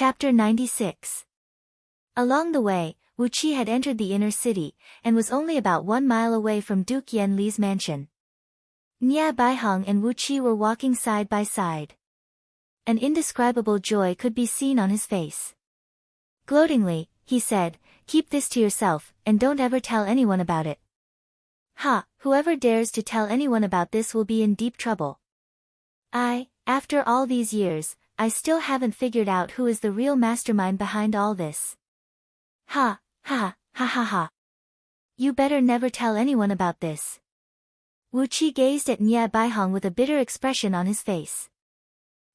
Chapter 96. Along the way, Wu Qi had entered the inner city, and was only about 1 mile away from Duke Yan Li's mansion. Nia Baiheng and Wu Qi were walking side by side. An indescribable joy could be seen on his face. Gloatingly, he said, "Keep this to yourself, and don't ever tell anyone about it." "Ha, whoever dares to tell anyone about this will be in deep trouble. After all these years, I still haven't figured out who is the real mastermind behind all this." Ha, ha, ha ha ha. "You better never tell anyone about this." Wu Qi gazed at Nia Baiheng with a bitter expression on his face.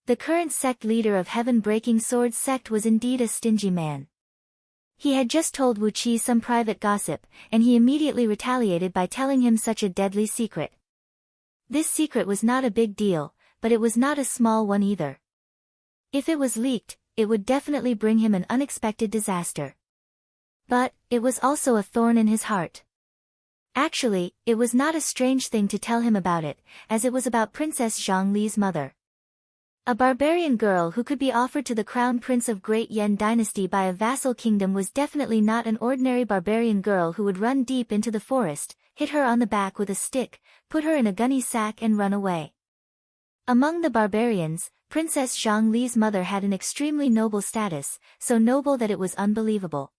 The current sect leader of Heaven-Breaking Swords sect was indeed a stingy man. He had just told Wu Qi some private gossip, and he immediately retaliated by telling him such a deadly secret. This secret was not a big deal, but it was not a small one either. If it was leaked, it would definitely bring him an unexpected disaster. But, it was also a thorn in his heart. Actually, it was not a strange thing to tell him about it, as it was about Princess Zhang Li's mother. A barbarian girl who could be offered to the crown prince of Great Yan dynasty by a vassal kingdom was definitely not an ordinary barbarian girl who would run deep into the forest, hit her on the back with a stick, put her in a gunny sack and run away. Among the barbarians, Princess Zhang Li's mother had an extremely noble status, so noble that it was unbelievable.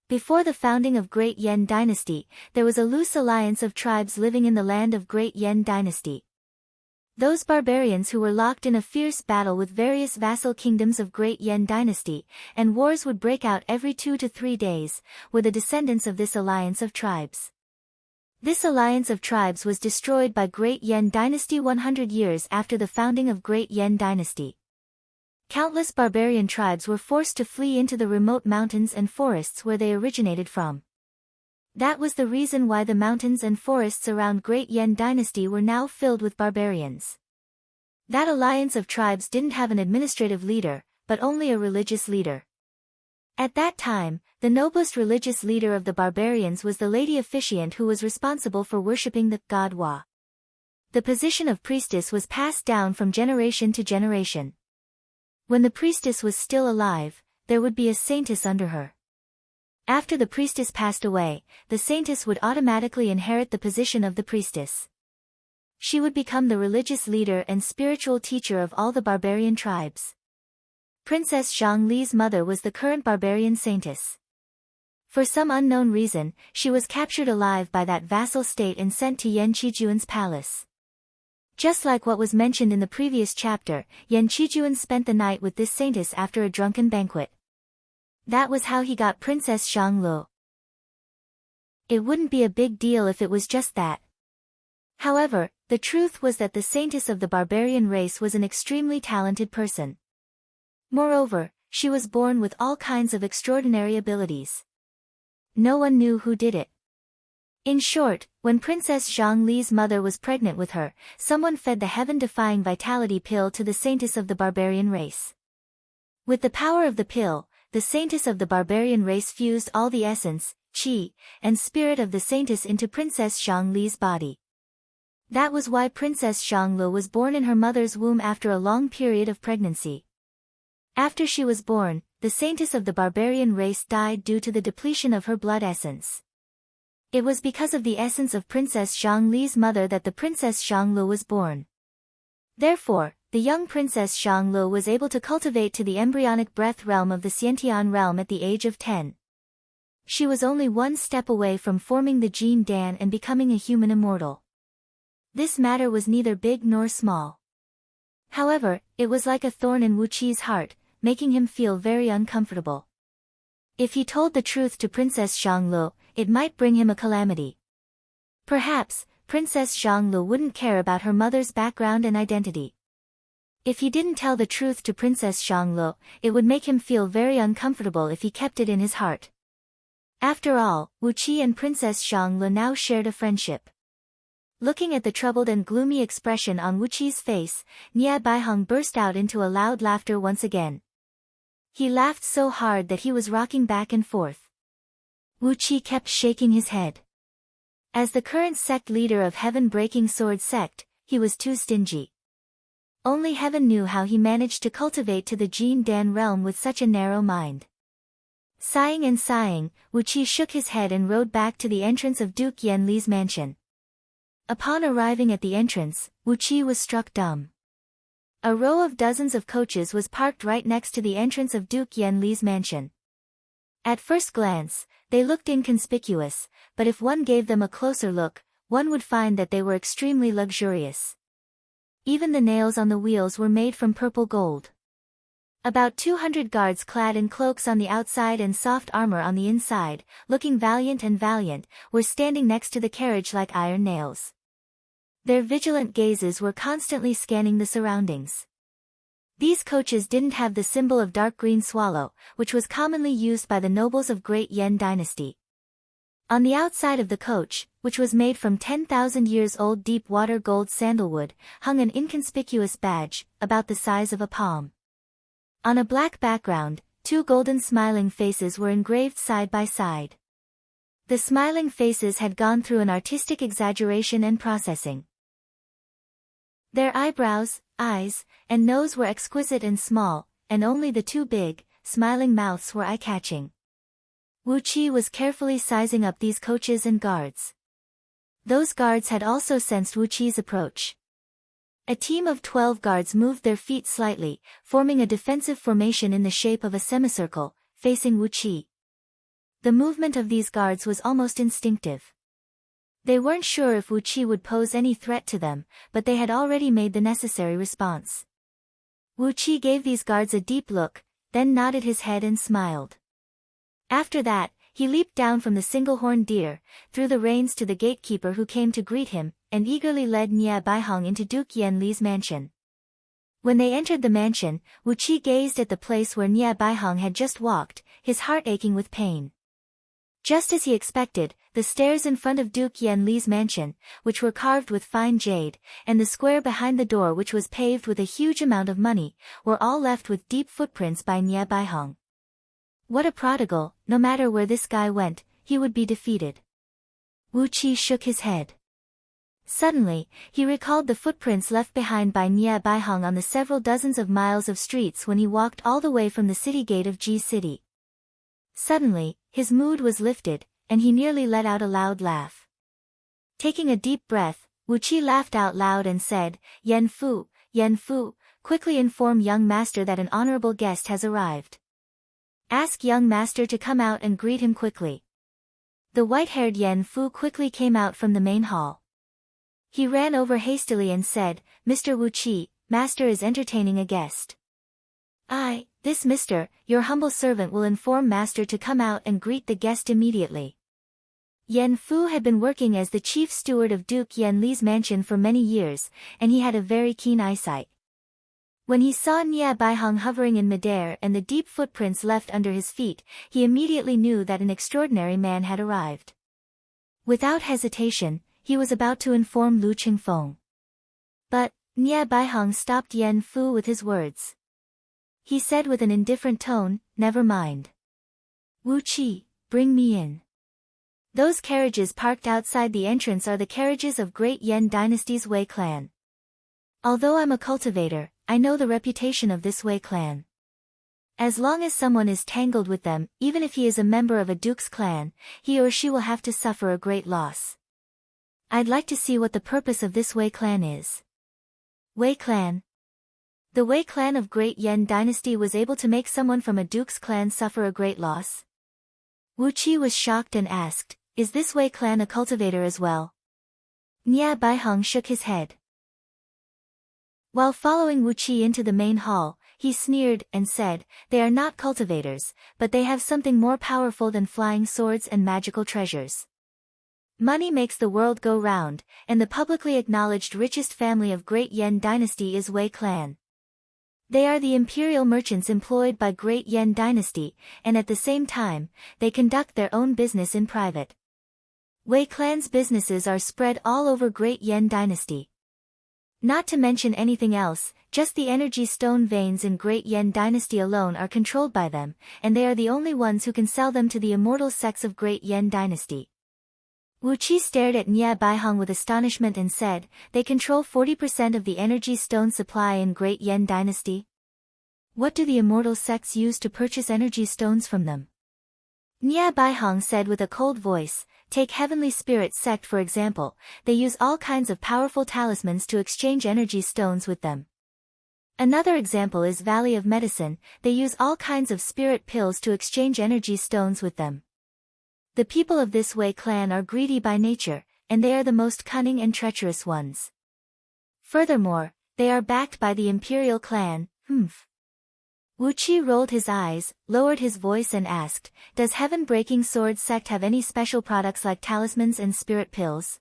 Before the founding of Great Yan dynasty, there was a loose alliance of tribes living in the land of Great Yan dynasty. Those barbarians who were locked in a fierce battle with various vassal kingdoms of Great Yan dynasty, and wars would break out every 2 to 3 days, were the descendants of this alliance of tribes. This alliance of tribes was destroyed by Great Yan dynasty 100 years after the founding of Great Yan dynasty. Countless barbarian tribes were forced to flee into the remote mountains and forests where they originated from. That was the reason why the mountains and forests around Great Yan dynasty were now filled with barbarians. That alliance of tribes didn't have an administrative leader, but only a religious leader. At that time, the noblest religious leader of the barbarians was the lady officiant who was responsible for worshipping the god Wa. The position of priestess was passed down from generation to generation. When the priestess was still alive, there would be a saintess under her. After the priestess passed away, the saintess would automatically inherit the position of the priestess. She would become the religious leader and spiritual teacher of all the barbarian tribes. Princess Zhang Li's mother was the current barbarian saintess. For some unknown reason, she was captured alive by that vassal state and sent to Yan Qijuan's palace. Just like what was mentioned in the previous chapter, Yan Qijuan spent the night with this saintess after a drunken banquet. That was how he got Princess Zhang Lu. It wouldn't be a big deal if it was just that. However, the truth was that the saintess of the barbarian race was an extremely talented person. Moreover, she was born with all kinds of extraordinary abilities. No one knew who did it. In short, when Princess Zhang Li's mother was pregnant with her, someone fed the heaven-defying vitality pill to the saintess of the barbarian race. With the power of the pill, the saintess of the barbarian race fused all the essence, qi, and spirit of the saintess into Princess Zhang Li's body. That was why Princess Zhang Lu was born in her mother's womb after a long period of pregnancy. After she was born, the saintess of the barbarian race died due to the depletion of her blood essence. It was because of the essence of Princess Zhang Li's mother that the Princess Zhang Lu was born. Therefore, the young Princess Zhang Lu was able to cultivate to the embryonic breath realm of the Xiantian realm at the age of 10. She was only one step away from forming the Jin Dan and becoming a human immortal. This matter was neither big nor small. However, it was like a thorn in Wu Qi's heart, making him feel very uncomfortable. If he told the truth to Princess Zhang Lu, it might bring him a calamity. Perhaps, Princess Zhang Lu wouldn't care about her mother's background and identity. If he didn't tell the truth to Princess Zhang Lu, it would make him feel very uncomfortable if he kept it in his heart. After all, Wu Qi and Princess Zhang Lu now shared a friendship. Looking at the troubled and gloomy expression on Wu Qi's face, Nia Baiheng burst out into a loud laughter once again. He laughed so hard that he was rocking back and forth. Wu Qi kept shaking his head. As the current sect leader of Heaven-Breaking Sword sect, he was too stingy. Only heaven knew how he managed to cultivate to the Jin Dan realm with such a narrow mind. Sighing and sighing, Wu Qi shook his head and rode back to the entrance of Duke Yan Li's mansion. Upon arriving at the entrance, Wu Qi was struck dumb. A row of dozens of coaches was parked right next to the entrance of Duke Yan Li's mansion. At first glance, they looked inconspicuous, but if one gave them a closer look, one would find that they were extremely luxurious. Even the nails on the wheels were made from purple gold. About 200 guards clad in cloaks on the outside and soft armor on the inside, looking valiant, were standing next to the carriage like iron nails. Their vigilant gazes were constantly scanning the surroundings. These coaches didn't have the symbol of dark green swallow, which was commonly used by the nobles of Great Yan Dynasty. On the outside of the coach, which was made from 10,000 years old deep-water gold sandalwood, hung an inconspicuous badge, about the size of a palm. On a black background, two golden smiling faces were engraved side by side. The smiling faces had gone through an artistic exaggeration and processing. Their eyebrows, eyes, and nose were exquisite and small, and only the two big, smiling mouths were eye-catching. Wu Qi was carefully sizing up these coaches and guards. Those guards had also sensed Wu Qi's approach. A team of 12 guards moved their feet slightly, forming a defensive formation in the shape of a semicircle, facing Wu Qi. The movement of these guards was almost instinctive. They weren't sure if Wu Qi would pose any threat to them, but they had already made the necessary response. Wu Qi gave these guards a deep look, then nodded his head and smiled. After that, he leaped down from the single-horned deer, threw the reins to the gatekeeper who came to greet him, and eagerly led Nie Baihong into Duke Yan Li's mansion. When they entered the mansion, Wu Qi gazed at the place where Nie Baihong had just walked, his heart aching with pain. Just as he expected, the stairs in front of Duke Yan Li's mansion, which were carved with fine jade, and the square behind the door which was paved with a huge amount of money, were all left with deep footprints by Nie Baihong. What a prodigal, no matter where this guy went, he would be defeated. Wu Qi shook his head. Suddenly, he recalled the footprints left behind by Nie Baihong on the several dozens of miles of streets when he walked all the way from the city gate of Ji City. Suddenly, his mood was lifted, and he nearly let out a loud laugh. Taking a deep breath, Wu Qi laughed out loud and said, Yan Fu, quickly inform young master that an honorable guest has arrived. Ask young master to come out and greet him quickly. The white-haired Yan Fu quickly came out from the main hall. He ran over hastily and said, Mr. Wu Qi, master is entertaining a guest. This mister, your humble servant will inform master to come out and greet the guest immediately. Yan Fu had been working as the chief steward of Duke Yan Li's mansion for many years, and he had a very keen eyesight. When he saw Nie Baihong hovering in midair and the deep footprints left under his feet, he immediately knew that an extraordinary man had arrived. Without hesitation, he was about to inform Lu Qingfeng. But Nie Baihong stopped Yan Fu with his words. He said with an indifferent tone, never mind. Wu Qi, bring me in. Those carriages parked outside the entrance are the carriages of Great Yan Dynasty's Wei clan. Although I'm a cultivator, I know the reputation of this Wei clan. As long as someone is tangled with them, even if he is a member of a duke's clan, he or she will have to suffer a great loss. I'd like to see what the purpose of this Wei clan is. Wei clan. The Wei clan of Great Yan Dynasty was able to make someone from a duke's clan suffer a great loss? Wu Qi was shocked and asked, is this Wei clan a cultivator as well? Nie Baihong shook his head. While following Wu Qi into the main hall, he sneered and said, they are not cultivators, but they have something more powerful than flying swords and magical treasures. Money makes the world go round, and the publicly acknowledged richest family of Great Yan Dynasty is Wei clan. They are the imperial merchants employed by Great Yan Dynasty, and at the same time, they conduct their own business in private. Wei clan's businesses are spread all over Great Yan Dynasty. Not to mention anything else, just the energy stone veins in Great Yan Dynasty alone are controlled by them, and they are the only ones who can sell them to the immortal sects of Great Yan Dynasty. Wu Qi stared at Nia Baihong with astonishment and said, "They control 40% of the energy stone supply in Great Yan Dynasty? What do the immortal sects use to purchase energy stones from them?" Nia Baihong said with a cold voice, "Take Heavenly Spirit sect for example, they use all kinds of powerful talismans to exchange energy stones with them. Another example is Valley of Medicine, they use all kinds of spirit pills to exchange energy stones with them. The people of this Wei clan are greedy by nature, and they are the most cunning and treacherous ones. Furthermore, they are backed by the imperial clan, Wu Qi rolled his eyes, lowered his voice and asked, "Does Heaven-Breaking Sword sect have any special products like talismans and spirit pills?"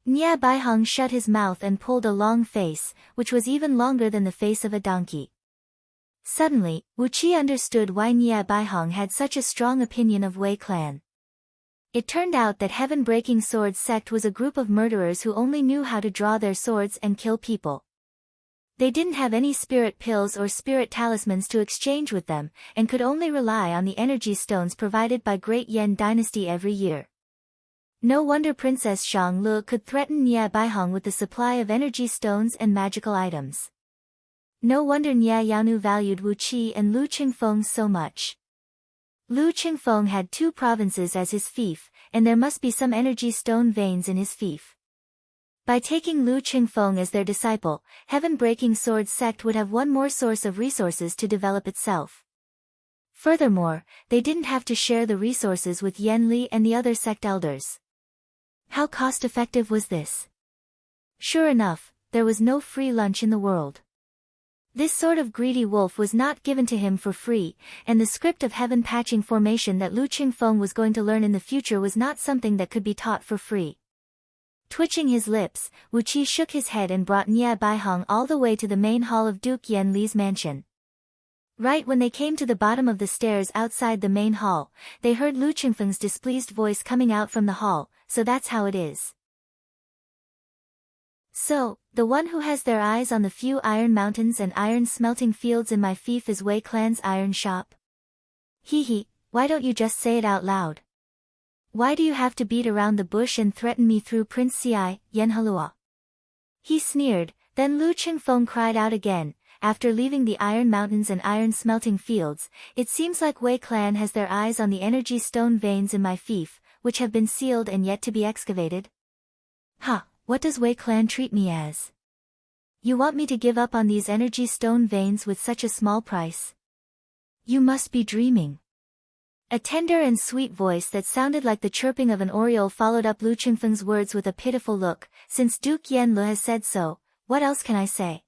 Nia Baihong shut his mouth and pulled a long face, which was even longer than the face of a donkey. Suddenly, Wu Qi understood why Nia Baihong had such a strong opinion of Wei clan. It turned out that Heaven-Breaking Sword sect was a group of murderers who only knew how to draw their swords and kill people. They didn't have any spirit pills or spirit talismans to exchange with them, and could only rely on the energy stones provided by Great Yan Dynasty every year. No wonder Princess Xianglu could threaten Nia Baihong with the supply of energy stones and magical items. No wonder Nia Yaonu valued Wu Qi and Lu Qingfeng so much. Lu Qingfeng had 2 provinces as his fief, and there must be some energy stone veins in his fief. By taking Lu Qingfeng as their disciple, Heaven-Breaking Sword sect would have one more source of resources to develop itself. Furthermore, they didn't have to share the resources with Yan Li and the other sect elders. How cost-effective was this? Sure enough, there was no free lunch in the world. This sort of greedy wolf was not given to him for free, and the script of heaven patching formation that Lu Qingfeng was going to learn in the future was not something that could be taught for free. Twitching his lips, Wu Qi shook his head and brought Nia Baihong all the way to the main hall of Duke Yan Li's mansion. Right when they came to the bottom of the stairs outside the main hall, they heard Lu Qingfeng's displeased voice coming out from the hall, "So that's how it is. So, the one who has their eyes on the few iron mountains and iron smelting fields in my fief is Wei clan's iron shop? Hee, why don't you just say it out loud? Why do you have to beat around the bush and threaten me through Prince Ci, Yen Halua?" He sneered. Then Lu Qingfeng cried out again, "After leaving the iron mountains and iron smelting fields, it seems like Wei clan has their eyes on the energy stone veins in my fief, which have been sealed and yet to be excavated. Ha, what does Wei clan treat me as? You want me to give up on these energy stone veins with such a small price? You must be dreaming." A tender and sweet voice that sounded like the chirping of an oriole followed up Lu Qingfeng's words with a pitiful look. "Since Duke Yanlu has said so, what else can I say?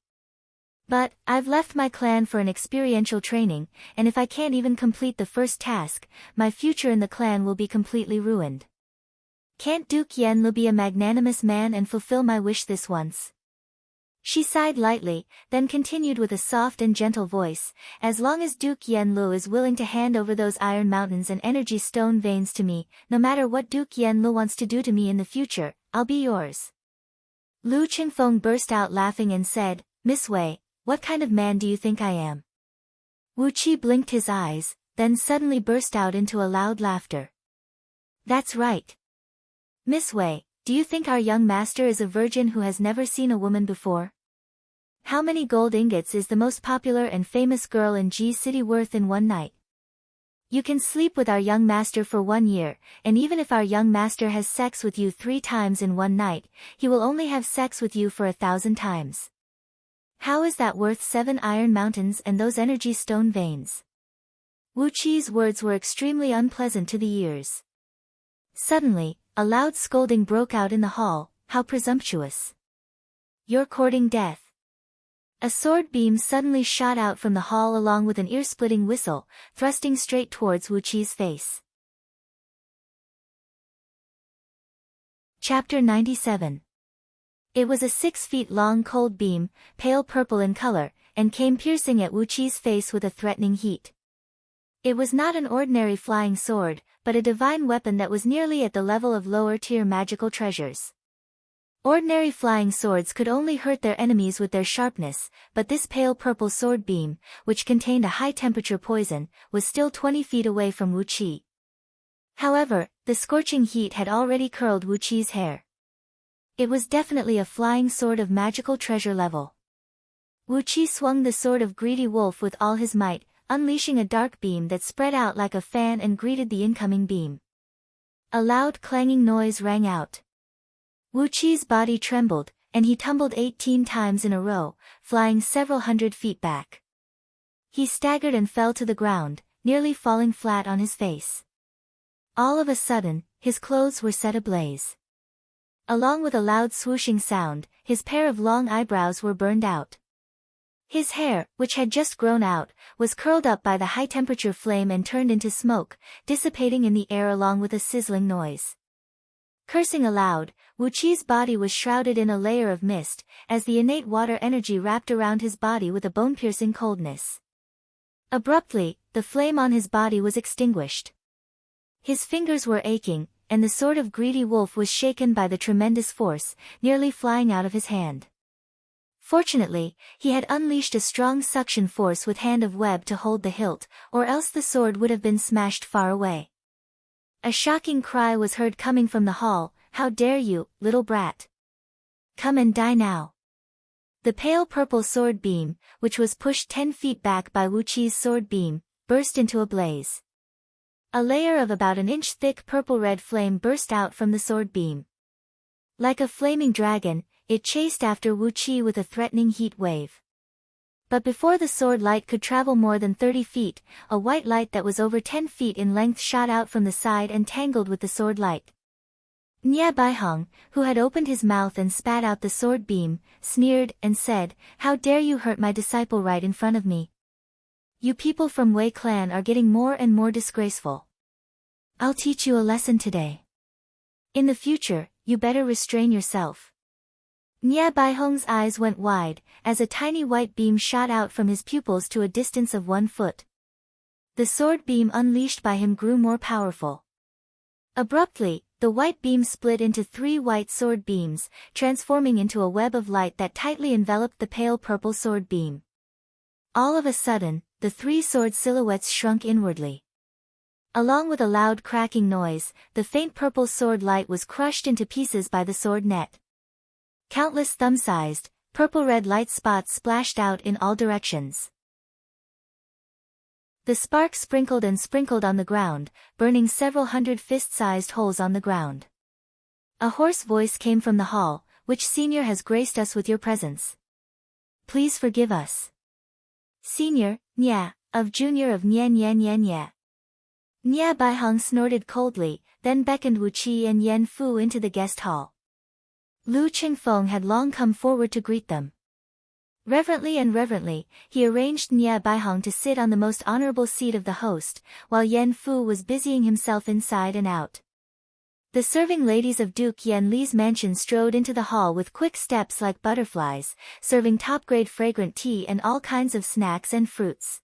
But, I've left my clan for an experiential training, and if I can't even complete the first task, my future in the clan will be completely ruined. Can't Duke Yanlu be a magnanimous man and fulfill my wish this once?" She sighed lightly, then continued with a soft and gentle voice, "As long as Duke Yanlu is willing to hand over those iron mountains and energy stone veins to me, no matter what Duke Yanlu wants to do to me in the future, I'll be yours." Lu Qingfeng burst out laughing and said, "Miss Wei, what kind of man do you think I am?" Wu Qi blinked his eyes, then suddenly burst out into a loud laughter. "That's right. Miss Wei, do you think our young master is a virgin who has never seen a woman before? How many gold ingots is the most popular and famous girl in G City worth in one night? You can sleep with our young master for 1 year, and even if our young master has sex with you 3 times in one night, he will only have sex with you for 1,000 times. How is that worth 7 iron mountains and those energy stone veins?" Wu Qi's words were extremely unpleasant to the ears. Suddenly, a loud scolding broke out in the hall. "How presumptuous! You're courting death." A sword beam suddenly shot out from the hall along with an ear-splitting whistle, thrusting straight towards Wu Qi's face. Chapter 97. It was a 6-feet-long cold beam, pale purple in color, and came piercing at Wu Qi's face with a threatening heat. It was not an ordinary flying sword, but a divine weapon that was nearly at the level of lower-tier magical treasures. Ordinary flying swords could only hurt their enemies with their sharpness, but this pale purple sword beam, which contained a high-temperature poison, was still 20 feet away from Wu Qi. However, the scorching heat had already curled Wu Qi's hair. It was definitely a flying sword of magical treasure level. Wu Qi swung the sword of greedy wolf with all his might, unleashing a dark beam that spread out like a fan and greeted the incoming beam. A loud clanging noise rang out. Wu Qi's body trembled, and he tumbled 18 times in a row, flying several hundred feet back. He staggered and fell to the ground, nearly falling flat on his face. All of a sudden, his clothes were set ablaze. Along with a loud swooshing sound, his pair of long eyebrows were burned out. His hair, which had just grown out, was curled up by the high-temperature flame and turned into smoke, dissipating in the air along with a sizzling noise. Cursing aloud, Wu Qi's body was shrouded in a layer of mist, as the innate water energy wrapped around his body with a bone-piercing coldness. Abruptly, the flame on his body was extinguished. His fingers were aching, and the sword of greedy wolf was shaken by the tremendous force, nearly flying out of his hand. Fortunately, he had unleashed a strong suction force with hand of web to hold the hilt, or else the sword would have been smashed far away. A shocking cry was heard coming from the hall, "How dare you, little brat! Come and die now!" The pale purple sword beam, which was pushed 10 feet back by Wu Qi's sword beam, burst into a blaze. A layer of about an inch thick purple-red flame burst out from the sword beam. Like a flaming dragon, it chased after Wu Qi with a threatening heat wave. But before the sword light could travel more than 30 feet, a white light that was over 10 feet in length shot out from the side and tangled with the sword light. Nye Baihong, who had opened his mouth and spat out the sword beam, sneered and said, "How dare you hurt my disciple right in front of me? You people from Wei clan are getting more and more disgraceful. I'll teach you a lesson today. In the future, you better restrain yourself." Nye Baihong's eyes went wide, as a tiny white beam shot out from his pupils to a distance of 1 foot. The sword beam unleashed by him grew more powerful. Abruptly, the white beam split into 3 white sword beams, transforming into a web of light that tightly enveloped the pale purple sword beam. All of a sudden, the 3 sword silhouettes shrunk inwardly. Along with a loud cracking noise, the faint purple sword light was crushed into pieces by the sword net. Countless thumb-sized, purple-red light spots splashed out in all directions. The sparks sprinkled and sprinkled on the ground, burning several hundred fist-sized holes on the ground. A hoarse voice came from the hall, "Which senior has graced us with your presence? Please forgive us." "Senior, Nya, of junior of Nye Nye Nye Nye." Nye Baihong snorted coldly, then beckoned Wu Qi and Yen Fu into the guest hall. Lu Qingfeng had long come forward to greet them. Reverently, he arranged Nye Baihong to sit on the most honorable seat of the host, while Yen Fu was busying himself inside and out. The serving ladies of Duke Yen Li's mansion strode into the hall with quick steps like butterflies, serving top-grade fragrant tea and all kinds of snacks and fruits.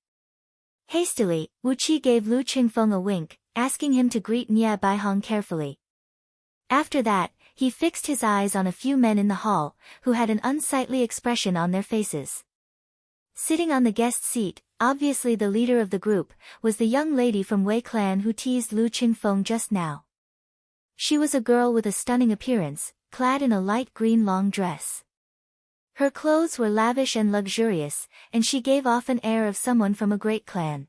Hastily, Wu Qi gave Lu Qingfeng a wink, asking him to greet Nye Baihong carefully. After that, he fixed his eyes on a few men in the hall, who had an unsightly expression on their faces. Sitting on the guest seat, obviously the leader of the group, was the young lady from Wei clan who teased Lu Qingfeng just now. She was a girl with a stunning appearance, clad in a light green long dress. Her clothes were lavish and luxurious, and she gave off an air of someone from a great clan.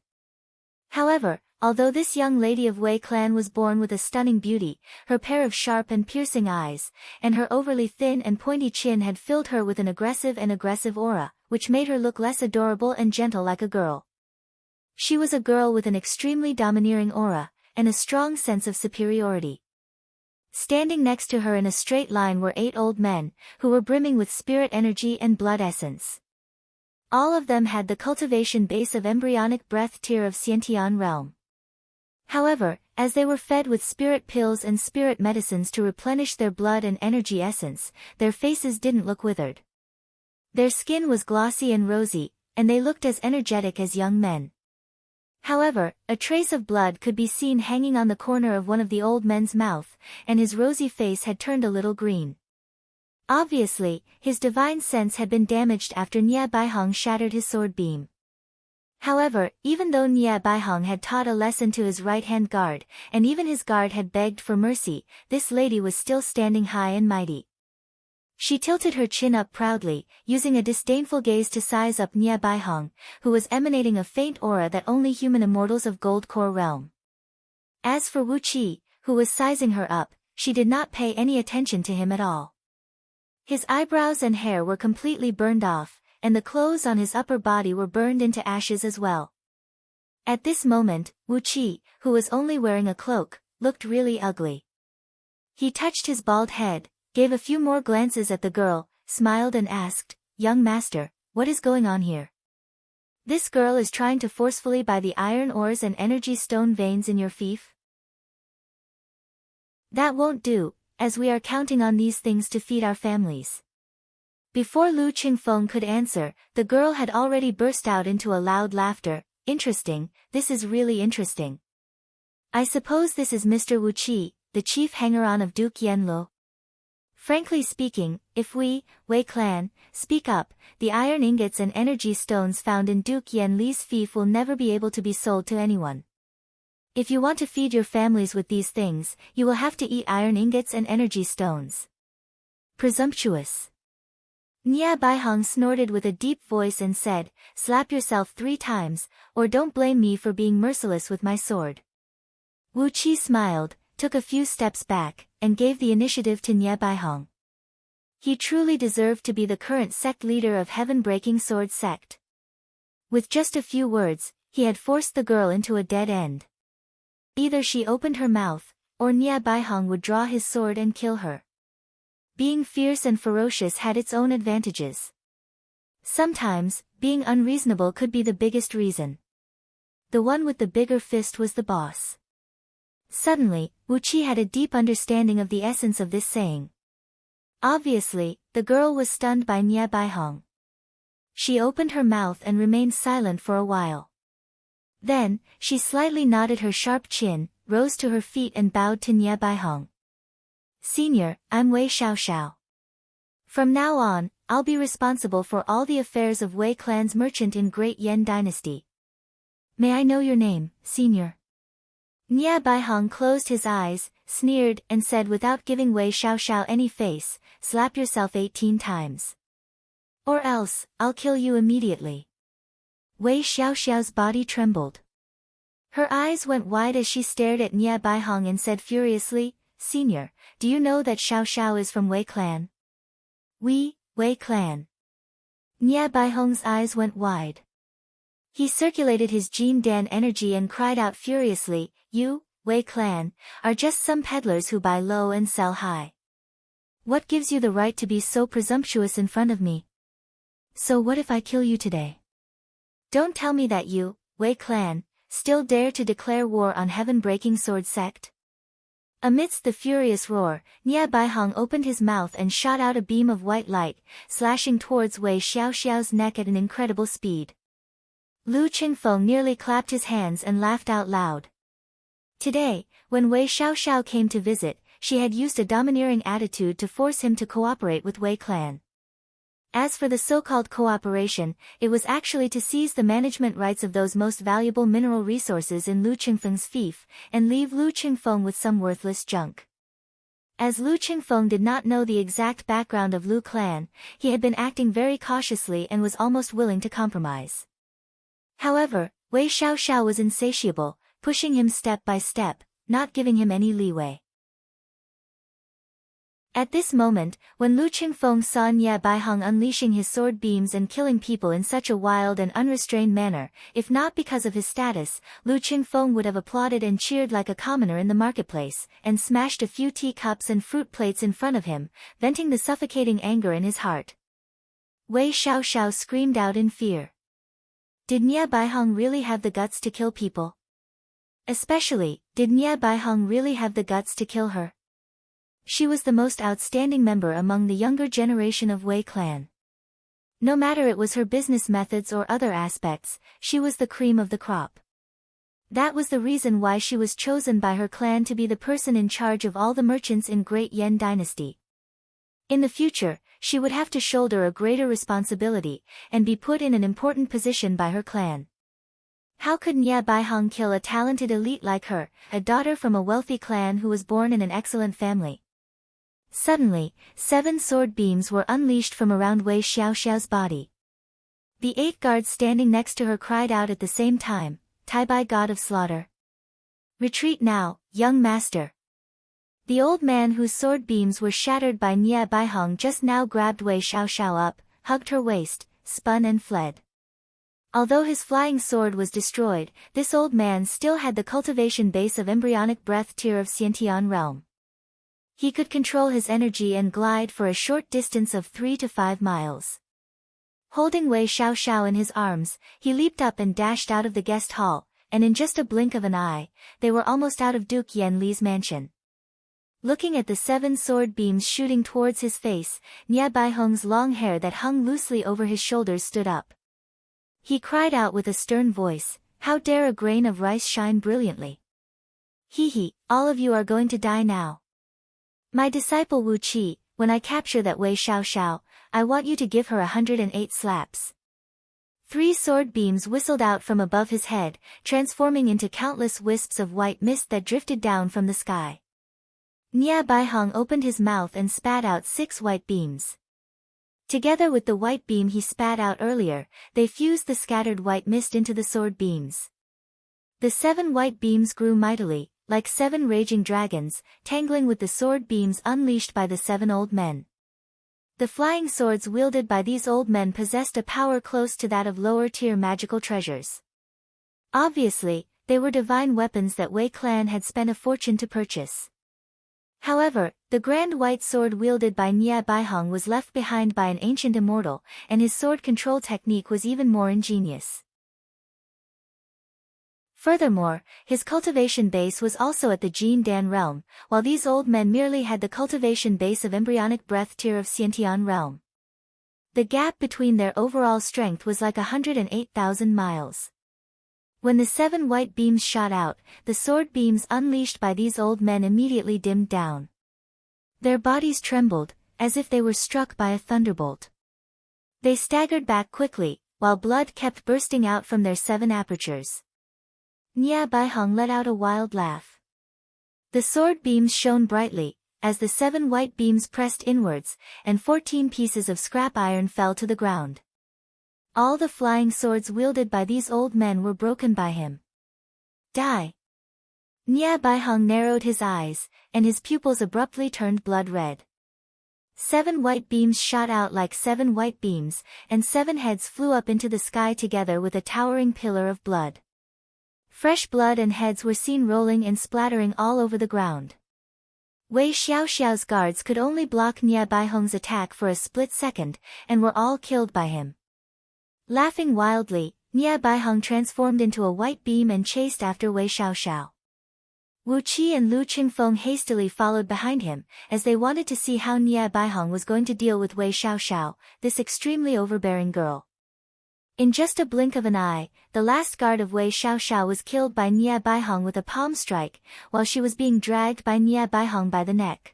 However, although this young lady of Wei clan was born with a stunning beauty, her pair of sharp and piercing eyes, and her overly thin and pointy chin had filled her with an aggressive aura, which made her look less adorable and gentle like a girl. She was a girl with an extremely domineering aura, and a strong sense of superiority. Standing next to her in a straight line were 8 old men, who were brimming with spirit energy and blood essence. All of them had the cultivation base of embryonic breath tier of Xiantian realm. However, as they were fed with spirit pills and spirit medicines to replenish their blood and energy essence, their faces didn't look withered. Their skin was glossy and rosy, and they looked as energetic as young men. However, a trace of blood could be seen hanging on the corner of one of the old men's mouth, and his rosy face had turned a little green. Obviously, his divine sense had been damaged after Nye Baihong shattered his sword beam. However, even though Nia Baihong had taught a lesson to his right-hand guard, and even his guard had begged for mercy, this lady was still standing high and mighty. She tilted her chin up proudly, using a disdainful gaze to size up Nia Baihong, who was emanating a faint aura that only human immortals of Gold Core realm. As for Wu Qi, who was sizing her up, she did not pay any attention to him at all. His eyebrows and hair were completely burned off, and the clothes on his upper body were burned into ashes as well. At this moment, Wu Qi, who was only wearing a cloak, looked really ugly. He touched his bald head, gave a few more glances at the girl, smiled and asked, "Young master, what is going on here? This girl is trying to forcefully buy the iron ores and energy stone veins in your fief? That won't do, as we are counting on these things to feed our families." Before Lu Qingfeng could answer, the girl had already burst out into a loud laughter. "Interesting, this is really interesting. I suppose this is Mr. Wu Qi, the chief hanger-on of Duke Yanluo. Frankly speaking, if we, Wei clan, speak up, the iron ingots and energy stones found in Duke Yanli's fief will never be able to be sold to anyone. If you want to feed your families with these things, you will have to eat iron ingots and energy stones." Presumptuous. Nia Baihong snorted with a deep voice and said, "Slap yourself 3 times, or don't blame me for being merciless with my sword." Wu Qi smiled, took a few steps back, and gave the initiative to Nia Baihong. He truly deserved to be the current sect leader of Heaven-Breaking Sword sect. With just a few words, he had forced the girl into a dead end. Either she opened her mouth, or Nia Baihong would draw his sword and kill her. Being fierce and ferocious had its own advantages. Sometimes, being unreasonable could be the biggest reason. The one with the bigger fist was the boss. Suddenly, Wu Qi had a deep understanding of the essence of this saying. Obviously, the girl was stunned by Nia Baihong. She opened her mouth and remained silent for a while. Then, she slightly nodded her sharp chin, rose to her feet and bowed to Nia Baihong. "Senior, I'm Wei Xiaoxiao. From now on, I'll be responsible for all the affairs of Wei clan's merchant in Great Yan Dynasty. May I know your name, senior?" Nia Baihong closed his eyes, sneered, and said without giving Wei Xiaoxiao any face, "Slap yourself 18 times. Or else, I'll kill you immediately." Wei Xiaoxiao's body trembled. Her eyes went wide as she stared at Nia Baihong and said furiously, "Senior, do you know that Xiaoxiao is from Wei clan?" Wei clan." Nia Baihong's eyes went wide. He circulated his Jin Dan energy and cried out furiously, "You, Wei clan, are just some peddlers who buy low and sell high. What gives you the right to be so presumptuous in front of me? So what if I kill you today? Don't tell me that you, Wei clan, still dare to declare war on Heaven-Breaking Sword sect?" Amidst the furious roar, Nia Baihong opened his mouth and shot out a beam of white light, slashing towards Wei Xiaoxiao's neck at an incredible speed. Lu Qingfeng nearly clapped his hands and laughed out loud. Today, when Wei Xiaoxiao came to visit, she had used a domineering attitude to force him to cooperate with Wei clan. As for the so-called cooperation, it was actually to seize the management rights of those most valuable mineral resources in Lu Qingfeng's fief, and leave Lu Qingfeng with some worthless junk. As Lu Qingfeng did not know the exact background of Lu clan, he had been acting very cautiously and was almost willing to compromise. However, Wei Xiaoxiao was insatiable, pushing him step by step, not giving him any leeway. At this moment, when Lu Qingfeng saw Nia Baihong unleashing his sword beams and killing people in such a wild and unrestrained manner, if not because of his status, Lu Qingfeng would have applauded and cheered like a commoner in the marketplace, and smashed a few teacups and fruit plates in front of him, venting the suffocating anger in his heart. Wei Xiaoxiao screamed out in fear. Did Nia Baihong really have the guts to kill people? Especially, did Nia Baihong really have the guts to kill her? She was the most outstanding member among the younger generation of Wei clan. No matter it was her business methods or other aspects, she was the cream of the crop. That was the reason why she was chosen by her clan to be the person in charge of all the merchants in Great Yan Dynasty. In the future, she would have to shoulder a greater responsibility, and be put in an important position by her clan. How could Nya Baihong kill a talented elite like her, a daughter from a wealthy clan who was born in an excellent family? Suddenly, 7 sword beams were unleashed from around Wei Xiaoxiao's body. The 8 guards standing next to her cried out at the same time, "Tai-bai, god of slaughter! Retreat now, young master!" The old man whose sword beams were shattered by Nya Baihong just now grabbed Wei Xiaoxiao up, hugged her waist, spun and fled. Although his flying sword was destroyed, this old man still had the cultivation base of embryonic breath tier of Xiantian realm. He could control his energy and glide for a short distance of 3 to 5 miles. Holding Wei Xiaoxiao in his arms, he leaped up and dashed out of the guest hall, and in just a blink of an eye, they were almost out of Duke Yanli's mansion. Looking at the 7 sword beams shooting towards his face, Nya Baihong's long hair that hung loosely over his shoulders stood up. He cried out with a stern voice, "How dare a grain of rice shine brilliantly? Hee, all of you are going to die now. My disciple Wu Qi, when I capture that Wei Xiaoxiao, I want you to give her 108 slaps." 3 sword beams whistled out from above his head, transforming into countless wisps of white mist that drifted down from the sky. Nya Baihong opened his mouth and spat out 6 white beams. Together with the white beam he spat out earlier, they fused the scattered white mist into the sword beams. The 7 white beams grew mightily, like 7 raging dragons, tangling with the sword beams unleashed by the 7 old men. The flying swords wielded by these old men possessed a power close to that of lower-tier magical treasures. Obviously, they were divine weapons that Wei clan had spent a fortune to purchase. However, the grand white sword wielded by Nya Baihong was left behind by an ancient immortal, and his sword control technique was even more ingenious. Furthermore, his cultivation base was also at the Jin Dan realm, while these old men merely had the cultivation base of embryonic breath tier of Xiantian realm. The gap between their overall strength was like 108,000 miles. When the 7 white beams shot out, the sword beams unleashed by these old men immediately dimmed down. Their bodies trembled, as if they were struck by a thunderbolt. They staggered back quickly, while blood kept bursting out from their 7 apertures. Nya Baihong let out a wild laugh. The sword beams shone brightly, as the 7 white beams pressed inwards, and 14 pieces of scrap iron fell to the ground. All the flying swords wielded by these old men were broken by him. Die! Nya Baihong narrowed his eyes, and his pupils abruptly turned blood red. 7 white beams shot out like 7 white beams, and 7 heads flew up into the sky together with a towering pillar of blood. Fresh blood and heads were seen rolling and splattering all over the ground. Wei Xiaoxiao's guards could only block Nya Baihong's attack for a split second, and were all killed by him. Laughing wildly, Nya Baihong transformed into a white beam and chased after Wei Xiaoxiao. Wu Qi and Lu Qingfeng hastily followed behind him, as they wanted to see how Nya Baihong was going to deal with Wei Xiaoxiao, this extremely overbearing girl. In just a blink of an eye, the last guard of Wei Xiaoxiao was killed by Nya Baihong with a palm strike, while she was being dragged by Nya Baihong by the neck.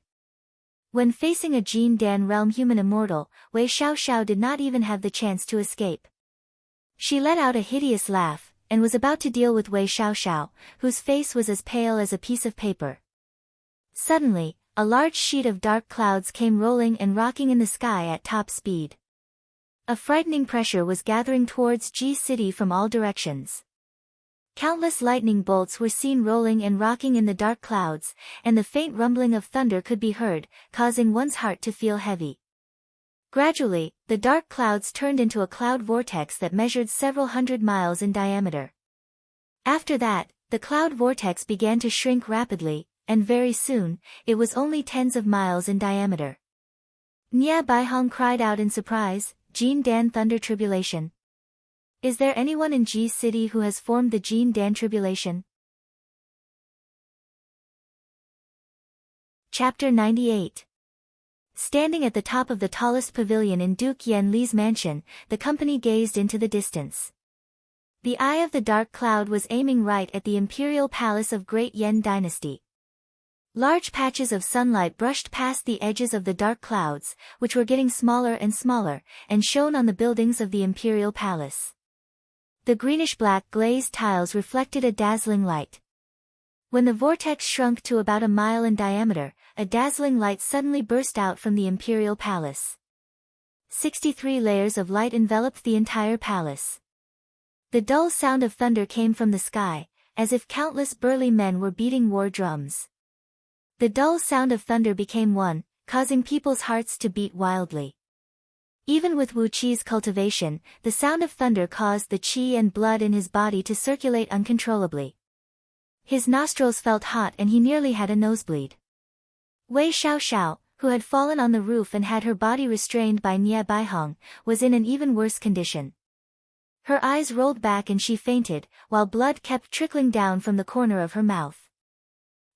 When facing a Jin Dan realm human immortal, Wei Xiaoxiao did not even have the chance to escape. She let out a hideous laugh, and was about to deal with Wei Xiaoxiao, whose face was as pale as a piece of paper. Suddenly, a large sheet of dark clouds came rolling and rocking in the sky at top speed. A frightening pressure was gathering towards Ji City from all directions. Countless lightning bolts were seen rolling and rocking in the dark clouds, and the faint rumbling of thunder could be heard, causing one's heart to feel heavy. Gradually, the dark clouds turned into a cloud vortex that measured several hundred miles in diameter. After that, the cloud vortex began to shrink rapidly, and very soon, it was only tens of miles in diameter. Nya Baihong cried out in surprise, "Jin Dan Thunder Tribulation. Is there anyone in Ji City who has formed the Jin Dan Tribulation?" Chapter 98. Standing at the top of the tallest pavilion in Duke Yanli's mansion, the company gazed into the distance. The eye of the dark cloud was aiming right at the imperial palace of Great Yan Dynasty. Large patches of sunlight brushed past the edges of the dark clouds, which were getting smaller and smaller, and shone on the buildings of the imperial palace. The greenish-black glazed tiles reflected a dazzling light. When the vortex shrunk to about a mile in diameter, a dazzling light suddenly burst out from the imperial palace. 63 layers of light enveloped the entire palace. The dull sound of thunder came from the sky, as if countless burly men were beating war drums. The dull sound of thunder became one, causing people's hearts to beat wildly. Even with Wu Qi's cultivation, the sound of thunder caused the qi and blood in his body to circulate uncontrollably. His nostrils felt hot and he nearly had a nosebleed. Wei Xiaoxiao, who had fallen on the roof and had her body restrained by Nie Baihong, was in an even worse condition. Her eyes rolled back and she fainted, while blood kept trickling down from the corner of her mouth.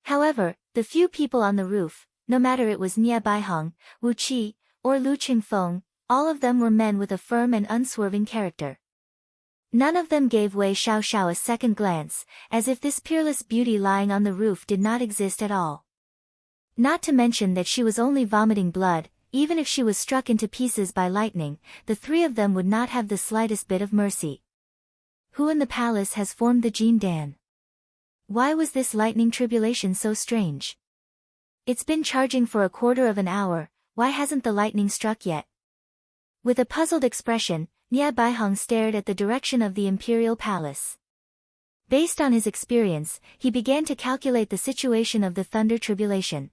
However, the few people on the roof, no matter it was Nie Baihong, Wu Qi, or Lu Qingfeng, all of them were men with a firm and unswerving character. None of them gave Wei Xiaoxiao a second glance, as if this peerless beauty lying on the roof did not exist at all. Not to mention that she was only vomiting blood. Even if she was struck into pieces by lightning, the three of them would not have the slightest bit of mercy. Who in the palace has formed the Jin Dan? Why was this lightning tribulation so strange? It's been charging for a quarter of an hour, why hasn't the lightning struck yet? With a puzzled expression, Nie Baihong stared at the direction of the imperial palace. Based on his experience, he began to calculate the situation of the thunder tribulation.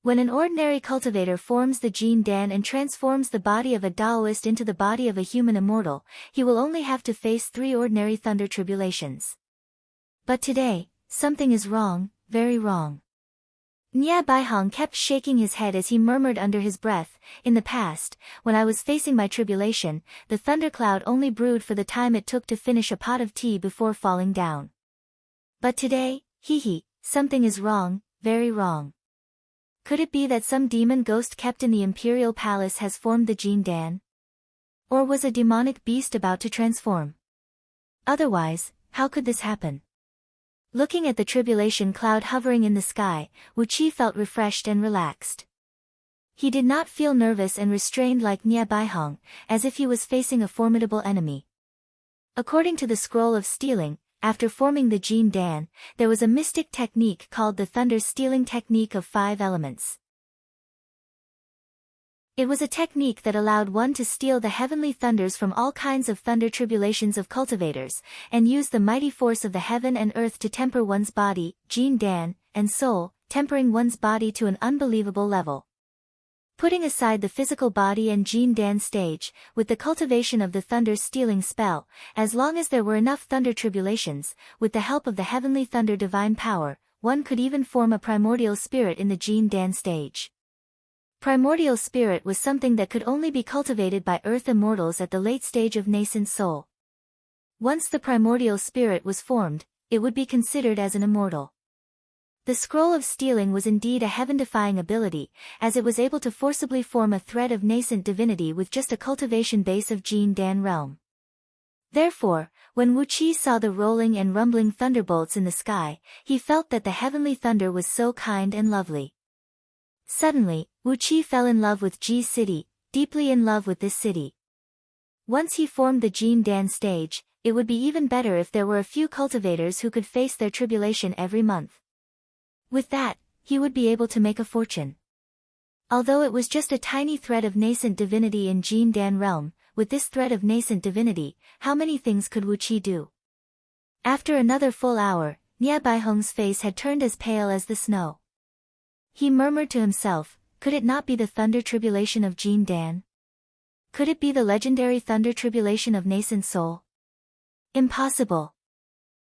When an ordinary cultivator forms the Jin Dan and transforms the body of a Daoist into the body of a human immortal, he will only have to face 3 ordinary thunder tribulations. But today, something is wrong, very wrong. Nie Baihong kept shaking his head as he murmured under his breath, in the past, when I was facing my tribulation, the thundercloud only brewed for the time it took to finish a pot of tea before falling down. But today, something is wrong, very wrong. Could it be that some demon ghost kept in the imperial palace has formed the Jin Dan? Or was a demonic beast about to transform? Otherwise, how could this happen? Looking at the tribulation cloud hovering in the sky, Wu Qi felt refreshed and relaxed. He did not feel nervous and restrained like Nie Baihong, as if he was facing a formidable enemy. According to the scroll of stealing, after forming the Jin Dan, there was a mystic technique called the thunder stealing technique of 5 elements. It was a technique that allowed one to steal the heavenly thunders from all kinds of thunder tribulations of cultivators, and use the mighty force of the heaven and earth to temper one's body, Jin Dan, and soul, tempering one's body to an unbelievable level. Putting aside the physical body and Jin Dan stage, with the cultivation of the thunder stealing spell, as long as there were enough thunder tribulations, with the help of the heavenly thunder divine power, one could even form a primordial spirit in the Jin Dan stage. Primordial spirit was something that could only be cultivated by earth immortals at the late stage of nascent soul. Once the primordial spirit was formed, it would be considered as an immortal. The scroll of stealing was indeed a heaven-defying ability, as it was able to forcibly form a thread of nascent divinity with just a cultivation base of Jin Dan realm. Therefore, when Wu Qi saw the rolling and rumbling thunderbolts in the sky, he felt that the heavenly thunder was so kind and lovely. Suddenly, Wu Qi fell in love with Ji City, deeply in love with this city. Once he formed the Jin Dan stage, it would be even better if there were a few cultivators who could face their tribulation every month. With that, he would be able to make a fortune. Although it was just a tiny thread of nascent divinity in Jin Dan realm, with this thread of nascent divinity, how many things could Wu Qi do? After another full hour, Nie Baihong's face had turned as pale as the snow. He murmured to himself, could it not be the thunder tribulation of Jin Dan? Could it be the legendary thunder tribulation of nascent soul? Impossible.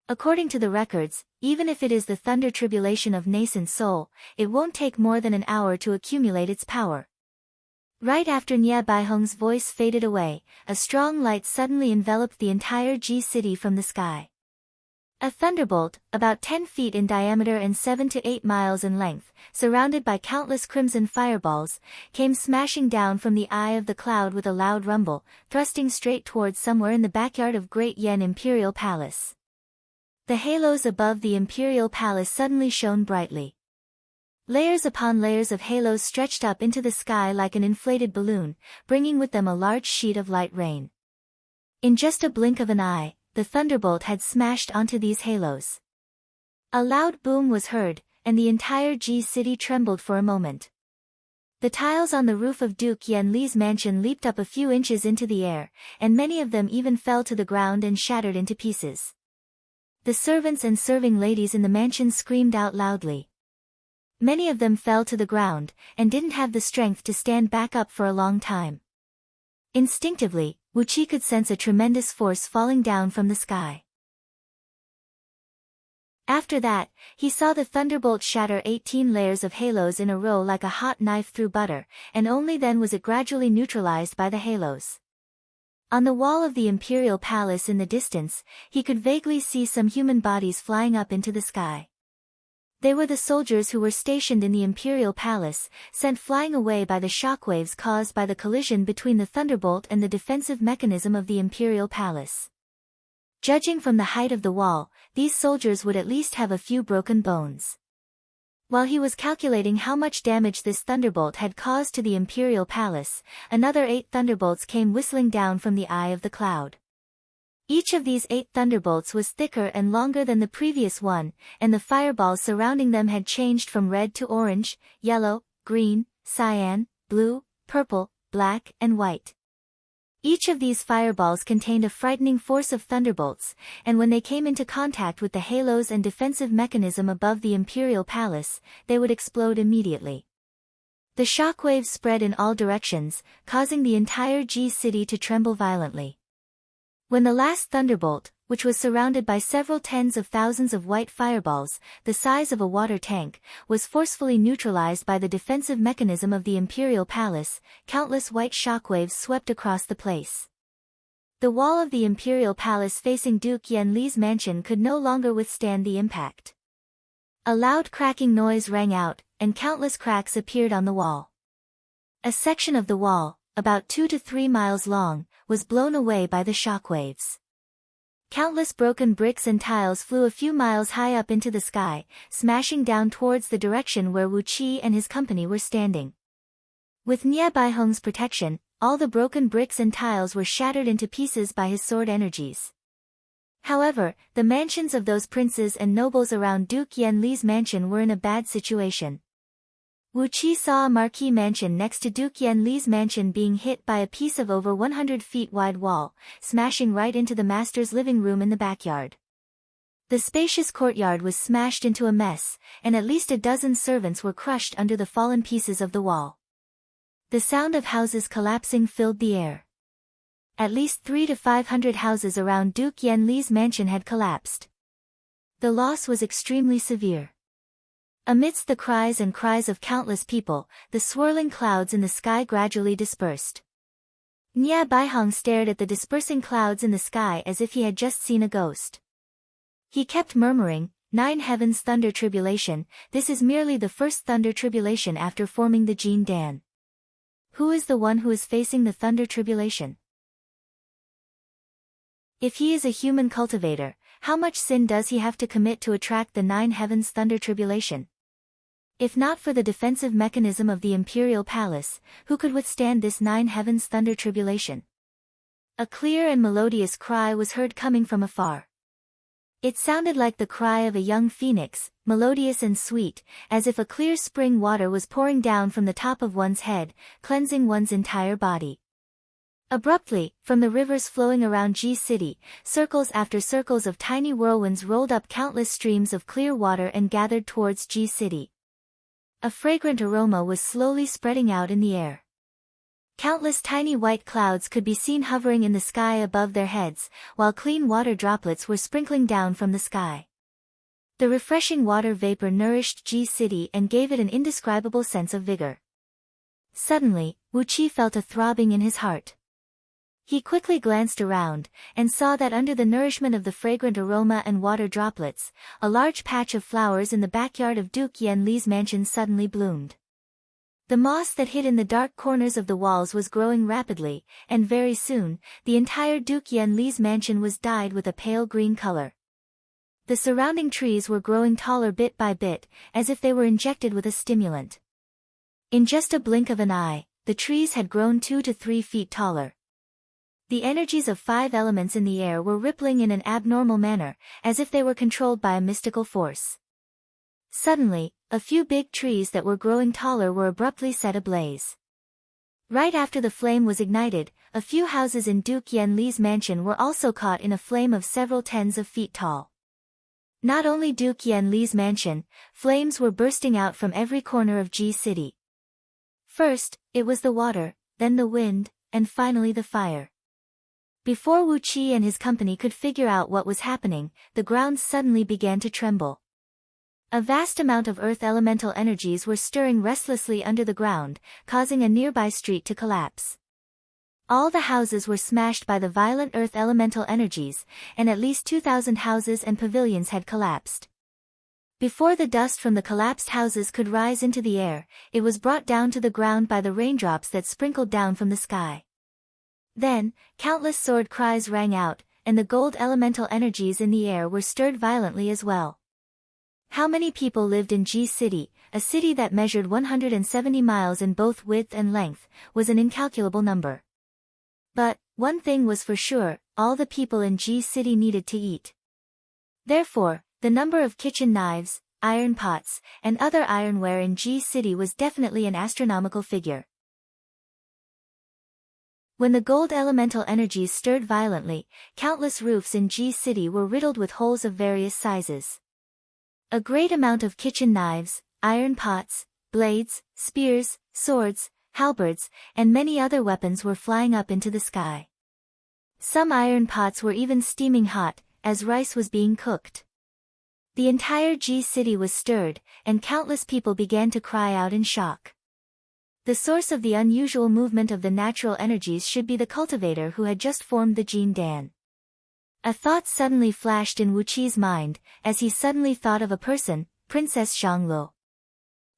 According to the records, even if it is the thunder tribulation of nascent soul, it won't take more than an hour to accumulate its power. Right after Nie Baihong's voice faded away, a strong light suddenly enveloped the entire Ji city from the sky. A thunderbolt, about 10 feet in diameter and 7 to 8 miles in length, surrounded by countless crimson fireballs, came smashing down from the eye of the cloud with a loud rumble, thrusting straight towards somewhere in the backyard of Great Yen Imperial Palace. The halos above the Imperial Palace suddenly shone brightly. Layers upon layers of halos stretched up into the sky like an inflated balloon, bringing with them a large sheet of light rain. In just a blink of an eye, the thunderbolt had smashed onto these halos. A loud boom was heard, and the entire G city trembled for a moment. The tiles on the roof of Duke Yenli's mansion leaped up a few inches into the air, and many of them even fell to the ground and shattered into pieces. The servants and serving ladies in the mansion screamed out loudly. Many of them fell to the ground, and didn't have the strength to stand back up for a long time. Instinctively, Wuqi could sense a tremendous force falling down from the sky. After that, he saw the thunderbolt shatter 18 layers of halos in a row like a hot knife through butter, and only then was it gradually neutralized by the halos. On the wall of the imperial palace in the distance, he could vaguely see some human bodies flying up into the sky. They were the soldiers who were stationed in the imperial palace, sent flying away by the shockwaves caused by the collision between the thunderbolt and the defensive mechanism of the imperial palace. Judging from the height of the wall, these soldiers would at least have a few broken bones. While he was calculating how much damage this thunderbolt had caused to the imperial palace, another 8 thunderbolts came whistling down from the eye of the cloud. Each of these 8 thunderbolts was thicker and longer than the previous one, and the fireballs surrounding them had changed from red to orange, yellow, green, cyan, blue, purple, black, and white. Each of these fireballs contained a frightening force of thunderbolts, and when they came into contact with the halos and defensive mechanism above the imperial palace, they would explode immediately. The shockwaves spread in all directions, causing the entire G city to tremble violently. When the last thunderbolt, which was surrounded by several tens of thousands of white fireballs, the size of a water tank, was forcefully neutralized by the defensive mechanism of the imperial palace, countless white shockwaves swept across the place. The wall of the imperial palace facing Duke Yenli's mansion could no longer withstand the impact. A loud cracking noise rang out, and countless cracks appeared on the wall. A section of the wall, about 2 to 3 miles long, was blown away by the shockwaves. Countless broken bricks and tiles flew a few miles high up into the sky, smashing down towards the direction where Wuqi and his company were standing. With Nie Baihong's protection, all the broken bricks and tiles were shattered into pieces by his sword energies. However, the mansions of those princes and nobles around Duke Yenli's mansion were in a bad situation. Wuqi saw a marquee mansion next to Duke Yenli's mansion being hit by a piece of over 100 feet wide wall, smashing right into the master's living room in the backyard. The spacious courtyard was smashed into a mess, and at least a dozen servants were crushed under the fallen pieces of the wall. The sound of houses collapsing filled the air. At least 300 to 500 houses around Duke Yenli's mansion had collapsed. The loss was extremely severe. Amidst the cries and cries of countless people, the swirling clouds in the sky gradually dispersed. Nie Baihong stared at the dispersing clouds in the sky as if he had just seen a ghost. He kept murmuring, 9 heavens thunder tribulation, this is merely the first thunder tribulation after forming the Jin Dan. Who is the one who is facing the thunder tribulation? If he is a human cultivator, how much sin does he have to commit to attract the 9 heavens thunder tribulation? If not for the defensive mechanism of the imperial palace, who could withstand this 9 heavens thunder tribulation? A clear and melodious cry was heard coming from afar. It sounded like the cry of a young phoenix, melodious and sweet, as if a clear spring water was pouring down from the top of one's head, cleansing one's entire body. Abruptly, from the rivers flowing around G City, circles after circles of tiny whirlwinds rolled up countless streams of clear water and gathered towards G City. A fragrant aroma was slowly spreading out in the air. Countless tiny white clouds could be seen hovering in the sky above their heads, while clean water droplets were sprinkling down from the sky. The refreshing water vapor nourished G City and gave it an indescribable sense of vigor. Suddenly, Wuqi felt a throbbing in his heart. He quickly glanced around, and saw that under the nourishment of the fragrant aroma and water droplets, a large patch of flowers in the backyard of Duke Yenli's mansion suddenly bloomed. The moss that hid in the dark corners of the walls was growing rapidly, and very soon, the entire Duke Yenli's mansion was dyed with a pale green color. The surrounding trees were growing taller bit by bit, as if they were injected with a stimulant. In just a blink of an eye, the trees had grown 2 to 3 feet taller. The energies of 5 elements in the air were rippling in an abnormal manner, as if they were controlled by a mystical force. Suddenly, a few big trees that were growing taller were abruptly set ablaze. Right after the flame was ignited, a few houses in Duke Yen Li's mansion were also caught in a flame of several tens of feet tall. Not only Duke Yen Li's mansion, flames were bursting out from every corner of Ji City. First, it was the water, then the wind, and finally the fire. Before Wu Qi and his company could figure out what was happening, the ground suddenly began to tremble. A vast amount of earth elemental energies were stirring restlessly under the ground, causing a nearby street to collapse. All the houses were smashed by the violent earth elemental energies, and at least 2,000 houses and pavilions had collapsed. Before the dust from the collapsed houses could rise into the air, it was brought down to the ground by the raindrops that sprinkled down from the sky. Then, countless sword cries rang out, and the gold elemental energies in the air were stirred violently as well. How many people lived in Ji City, a city that measured 170 miles in both width and length, was an incalculable number. But, one thing was for sure, all the people in Ji City needed to eat. Therefore, the number of kitchen knives, iron pots, and other ironware in Ji City was definitely an astronomical figure. When the gold elemental energies stirred violently, countless roofs in Ji City were riddled with holes of various sizes. A great amount of kitchen knives, iron pots, blades, spears, swords, halberds, and many other weapons were flying up into the sky. Some iron pots were even steaming hot, as rice was being cooked. The entire Ji City was stirred, and countless people began to cry out in shock. The source of the unusual movement of the natural energies should be the cultivator who had just formed the Jin Dan. A thought suddenly flashed in Wu Qi's mind, as he suddenly thought of a person, Princess Zhangluo.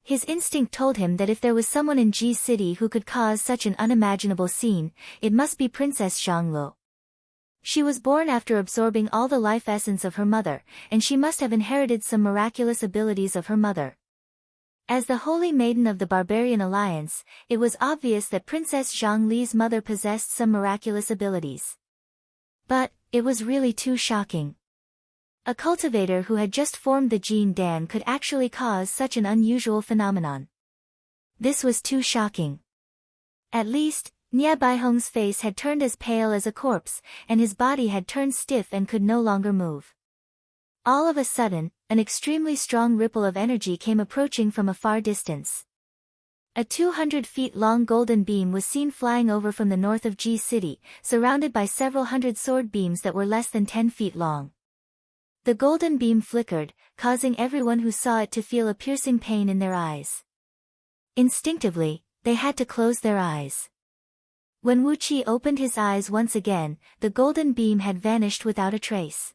His instinct told him that if there was someone in Ji City who could cause such an unimaginable scene, it must be Princess Zhangluo. She was born after absorbing all the life essence of her mother, and she must have inherited some miraculous abilities of her mother. As the Holy Maiden of the Barbarian Alliance, it was obvious that Princess Zhang Li's mother possessed some miraculous abilities. But, it was really too shocking. A cultivator who had just formed the Jin Dan could actually cause such an unusual phenomenon. This was too shocking. At least, Nia Baihong's face had turned as pale as a corpse, and his body had turned stiff and could no longer move. All of a sudden, an extremely strong ripple of energy came approaching from a far distance. A 200 feet long golden beam was seen flying over from the north of Ji City, surrounded by several hundred sword beams that were less than 10 feet long. The golden beam flickered, causing everyone who saw it to feel a piercing pain in their eyes. Instinctively, they had to close their eyes. When Wu Qi opened his eyes once again, the golden beam had vanished without a trace.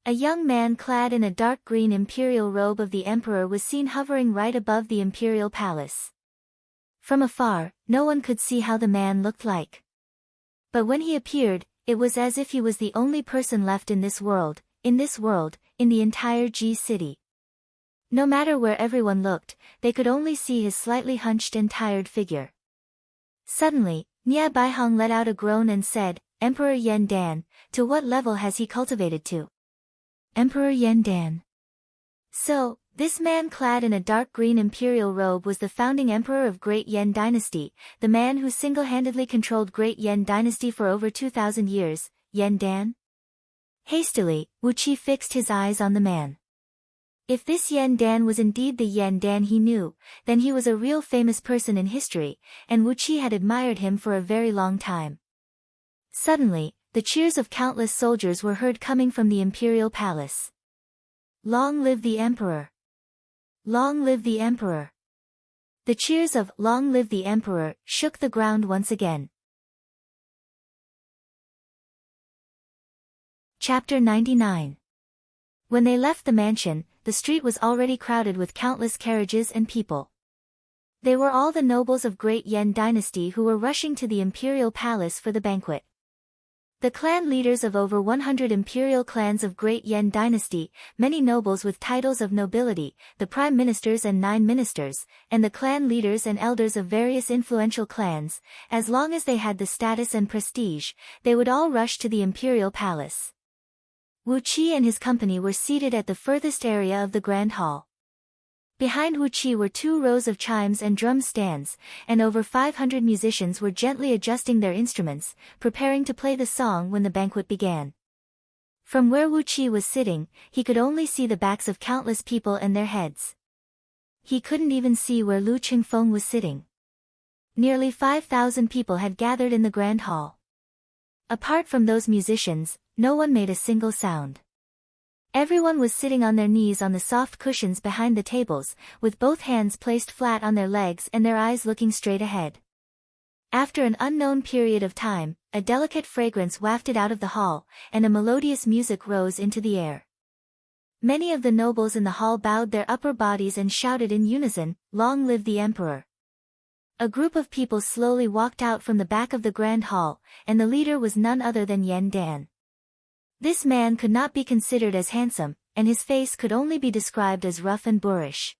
A young man clad in a dark green imperial robe of the emperor was seen hovering right above the imperial palace. From afar, no one could see how the man looked like. But when he appeared, it was as if he was the only person left in this world, in the entire Ji City. No matter where everyone looked, they could only see his slightly hunched and tired figure. Suddenly, Nia Baihong let out a groan and said, "Emperor Yen Dan, to what level has he cultivated to?" Emperor Yen Dan. So, this man clad in a dark green imperial robe was the founding emperor of Great Yen Dynasty, the man who single-handedly controlled Great Yen Dynasty for over 2,000 years, Yen Dan? Hastily, Wu Qi fixed his eyes on the man. If this Yen Dan was indeed the Yen Dan he knew, then he was a real famous person in history, and Wu Qi had admired him for a very long time. Suddenly, the cheers of countless soldiers were heard coming from the imperial palace. Long live the emperor! Long live the emperor! The cheers of "Long live the emperor" shook the ground once again. Chapter 99. When they left the mansion, the street was already crowded with countless carriages and people. They were all the nobles of Great Yen Dynasty who were rushing to the imperial palace for the banquet. The clan leaders of over 100 imperial clans of Great Yen dynasty, many nobles with titles of nobility, the prime ministers and 9 ministers, and the clan leaders and elders of various influential clans, as long as they had the status and prestige, they would all rush to the imperial palace. Wu Qi and his company were seated at the furthest area of the grand hall. Behind Wu Qi were 2 rows of chimes and drum stands, and over 500 musicians were gently adjusting their instruments, preparing to play the song when the banquet began. From where Wu Qi was sitting, he could only see the backs of countless people and their heads. He couldn't even see where Lu Qingfeng was sitting. Nearly 5,000 people had gathered in the grand hall. Apart from those musicians, no one made a single sound. Everyone was sitting on their knees on the soft cushions behind the tables, with both hands placed flat on their legs and their eyes looking straight ahead. After an unknown period of time, a delicate fragrance wafted out of the hall, and a melodious music rose into the air. Many of the nobles in the hall bowed their upper bodies and shouted in unison, "Long live the emperor!" A group of people slowly walked out from the back of the grand hall, and the leader was none other than Yen Dan. This man could not be considered as handsome, and his face could only be described as rough and boorish.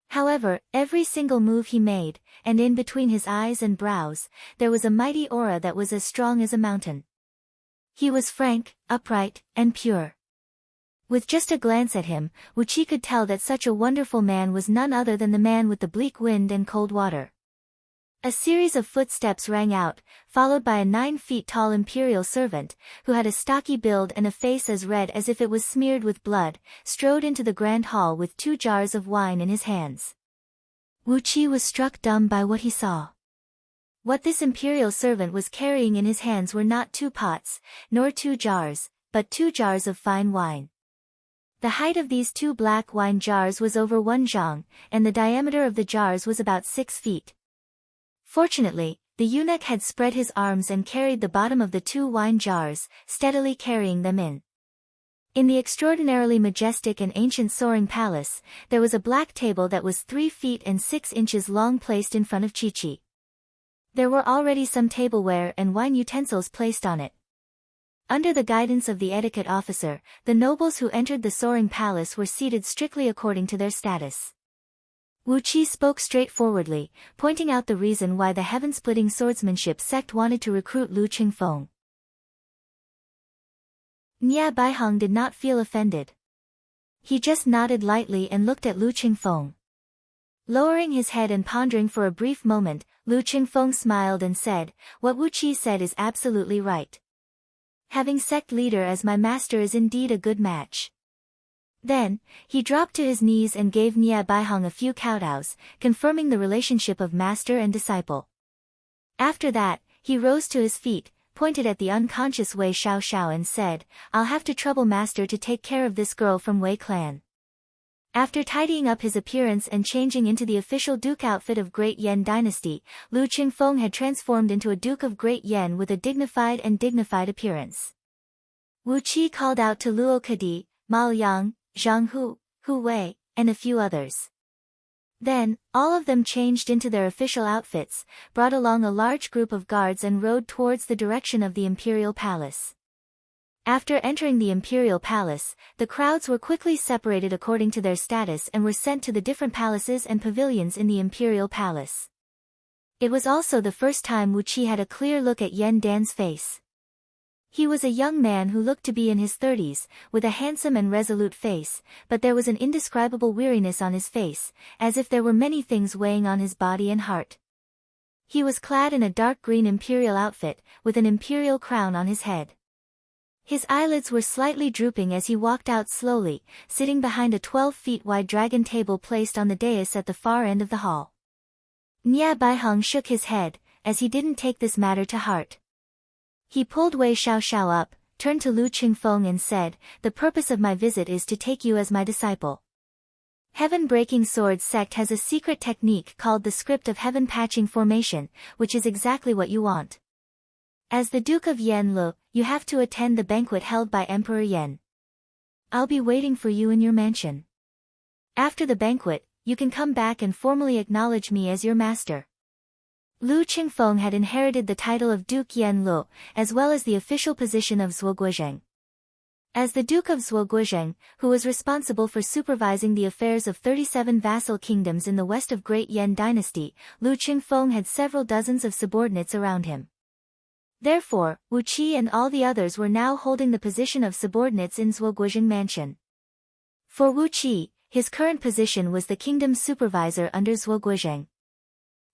However, every single move he made, and in between his eyes and brows, there was a mighty aura that was as strong as a mountain. He was frank, upright, and pure. With just a glance at him, Wu Qi could tell that such a wonderful man was none other than the man with the bleak wind and cold water. A series of footsteps rang out, followed by a 9 feet tall imperial servant, who had a stocky build and a face as red as if it was smeared with blood, strode into the grand hall with 2 jars of wine in his hands. Wu Qi was struck dumb by what he saw. What this imperial servant was carrying in his hands were not 2 pots, nor 2 jars, but 2 jars of fine wine. The height of these 2 black wine jars was over 1 zhang, and the diameter of the jars was about 6 feet. Fortunately, the eunuch had spread his arms and carried the bottom of the 2 wine jars, steadily carrying them in. In the extraordinarily majestic and ancient soaring palace, there was a black table that was 3 feet and 6 inches long placed in front of Chi-Chi. There were already some tableware and wine utensils placed on it. Under the guidance of the etiquette officer, the nobles who entered the soaring palace were seated strictly according to their status. Wu Qi spoke straightforwardly, pointing out the reason why the heaven-splitting swordsmanship sect wanted to recruit Lu Qingfeng. Nia Baiheng did not feel offended. He just nodded lightly and looked at Lu Qingfeng. Lowering his head and pondering for a brief moment, Lu Qingfeng smiled and said, "What Wu Qi said is absolutely right. Having sect leader as my master is indeed a good match." Then, he dropped to his knees and gave Nia Baiheng a few kowtows, confirming the relationship of master and disciple. After that, he rose to his feet, pointed at the unconscious Wei Xiaoxiao and said, "I'll have to trouble master to take care of this girl from Wei clan." After tidying up his appearance and changing into the official duke outfit of Great Yen dynasty, Lu Qingfeng had transformed into a Duke of Great Yen with a dignified appearance. Wu Qi called out to Luo Kadi, Mao Yang, Zhang Hu, Hu Wei, and a few others. Then, all of them changed into their official outfits, brought along a large group of guards and rode towards the direction of the imperial palace. After entering the imperial palace, the crowds were quickly separated according to their status and were sent to the different palaces and pavilions in the imperial palace. It was also the first time Wu Qi had a clear look at Yen Dan's face. He was a young man who looked to be in his 30s, with a handsome and resolute face, but there was an indescribable weariness on his face, as if there were many things weighing on his body and heart. He was clad in a dark green imperial outfit, with an imperial crown on his head. His eyelids were slightly drooping as he walked out slowly, sitting behind a 12 feet wide dragon table placed on the dais at the far end of the hall. Nia Baiheng shook his head, as he didn't take this matter to heart. He pulled Wei Xiaoxiao up, turned to Lu Qingfeng and said, "The purpose of my visit is to take you as my disciple. Heaven-breaking sword sect has a secret technique called the script of heaven patching formation, which is exactly what you want. As the Duke of Yen Lu, you have to attend the banquet held by Emperor Yen. I'll be waiting for you in your mansion. After the banquet, you can come back and formally acknowledge me as your master." Lu Qingfeng had inherited the title of Duke Yan-lu, as well as the official position of Zhuoguozheng. As the Duke of Zhuoguozheng, who was responsible for supervising the affairs of 37 vassal kingdoms in the west of Great Yan dynasty, Lu Qingfeng had several dozens of subordinates around him. Therefore, Wu Qi and all the others were now holding the position of subordinates in Zhuoguozheng mansion. For Wu Qi, his current position was the kingdom's supervisor under Zhuoguozheng.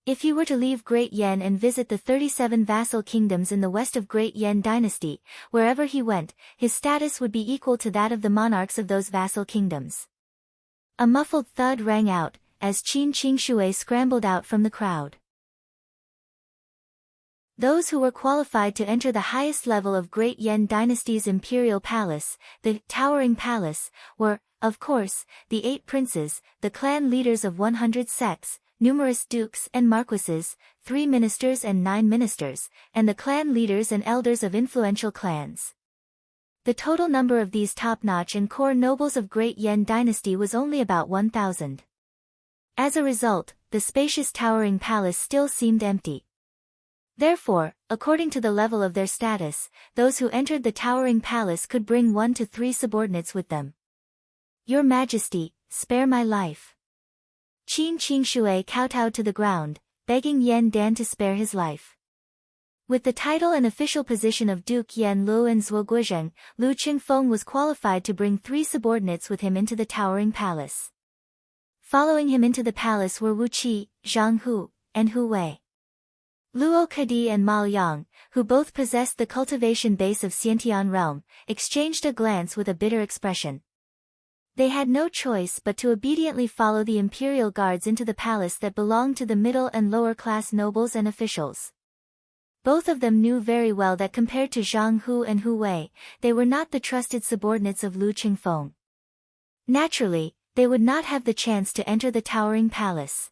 If he were to leave Great Yan and visit the 37 vassal kingdoms in the west of Great Yan dynasty, wherever he went, his status would be equal to that of the monarchs of those vassal kingdoms. A muffled thud rang out, as Qin Qingshui scrambled out from the crowd. Those who were qualified to enter the highest level of Great Yan dynasty's imperial palace, the Towering Palace, were, of course, the 8 princes, the clan leaders of 100 sects, numerous dukes and marquises, 3 ministers and 9 ministers, and the clan leaders and elders of influential clans. The total number of these top-notch and core nobles of Great Yan dynasty was only about 1,000. As a result, the spacious towering palace still seemed empty. Therefore, according to the level of their status, those who entered the towering palace could bring 1 to 3 subordinates with them. "Your Majesty, spare my life." Qin Qingshui kowtowed to the ground, begging Yan Dan to spare his life. With the title and official position of Duke Yan-lu and Zhuoguozheng, Lu Qingfeng was qualified to bring 3 subordinates with him into the towering palace. Following him into the palace were Wu Qi, Zhang Hu, and Hu Wei. Luo Kadi and Ma Yang, who both possessed the cultivation base of Xiantian realm, exchanged a glance with a bitter expression. They had no choice but to obediently follow the imperial guards into the palace that belonged to the middle and lower class nobles and officials. Both of them knew very well that compared to Zhang Hu and Hu Wei, they were not the trusted subordinates of Lu Qingfeng. Naturally, they would not have the chance to enter the towering palace.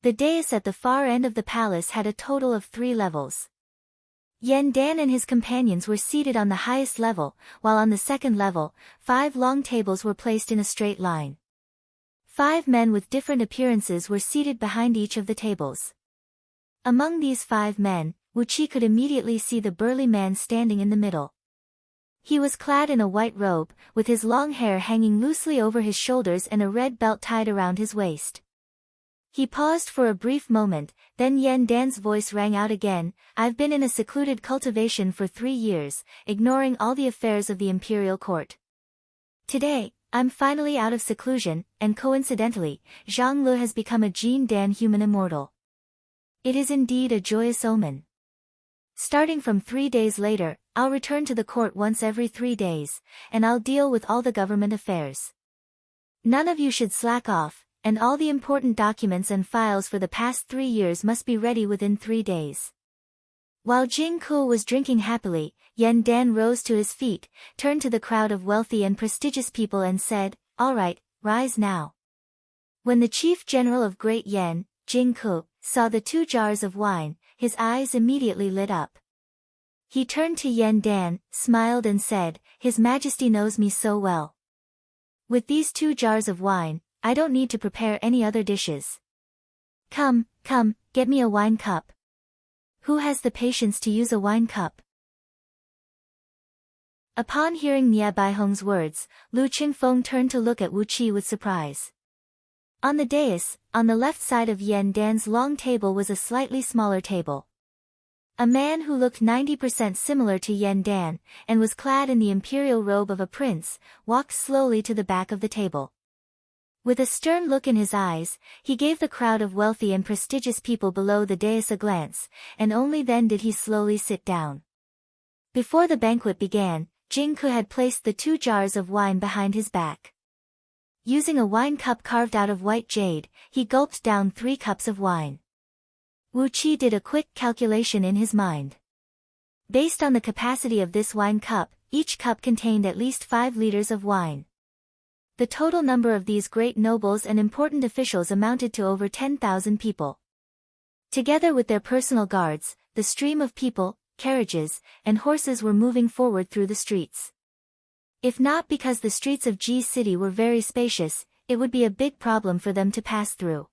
The dais at the far end of the palace had a total of 3 levels. Yan Dan and his companions were seated on the highest level, while on the second level, 5 long tables were placed in a straight line. 5 men with different appearances were seated behind each of the tables. Among these 5 men, Wu Qi could immediately see the burly man standing in the middle. He was clad in a white robe, with his long hair hanging loosely over his shoulders and a red belt tied around his waist. He paused for a brief moment, then Yan Dan's voice rang out again, "I've been in a secluded cultivation for 3 years, ignoring all the affairs of the imperial court. Today, I'm finally out of seclusion, and coincidentally, Zhang Lu has become a Jin Dan human immortal. It is indeed a joyous omen. Starting from 3 days later, I'll return to the court once every 3 days, and I'll deal with all the government affairs. None of you should slack off, and all the important documents and files for the past 3 years must be ready within 3 days." While Jing Ku was drinking happily, Yan Dan rose to his feet, turned to the crowd of wealthy and prestigious people and said, "All right, rise now." When the chief general of Great Yan, Jing Ku, saw the 2 jars of wine, his eyes immediately lit up. He turned to Yan Dan, smiled and said, "His Majesty knows me so well. With these 2 jars of wine, I don't need to prepare any other dishes. Come, get me a wine cup. Who has the patience to use a wine cup?" Upon hearing Nie Baihong's words, Lu Qingfeng turned to look at Wu Qi with surprise. On the dais, on the left side of Yan Dan's long table was a slightly smaller table. A man who looked 90% similar to Yan Dan, and was clad in the imperial robe of a prince, walked slowly to the back of the table. With a stern look in his eyes, he gave the crowd of wealthy and prestigious people below the dais a glance, and only then did he slowly sit down. Before the banquet began, Jing Ku had placed the 2 jars of wine behind his back. Using a wine cup carved out of white jade, he gulped down 3 cups of wine. Wu Qi did a quick calculation in his mind. Based on the capacity of this wine cup, each cup contained at least 5 liters of wine. The total number of these great nobles and important officials amounted to over 10,000 people. Together with their personal guards, the stream of people, carriages, and horses were moving forward through the streets. If not because the streets of Ji City were very spacious, it would be a big problem for them to pass through.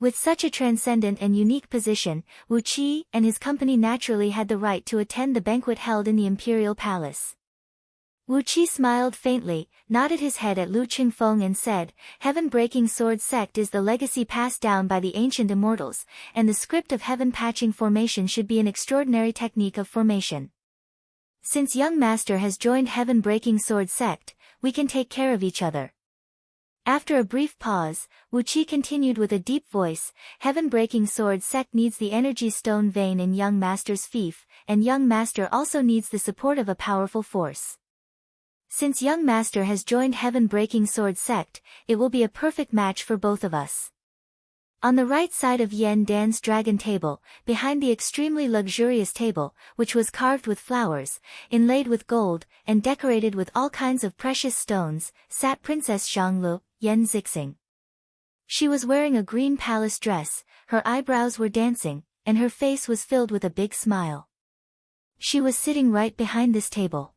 With such a transcendent and unique position, Wu Qi and his company naturally had the right to attend the banquet held in the imperial palace. Wu Qi smiled faintly, nodded his head at Lu Qingfeng and said, Heaven-breaking sword sect is the legacy passed down by the ancient immortals, and the script of heaven-patching formation should be an extraordinary technique of formation. Since young master has joined heaven-breaking sword sect, we can take care of each other. After a brief pause, Wu Qi continued with a deep voice, Heaven-breaking sword sect needs the energy stone vein in young master's fief, and young master also needs the support of a powerful force. Since young master has joined heaven-breaking sword sect, it will be a perfect match for both of us. On the right side of Yan Dan's dragon table, behind the extremely luxurious table, which was carved with flowers, inlaid with gold, and decorated with all kinds of precious stones, sat Princess Xianglu, Yan Zixing. She was wearing a green palace dress, her eyebrows were dancing, and her face was filled with a big smile. She was sitting right behind this table.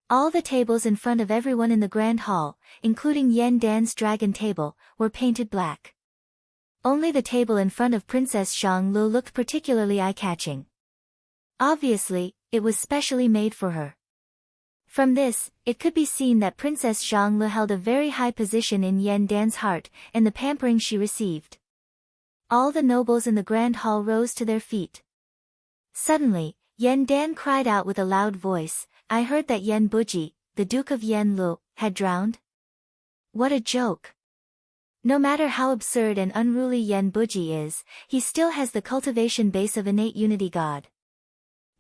All the tables in front of everyone in the grand hall, including Yan Dan's dragon table, were painted black. Only the table in front of Princess Xianglu looked particularly eye-catching. Obviously, it was specially made for her. From this, it could be seen that Princess Xianglu held a very high position in Yan Dan's heart, and the pampering she received. All the nobles in the grand hall rose to their feet. Suddenly, Yan Dan cried out with a loud voice, I heard that Yan Buji, the Duke of Yanlu, had drowned? What a joke! No matter how absurd and unruly Yan Buji is, he still has the cultivation base of innate unity God.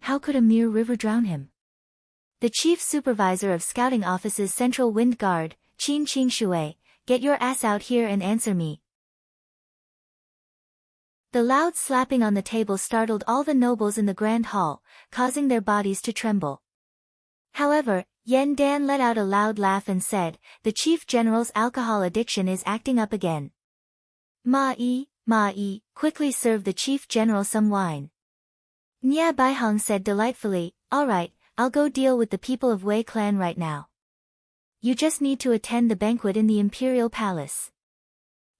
How could a mere river drown him? The chief supervisor of scouting office's Central Wind Guard, Qin Qingshui, get your ass out here and answer me. The loud slapping on the table startled all the nobles in the grand hall, causing their bodies to tremble. However, Yan Dan let out a loud laugh and said, the chief general's alcohol addiction is acting up again. Ma-yi, quickly serve the chief general some wine. Nya Baihong said delightfully, alright, I'll go deal with the people of Wei clan right now. You just need to attend the banquet in the imperial palace.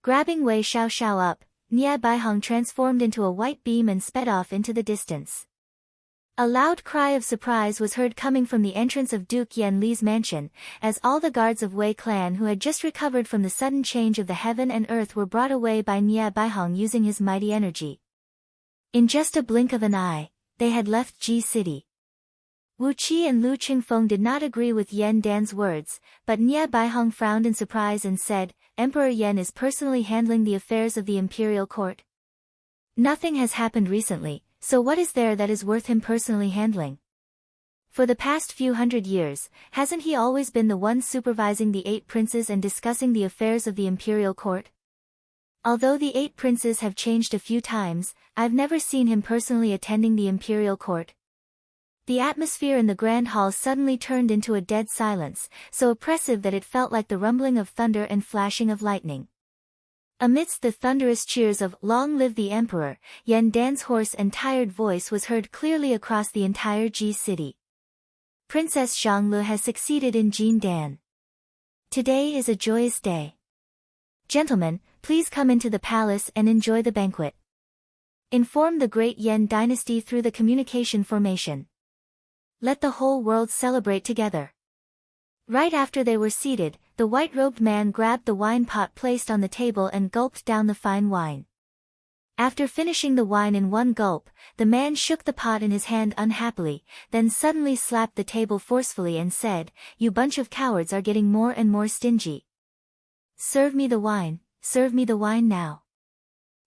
Grabbing Wei Xiao up, Nya Baihong transformed into a white beam and sped off into the distance. A loud cry of surprise was heard coming from the entrance of Duke Yan Li's mansion, as all the guards of Wei clan who had just recovered from the sudden change of the heaven and earth were brought away by Nya Baihong using his mighty energy. In just a blink of an eye, they had left Ji City. Wu Qi and Lu Qingfeng did not agree with Yan Dan's words, but Nya Baihong frowned in surprise and said, Emperor Yan is personally handling the affairs of the imperial court. Nothing has happened recently, so what is there that is worth him personally handling? For the past few hundred years, hasn't he always been the one supervising the 8 princes and discussing the affairs of the imperial court? Although the 8 princes have changed a few times, I've never seen him personally attending the imperial court. The atmosphere in the grand hall suddenly turned into a dead silence, so oppressive that it felt like the rumbling of thunder and flashing of lightning. Amidst the thunderous cheers of Long Live the Emperor, Yan Dan's hoarse and tired voice was heard clearly across the entire Ji city. Princess Xianglu has succeeded in Jin Dan. Today is a joyous day. Gentlemen, please come into the palace and enjoy the banquet. Inform the great Yan dynasty through the communication formation. Let the whole world celebrate together. Right after they were seated, the white-robed man grabbed the wine pot placed on the table and gulped down the fine wine. After finishing the wine in one gulp, the man shook the pot in his hand unhappily, then suddenly slapped the table forcefully and said, You bunch of cowards are getting more and more stingy. Serve me the wine now.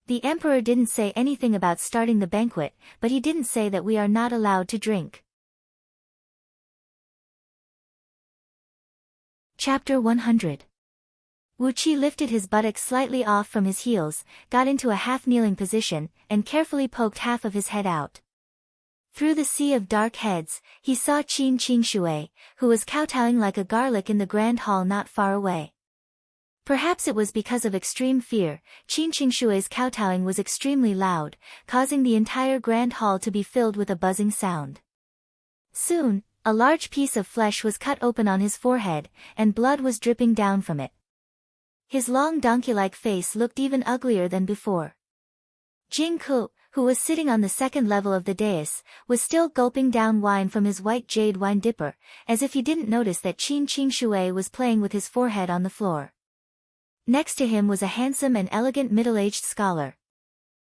The emperor didn't say anything about starting the banquet, but he didn't say that we are not allowed to drink. Chapter 100. Wu Qi lifted his buttocks slightly off from his heels, got into a half-kneeling position, and carefully poked half of his head out. Through the sea of dark heads, he saw Qin Qingshui, who was kowtowing like a garlic in the grand hall not far away. Perhaps it was because of extreme fear, Qin Qingshui's kowtowing was extremely loud, causing the entire grand hall to be filled with a buzzing sound. Soon, a large piece of flesh was cut open on his forehead, and blood was dripping down from it. His long donkey-like face looked even uglier than before. Jing Ku, who was sitting on the second level of the dais, was still gulping down wine from his white jade wine dipper, as if he didn't notice that Qin Qingshui was playing with his forehead on the floor. Next to him was a handsome and elegant middle-aged scholar.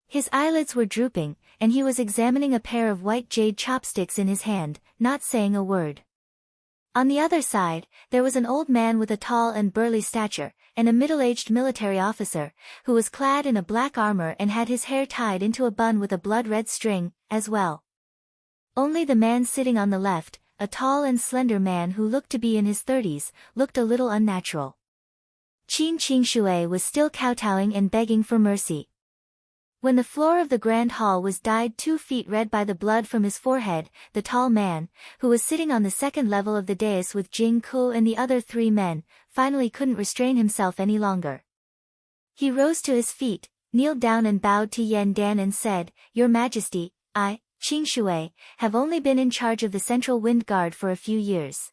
His eyelids were drooping, and he was examining a pair of white jade chopsticks in his hand, not saying a word. On the other side, there was an old man with a tall and burly stature, and a middle-aged military officer, who was clad in a black armor and had his hair tied into a bun with a blood-red string, as well. Only the man sitting on the left, a tall and slender man who looked to be in his 30s, looked a little unnatural. Qin Qingshui was still kowtowing and begging for mercy. When the floor of the grand hall was dyed 2 feet red by the blood from his forehead, the tall man, who was sitting on the second level of the dais with Jing Ku and the other 3 men, finally couldn't restrain himself any longer. He rose to his feet, kneeled down and bowed to Yan Dan and said, "Your Majesty, I, Qingshui, have only been in charge of the Central Wind Guard for a few years.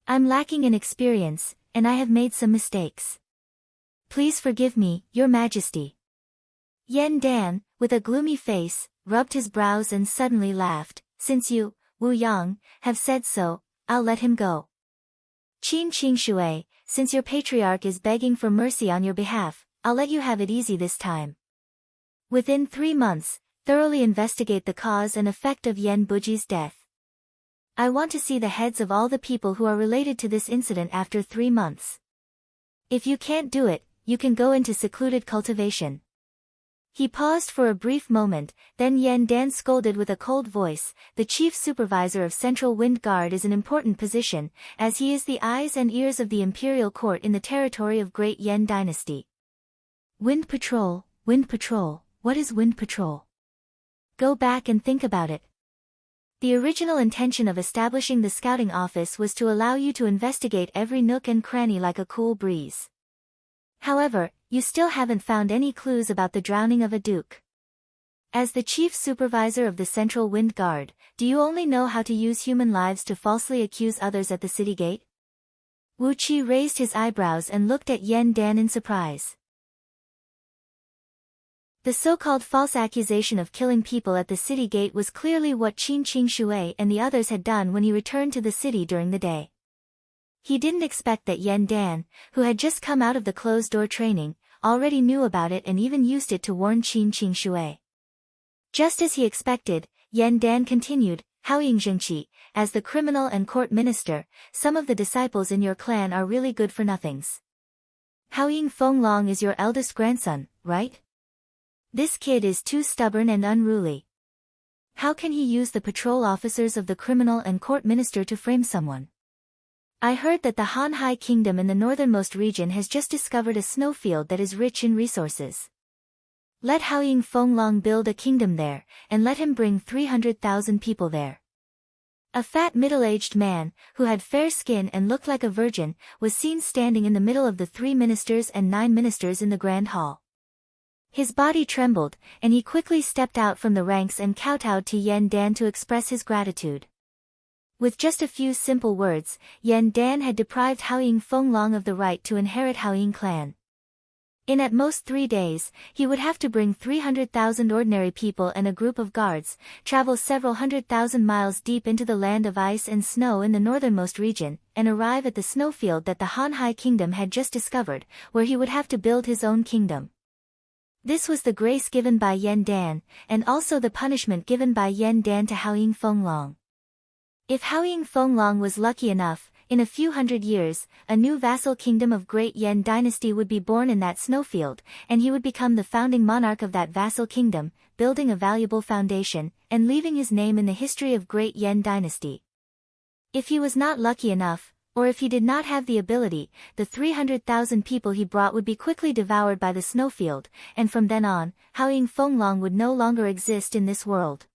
I'm lacking in experience, and I have made some mistakes. Please forgive me, Your Majesty." Yan Dan, with a gloomy face, rubbed his brows and suddenly laughed. "Since you, Wu Yang, have said so, I'll let him go. Qin Qingshui, since your patriarch is begging for mercy on your behalf, I'll let you have it easy this time. Within 3 months, thoroughly investigate the cause and effect of Yan Buji's death. I want to see the heads of all the people who are related to this incident after 3 months. If you can't do it, you can go into secluded cultivation." He paused for a brief moment, then Yan Dan scolded with a cold voice, "The chief supervisor of Central Wind Guard is an important position, as he is the eyes and ears of the imperial court in the territory of Great Yan Dynasty." Wind Patrol, what is Wind Patrol? Go back and think about it. The original intention of establishing the scouting office was to allow you to investigate every nook and cranny like a cool breeze. However, you still haven't found any clues about the drowning of a duke. As the chief supervisor of the Central Wind Guard, do you only know how to use human lives to falsely accuse others at the city gate? Wu Qi raised his eyebrows and looked at Yan Dan in surprise. The so-called false accusation of killing people at the city gate was clearly what Qin Qingshui and the others had done when he returned to the city during the day. He didn't expect that Yan Dan, who had just come out of the closed-door training, already knew about it and even used it to warn Qin Qingshui. Just as he expected, Yan Dan continued, "Haoying, as the criminal and court minister, some of the disciples in your clan are really good for nothings. Haoying Fenglong is your eldest grandson, right? This kid is too stubborn and unruly. How can he use the patrol officers of the criminal and court minister to frame someone? I heard that the Hanhai Kingdom in the northernmost region has just discovered a snowfield that is rich in resources. Let Haoying Fenglong build a kingdom there, and let him bring 300,000 people there." A fat middle-aged man, who had fair skin and looked like a virgin, was seen standing in the middle of the 3 ministers and 9 ministers in the grand hall. His body trembled, and he quickly stepped out from the ranks and kowtowed to Yan Dan to express his gratitude. With just a few simple words, Yan Dan had deprived Haoying Fenglong of the right to inherit Haoying clan. In at most 3 days, he would have to bring 300,000 ordinary people and a group of guards, travel several 100,000 miles deep into the land of ice and snow in the northernmost region, and arrive at the snowfield that the Hanhai Kingdom had just discovered, where he would have to build his own kingdom. This was the grace given by Yan Dan, and also the punishment given by Yan Dan to Haoying Fenglong. If Haoying Fenglong was lucky enough, in a few hundred years, a new vassal kingdom of Great Yan Dynasty would be born in that snowfield, and he would become the founding monarch of that vassal kingdom, building a valuable foundation, and leaving his name in the history of Great Yan Dynasty. If he was not lucky enough, or if he did not have the ability, the 300,000 people he brought would be quickly devoured by the snowfield, and from then on, Haoying Fenglong would no longer exist in this world.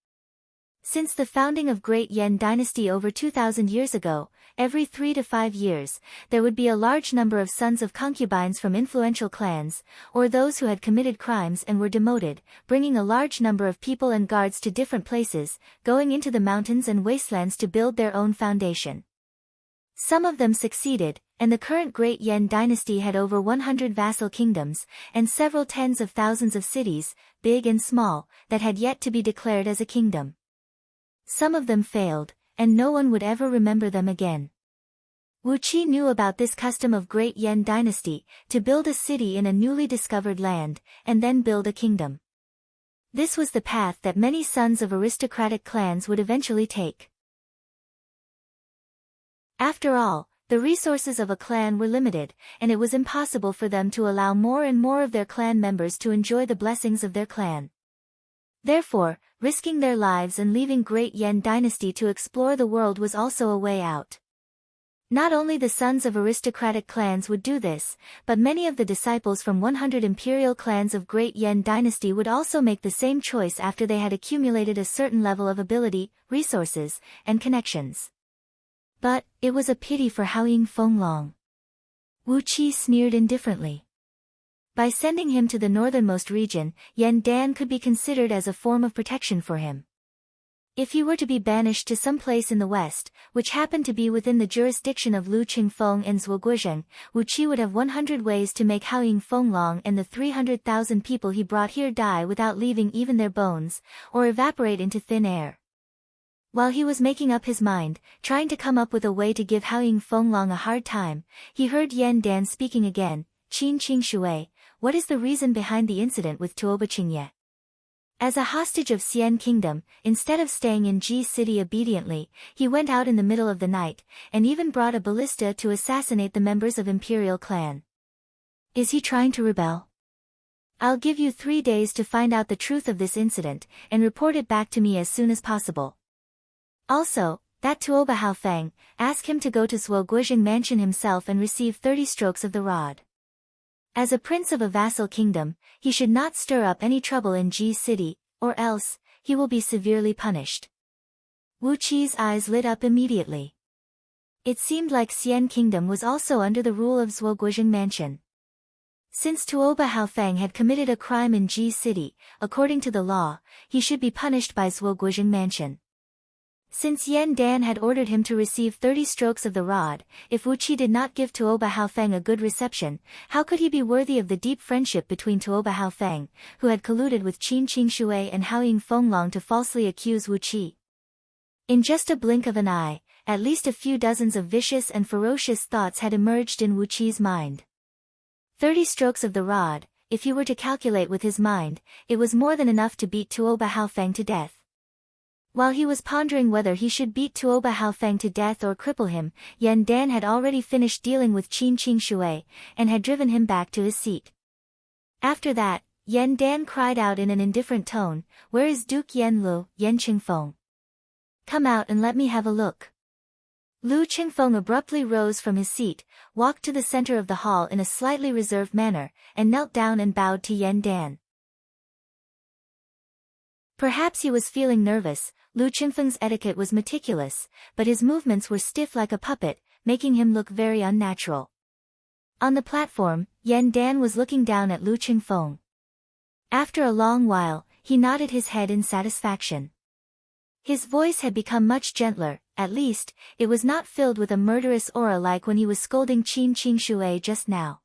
Since the founding of Great Yan Dynasty over 2,000 years ago, every 3 to 5 years, there would be a large number of sons of concubines from influential clans, or those who had committed crimes and were demoted, bringing a large number of people and guards to different places, going into the mountains and wastelands to build their own foundation. Some of them succeeded, and the current Great Yan dynasty had over 100 vassal kingdoms, and several tens of thousands of cities, big and small, that had yet to be declared as a kingdom. Some of them failed, and no one would ever remember them again. Wu Qi knew about this custom of Great Yan dynasty, to build a city in a newly discovered land, and then build a kingdom. This was the path that many sons of aristocratic clans would eventually take. After all, the resources of a clan were limited, and it was impossible for them to allow more and more of their clan members to enjoy the blessings of their clan. Therefore, risking their lives and leaving Great Yan dynasty to explore the world was also a way out. Not only the sons of aristocratic clans would do this, but many of the disciples from 100 imperial clans of Great Yan dynasty would also make the same choice after they had accumulated a certain level of ability, resources, and connections. But, it was a pity for Haoying Fenglong. Wu Qi sneered indifferently. By sending him to the northernmost region, Yan Dan could be considered as a form of protection for him. If he were to be banished to some place in the west, which happened to be within the jurisdiction of Lu Qingfeng and Zhuoguozheng, Wu Qi would have 100 ways to make Haoying Fenglong and the 300,000 people he brought here die without leaving even their bones, or evaporate into thin air. While he was making up his mind, trying to come up with a way to give Haoying Fenglong a hard time, he heard Yan Dan speaking again. Qin Qing Shui, what is the reason behind the incident with Tuoba Qingye? As a hostage of Xian Kingdom, instead of staying in Ji City obediently, he went out in the middle of the night, and even brought a ballista to assassinate the members of Imperial Clan. Is he trying to rebel? I'll give you 3 days to find out the truth of this incident, and report it back to me as soon as possible. Also, that Tuoba Haofeng, ask him to go to Zhuoguozheng mansion himself and receive 30 strokes of the rod. As a prince of a vassal kingdom, he should not stir up any trouble in Ji City, or else, he will be severely punished. Wu Qi's eyes lit up immediately. It seemed like Xian Kingdom was also under the rule of Zhuoguozheng mansion. Since Tuoba Haofeng had committed a crime in Ji City, according to the law, he should be punished by Zhuoguozheng mansion. Since Yan Dan had ordered him to receive 30 strokes of the rod, if Wu Qi did not give Tuoba Haofeng a good reception, how could he be worthy of the deep friendship between Tuoba Haofeng, who had colluded with Qin Qing Shui and Haoying Fenglong to falsely accuse Wu Qi? In just a blink of an eye, at least a few dozens of vicious and ferocious thoughts had emerged in Wu Qi's mind. 30 strokes of the rod, if he were to calculate with his mind, it was more than enough to beat Tuoba Haofeng to death. While he was pondering whether he should beat Tuoba Haofeng to death or cripple him, Yan Dan had already finished dealing with Qin Qing Shui, and had driven him back to his seat. After that, Yan Dan cried out in an indifferent tone, "Where is Duke Yan Lu, Yan Qingfeng? Come out and let me have a look." Lu Qingfeng abruptly rose from his seat, walked to the center of the hall in a slightly reserved manner, and knelt down and bowed to Yan Dan. Perhaps he was feeling nervous. Lu Qingfeng's etiquette was meticulous, but his movements were stiff like a puppet, making him look very unnatural. On the platform, Yan Dan was looking down at Lu Qingfeng. After a long while, he nodded his head in satisfaction. His voice had become much gentler, at least, it was not filled with a murderous aura like when he was scolding Qin Qing Shui just now.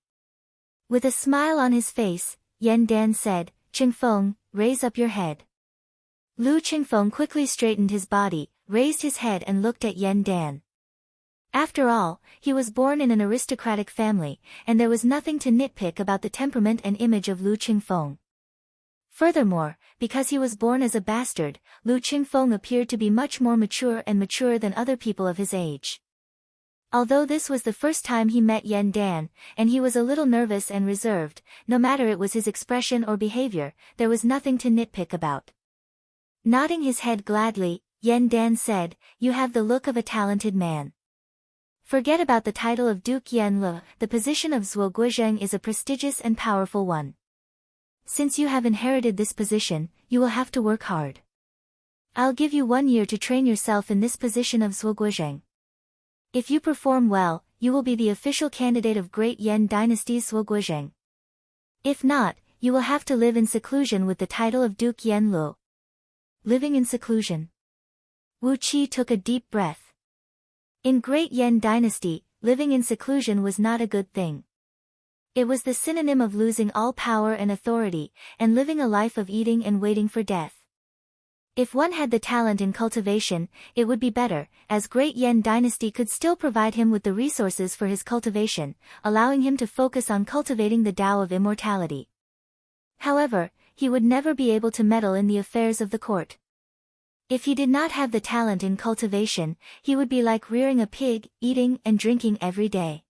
With a smile on his face, Yan Dan said, "Qingfeng, raise up your head." Lu Qingfeng quickly straightened his body, raised his head and looked at Yan Dan. After all, he was born in an aristocratic family, and there was nothing to nitpick about the temperament and image of Lu Qingfeng. Furthermore, because he was born as a bastard, Lu Qingfeng appeared to be much more mature than other people of his age. Although this was the first time he met Yan Dan, and he was a little nervous and reserved, no matter it was his expression or behavior, there was nothing to nitpick about. Nodding his head gladly, Yan Dan said, "You have the look of a talented man. Forget about the title of Duke Yan Lu, the position of Zhuoguozheng is a prestigious and powerful one. Since you have inherited this position, you will have to work hard. I'll give you 1 year to train yourself in this position of Zhuoguozheng. If you perform well, you will be the official candidate of Great Yan Dynasty's Zhuoguozheng. If not, you will have to live in seclusion with the title of Duke Yan Lu." Living in seclusion. Wu Qi took a deep breath. In Great Yan Dynasty, living in seclusion was not a good thing. It was the synonym of losing all power and authority, and living a life of eating and waiting for death. If one had the talent in cultivation, it would be better, as Great Yan Dynasty could still provide him with the resources for his cultivation, allowing him to focus on cultivating the Tao of immortality. However, he would never be able to meddle in the affairs of the court. If he did not have the talent in cultivation, he would be like rearing a pig, eating and drinking every day.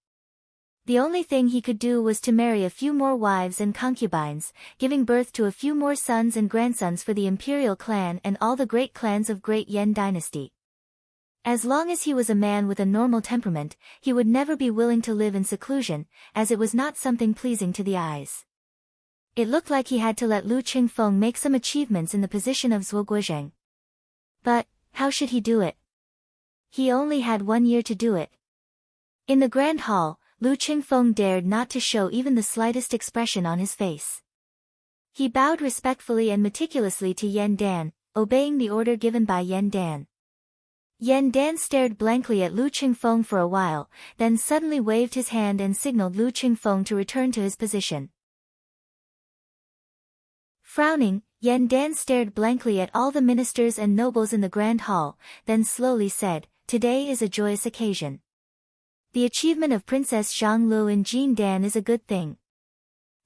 The only thing he could do was to marry a few more wives and concubines, giving birth to a few more sons and grandsons for the imperial clan and all the great clans of Great Yan Dynasty. As long as he was a man with a normal temperament, he would never be willing to live in seclusion, as it was not something pleasing to the eyes. It looked like he had to let Lu Qingfeng make some achievements in the position of Zhuoguozheng. But, how should he do it? He only had 1 year to do it. In the grand hall, Lu Qingfeng dared not to show even the slightest expression on his face. He bowed respectfully and meticulously to Yan Dan, obeying the order given by Yan Dan. Yan Dan stared blankly at Lu Qingfeng for a while, then suddenly waved his hand and signaled Lu Qingfeng to return to his position. Frowning, Yan Dan stared blankly at all the ministers and nobles in the grand hall, then slowly said, "Today is a joyous occasion. The achievement of Princess Zhanglu in Jindan is a good thing.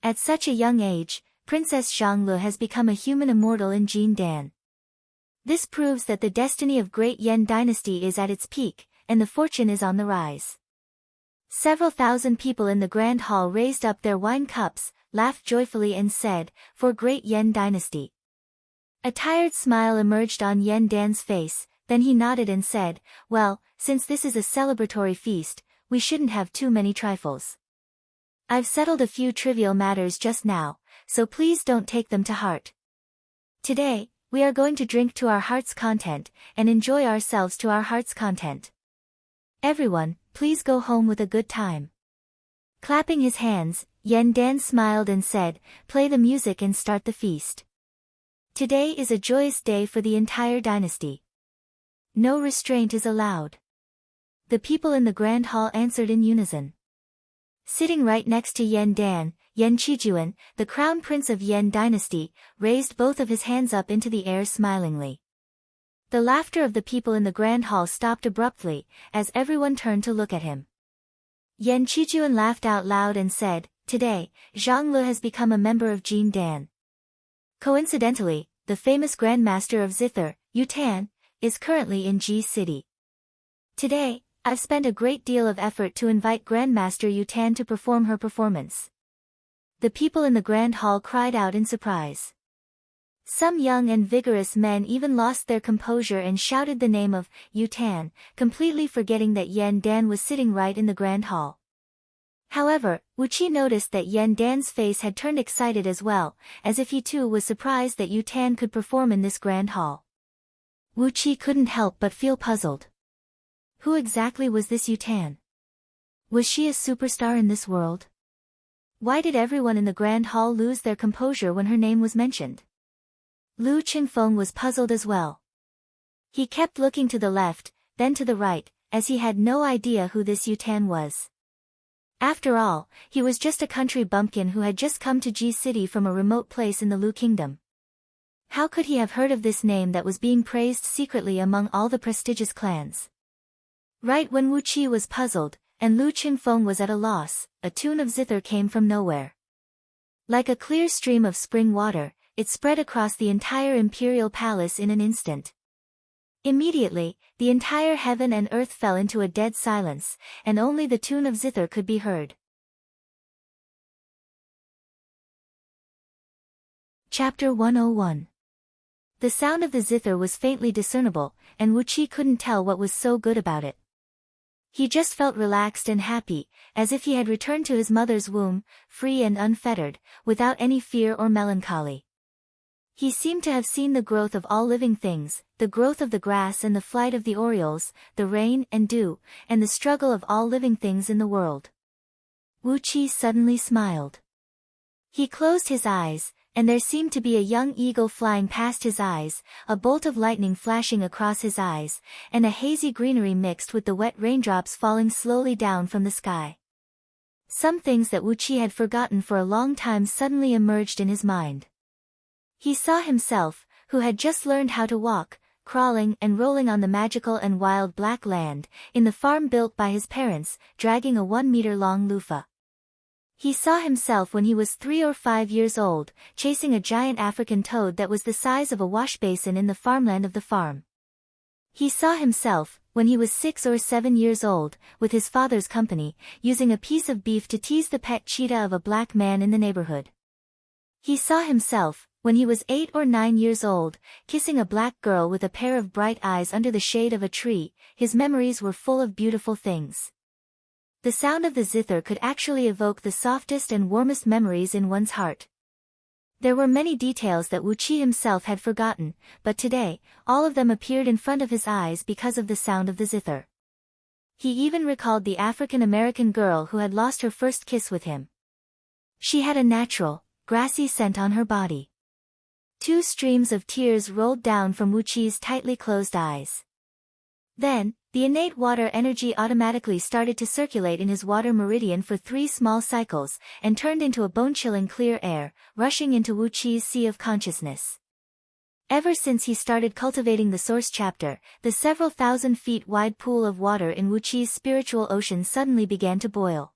At such a young age, Princess Zhanglu has become a human immortal in Jindan. This proves that the destiny of Great Yan Dynasty is at its peak, and the fortune is on the rise." Several thousand people in the grand hall raised up their wine cups, laughed joyfully and said, "For Great Yan Dynasty." A tired smile emerged on Yan Dan's face, then he nodded and said, "Well, since this is a celebratory feast, we shouldn't have too many trifles. I've settled a few trivial matters just now, so please don't take them to heart. Today, we are going to drink to our heart's content, and enjoy ourselves to our heart's content. Everyone, please go home with a good time." Clapping his hands, Yan Dan smiled and said, "Play the music and start the feast. Today is a joyous day for the entire dynasty. No restraint is allowed." The people in the grand hall answered in unison. Sitting right next to Yan Dan, Yan Qijuan, the crown prince of Yan Dynasty, raised both of his hands up into the air smilingly. The laughter of the people in the grand hall stopped abruptly, as everyone turned to look at him. Yan Qijuan laughed out loud and said, "Today, Zhanglu has become a member of Jindan. Coincidentally, the famous Grandmaster of Zither, Yutan, is currently in Ji City. Today, I've spent a great deal of effort to invite Grandmaster Yutan to perform her performance." The people in the grand hall cried out in surprise. Some young and vigorous men even lost their composure and shouted the name of Yutan, completely forgetting that Yan Dan was sitting right in the grand hall. However, Wu Qi noticed that Yan Dan's face had turned excited as well, as if he too was surprised that Yutan could perform in this grand hall. Wu Qi couldn't help but feel puzzled. Who exactly was this Yutan? Was she a superstar in this world? Why did everyone in the grand hall lose their composure when her name was mentioned? Lu Qingfeng was puzzled as well. He kept looking to the left, then to the right, as he had no idea who this Yutan was. After all, he was just a country bumpkin who had just come to Ji City from a remote place in the Lu Kingdom. How could he have heard of this name that was being praised secretly among all the prestigious clans? Right when Wu Qi was puzzled, and Lu Qingfeng was at a loss, a tune of zither came from nowhere. Like a clear stream of spring water, it spread across the entire imperial palace in an instant. Immediately, the entire heaven and earth fell into a dead silence, and only the tune of zither could be heard. Chapter 101. The sound of the zither was faintly discernible, and Wu Qi couldn't tell what was so good about it. He just felt relaxed and happy, as if he had returned to his mother's womb, free and unfettered, without any fear or melancholy. He seemed to have seen the growth of all living things, the growth of the grass and the flight of the orioles, the rain and dew, and the struggle of all living things in the world. Wu Qi suddenly smiled. He closed his eyes, and there seemed to be a young eagle flying past his eyes, a bolt of lightning flashing across his eyes, and a hazy greenery mixed with the wet raindrops falling slowly down from the sky. Some things that Wu Qi had forgotten for a long time suddenly emerged in his mind. He saw himself, who had just learned how to walk, crawling and rolling on the magical and wild black land, in the farm built by his parents, dragging a 1-meter-long loofah. He saw himself when he was 3 or 5 years old, chasing a giant African toad that was the size of a washbasin in the farmland of the farm. He saw himself, when he was 6 or 7 years old, with his father's company, using a piece of beef to tease the pet cheetah of a black man in the neighborhood. He saw himself, when he was 8 or 9 years old, kissing a black girl with a pair of bright eyes under the shade of a tree. His memories were full of beautiful things. The sound of the zither could actually evoke the softest and warmest memories in one's heart. There were many details that Wu Qi himself had forgotten, but today, all of them appeared in front of his eyes because of the sound of the zither. He even recalled the African-American girl who had lost her first kiss with him. She had a natural, grassy scent on her body. 2 streams of tears rolled down from Wu Qi's tightly closed eyes. Then, the innate water energy automatically started to circulate in his water meridian for 3 small cycles, and turned into a bone-chilling clear air, rushing into Wu Qi's sea of consciousness. Ever since he started cultivating the source chapter, the several thousand feet wide pool of water in Wu Qi's spiritual ocean suddenly began to boil.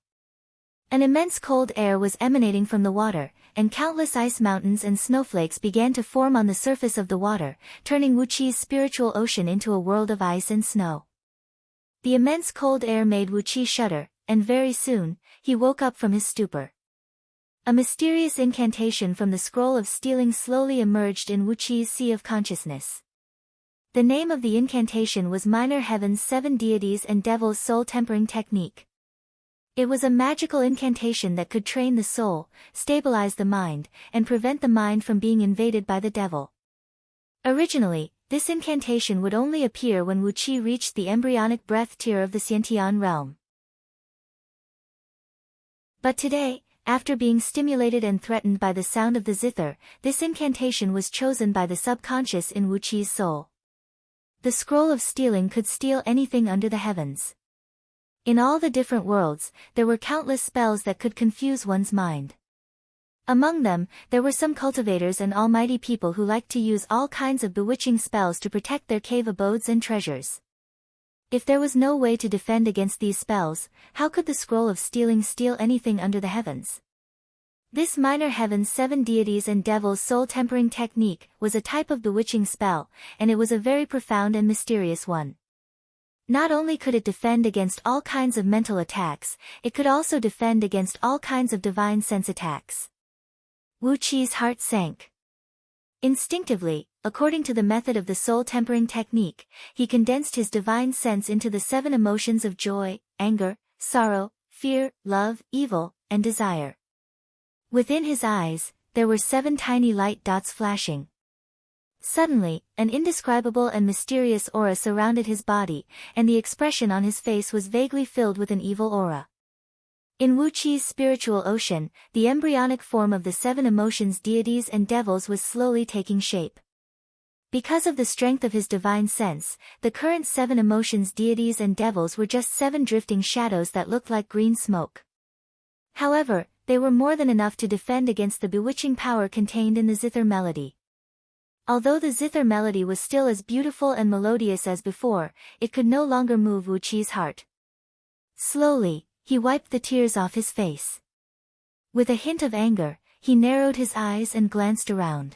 An immense cold air was emanating from the water, and countless ice mountains and snowflakes began to form on the surface of the water, turning Wu Qi's spiritual ocean into a world of ice and snow. The immense cold air made Wu Qi shudder, and very soon, he woke up from his stupor. A mysterious incantation from the scroll of stealing slowly emerged in Wu Qi's sea of consciousness. The name of the incantation was Minor Heaven's 7 Deities and Devil's Soul Tempering Technique. It was a magical incantation that could train the soul, stabilize the mind, and prevent the mind from being invaded by the devil. Originally, this incantation would only appear when Wu Qi reached the embryonic breath tier of the Xiantian realm. But today, after being stimulated and threatened by the sound of the zither, this incantation was chosen by the subconscious in Wu Qi's soul. The scroll of stealing could steal anything under the heavens. In all the different worlds, there were countless spells that could confuse one's mind. Among them, there were some cultivators and almighty people who liked to use all kinds of bewitching spells to protect their cave abodes and treasures. If there was no way to defend against these spells, how could the scroll of stealing steal anything under the heavens? This Minor Heaven's 7 Deities and Devil's Soul Tempering Technique was a type of bewitching spell, and it was a very profound and mysterious one. Not only could it defend against all kinds of mental attacks, it could also defend against all kinds of divine sense attacks. Wu Qi's heart sank. Instinctively, according to the method of the soul tempering technique, he condensed his divine sense into the 7 emotions of joy, anger, sorrow, fear, love, evil, and desire. Within his eyes, there were 7 tiny light dots flashing. Suddenly, an indescribable and mysterious aura surrounded his body, and the expression on his face was vaguely filled with an evil aura. In Wu Qi's spiritual ocean, the embryonic form of the 7 emotions deities and devils was slowly taking shape. Because of the strength of his divine sense, the current 7 emotions deities and devils were just 7 drifting shadows that looked like green smoke. However, they were more than enough to defend against the bewitching power contained in the zither melody. Although the zither melody was still as beautiful and melodious as before, it could no longer move Wu Qi's heart. Slowly, he wiped the tears off his face. With a hint of anger, he narrowed his eyes and glanced around.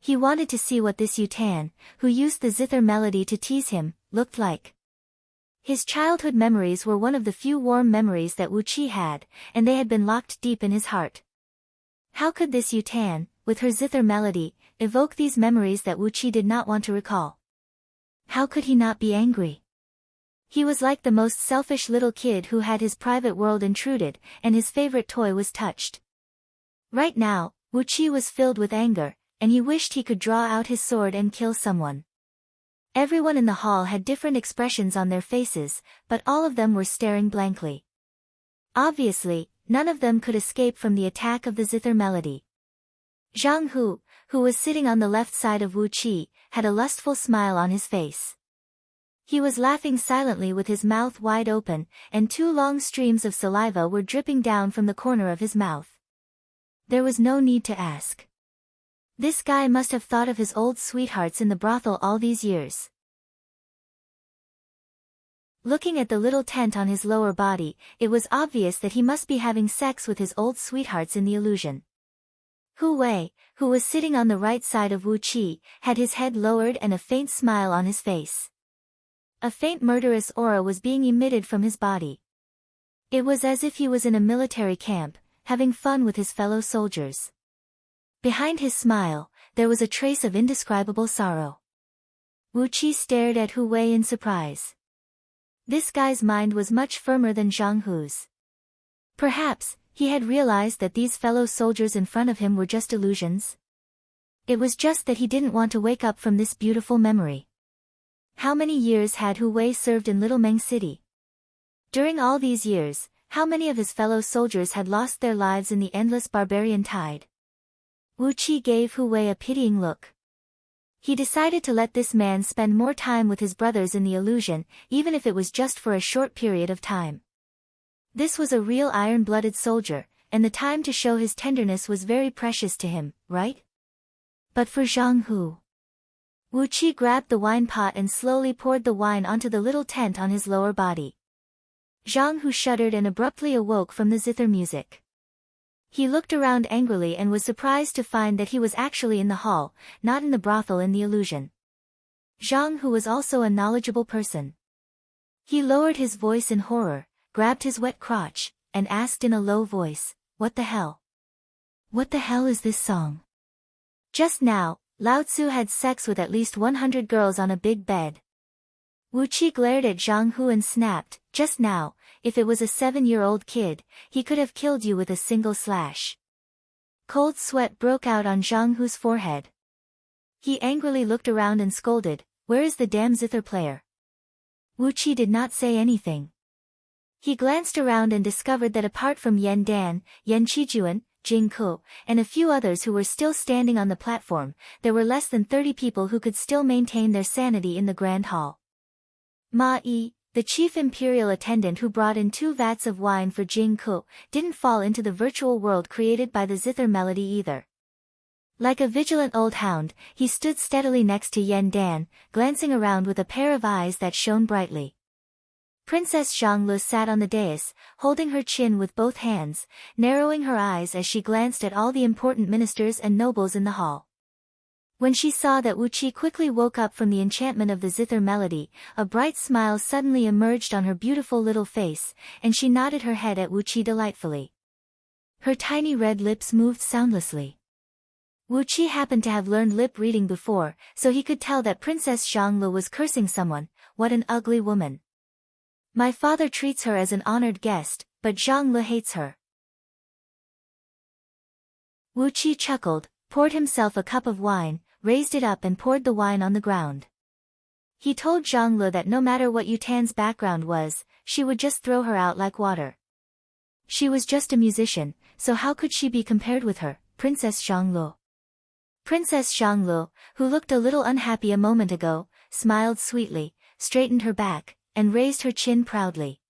He wanted to see what this Yutan, who used the zither melody to tease him, looked like. His childhood memories were one of the few warm memories that Wu Qi had, and they had been locked deep in his heart. How could this Yutan, with her zither melody, evoke these memories that Wu Qi did not want to recall? How could he not be angry? He was like the most selfish little kid who had his private world intruded, and his favorite toy was touched. Right now, Wu Qi was filled with anger, and he wished he could draw out his sword and kill someone. Everyone in the hall had different expressions on their faces, but all of them were staring blankly. Obviously, none of them could escape from the attack of the zither melody. Zhang Hu, who was sitting on the left side of Wu Qi, had a lustful smile on his face. He was laughing silently with his mouth wide open, and 2 long streams of saliva were dripping down from the corner of his mouth. There was no need to ask. This guy must have thought of his old sweethearts in the brothel all these years. Looking at the little tent on his lower body, it was obvious that he must be having sex with his old sweethearts in the illusion. Hu Wei, who was sitting on the right side of Wu Qi, had his head lowered and a faint smile on his face. A faint murderous aura was being emitted from his body. It was as if he was in a military camp, having fun with his fellow soldiers. Behind his smile, there was a trace of indescribable sorrow. Wu Qi stared at Hu Wei in surprise. This guy's mind was much firmer than Zhang Hu's. Perhaps, he had realized that these fellow soldiers in front of him were just illusions. It was just that he didn't want to wake up from this beautiful memory. How many years had Hu Wei served in Little Meng City? During all these years, how many of his fellow soldiers had lost their lives in the endless barbarian tide? Wu Qi gave Hu Wei a pitying look. He decided to let this man spend more time with his brothers in the illusion, even if it was just for a short period of time. This was a real iron-blooded soldier, and the time to show his tenderness was very precious to him, right? But for Zhang Hu. Wu Qi grabbed the wine pot and slowly poured the wine onto the little tent on his lower body. Zhang Hu shuddered and abruptly awoke from the zither music. He looked around angrily and was surprised to find that he was actually in the hall, not in the brothel in the illusion. Zhang Hu was also a knowledgeable person. He lowered his voice in horror, grabbed his wet crotch, and asked in a low voice, "What the hell? What the hell is this song?" Just now, Lao Tzu had sex with at least 100 girls on a big bed. Wu Qi glared at Zhang Hu and snapped, "Just now, if it was a 7-year-old kid, he could have killed you with a single slash." Cold sweat broke out on Zhang Hu's forehead. He angrily looked around and scolded, "Where is the damn zither player?" Wu Qi did not say anything. He glanced around and discovered that apart from Yan Dan, Yan Qijuan, Jing Ku, and a few others who were still standing on the platform, there were less than 30 people who could still maintain their sanity in the grand hall. Ma Yi, the chief imperial attendant who brought in 2 vats of wine for Jing Ku, didn't fall into the virtual world created by the zither melody either. Like a vigilant old hound, he stood steadily next to Yan Dan, glancing around with a pair of eyes that shone brightly. Princess Zhanglu sat on the dais, holding her chin with both hands, narrowing her eyes as she glanced at all the important ministers and nobles in the hall. When she saw that Wu Qi quickly woke up from the enchantment of the zither melody, a bright smile suddenly emerged on her beautiful little face, and she nodded her head at Wu Qi delightfully. Her tiny red lips moved soundlessly. Wu Qi happened to have learned lip reading before, so he could tell that Princess Zhanglu was cursing someone. "What an ugly woman. My father treats her as an honored guest, but Zhanglu hates her." Wu Qi chuckled, poured himself a cup of wine, raised it up and poured the wine on the ground. He told Zhanglu that no matter what Yutan's background was, she would just throw her out like water. She was just a musician, so how could she be compared with her, Princess Zhanglu? Princess Zhanglu, who looked a little unhappy a moment ago, smiled sweetly, straightened her back, and raised her chin proudly.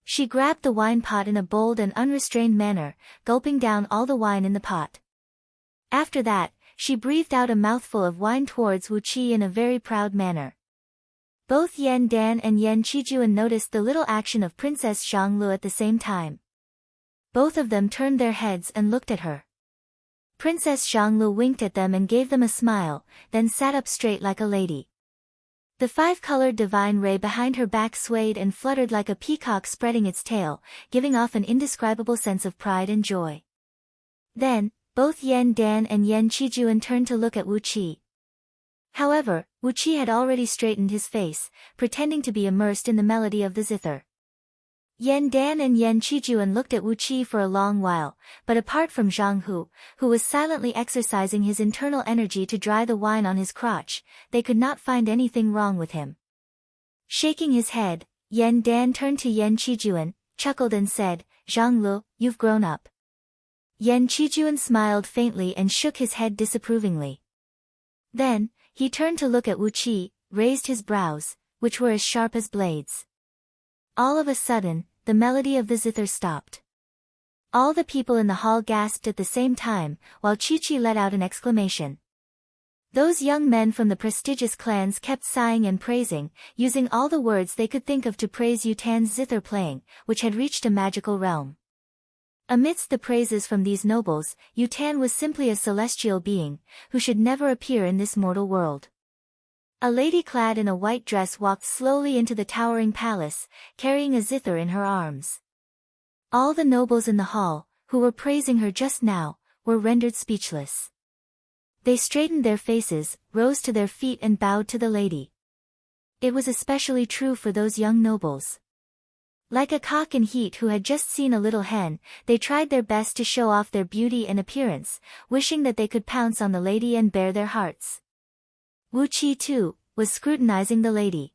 She grabbed the wine pot in a bold and unrestrained manner, gulping down all the wine in the pot. After that, she breathed out a mouthful of wine towards Wu Qi in a very proud manner. Both Yan Dan and Yan Qijuan noticed the little action of Princess Zhanglu at the same time. Both of them turned their heads and looked at her. Princess Zhanglu winked at them and gave them a smile, then sat up straight like a lady. The 5-colored divine ray behind her back swayed and fluttered like a peacock spreading its tail, giving off an indescribable sense of pride and joy. Then, both Yan Dan and Yan Qijuan turned to look at Wu Qi. However, Wu Qi had already straightened his face, pretending to be immersed in the melody of the zither. Yan Dan and Yan Qijuan looked at Wu Qi for a long while, but apart from Zhang Hu, who was silently exercising his internal energy to dry the wine on his crotch, they could not find anything wrong with him. Shaking his head, Yan Dan turned to Yan Qijuan, chuckled and said, "Zhanglu, you've grown up. Yan Qijuan smiled faintly and shook his head disapprovingly. Then, he turned to look at Wu Qi, raised his brows, which were as sharp as blades. All of a sudden, the melody of the zither stopped. All the people in the hall gasped at the same time, while Qiqi let out an exclamation. Those young men from the prestigious clans kept sighing and praising, using all the words they could think of to praise Yutan's zither playing, which had reached a magical realm. Amidst the praises from these nobles, Yutan was simply a celestial being, who should never appear in this mortal world. A lady clad in a white dress walked slowly into the towering palace, carrying a zither in her arms. All the nobles in the hall, who were praising her just now, were rendered speechless. They straightened their faces, rose to their feet and bowed to the lady. It was especially true for those young nobles. Like a cock in heat who had just seen a little hen, they tried their best to show off their beauty and appearance, wishing that they could pounce on the lady and bare their hearts. Wu Qi, too, was scrutinizing the lady.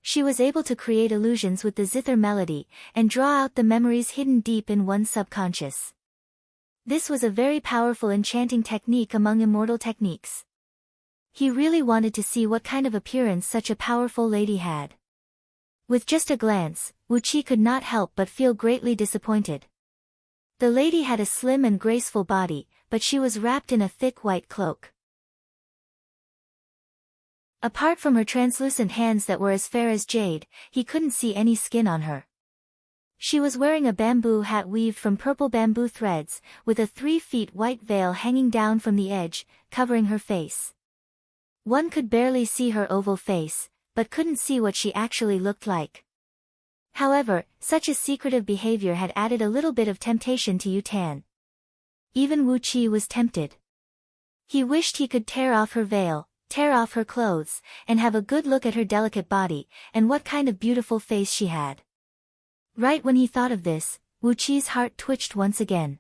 She was able to create illusions with the zither melody, and draw out the memories hidden deep in one's subconscious. This was a very powerful enchanting technique among immortal techniques. He really wanted to see what kind of appearance such a powerful lady had. With just a glance, Wu Qi could not help but feel greatly disappointed. The lady had a slim and graceful body, but she was wrapped in a thick white cloak. Apart from her translucent hands that were as fair as jade, he couldn't see any skin on her. She was wearing a bamboo hat weaved from purple bamboo threads, with a 3-feet white veil hanging down from the edge, covering her face. One could barely see her oval face, but couldn't see what she actually looked like. However, such a secretive behavior had added a little bit of temptation to Yutan. Even Wu Qi was tempted. He wished he could tear off her veil, tear off her clothes, and have a good look at her delicate body, and what kind of beautiful face she had. Right when he thought of this, Wu Qi's heart twitched once again.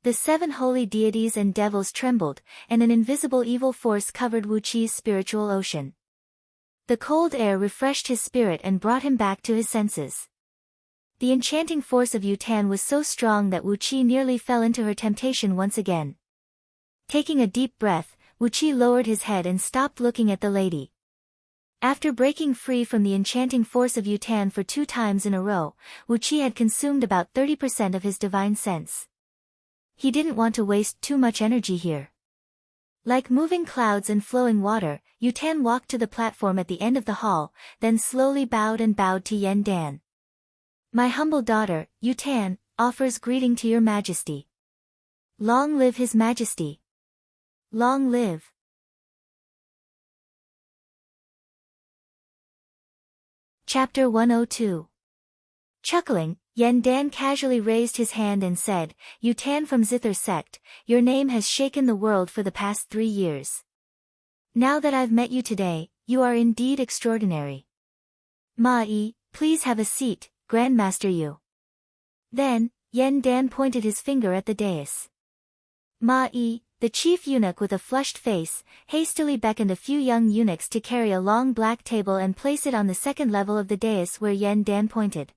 The 7 holy deities and devils trembled, and an invisible evil force covered Wu Qi's spiritual ocean. The cold air refreshed his spirit and brought him back to his senses. The enchanting force of Yutan was so strong that Wu Qi nearly fell into her temptation once again. Taking a deep breath, Wu Qi lowered his head and stopped looking at the lady. After breaking free from the enchanting force of Yutan for 2 times in a row, Wu Qi had consumed about 30% of his divine sense. He didn't want to waste too much energy here. Like moving clouds and flowing water, Yutan walked to the platform at the end of the hall, then slowly bowed to Yan Dan. My humble daughter, Yutan, offers greeting to your majesty. Long live his majesty. Long live. Chapter 102. Chuckling, Yan Dan casually raised his hand and said, Yutan from Zither sect, your name has shaken the world for the past 3 years. Now that I've met you today, you are indeed extraordinary. Ma-yi, please have a seat, Grandmaster Yu. Then, Yan Dan pointed his finger at the dais. Ma-yi, the chief eunuch with a flushed face, hastily beckoned a few young eunuchs to carry a long black table and place it on the second level of the dais where Yan Dan pointed.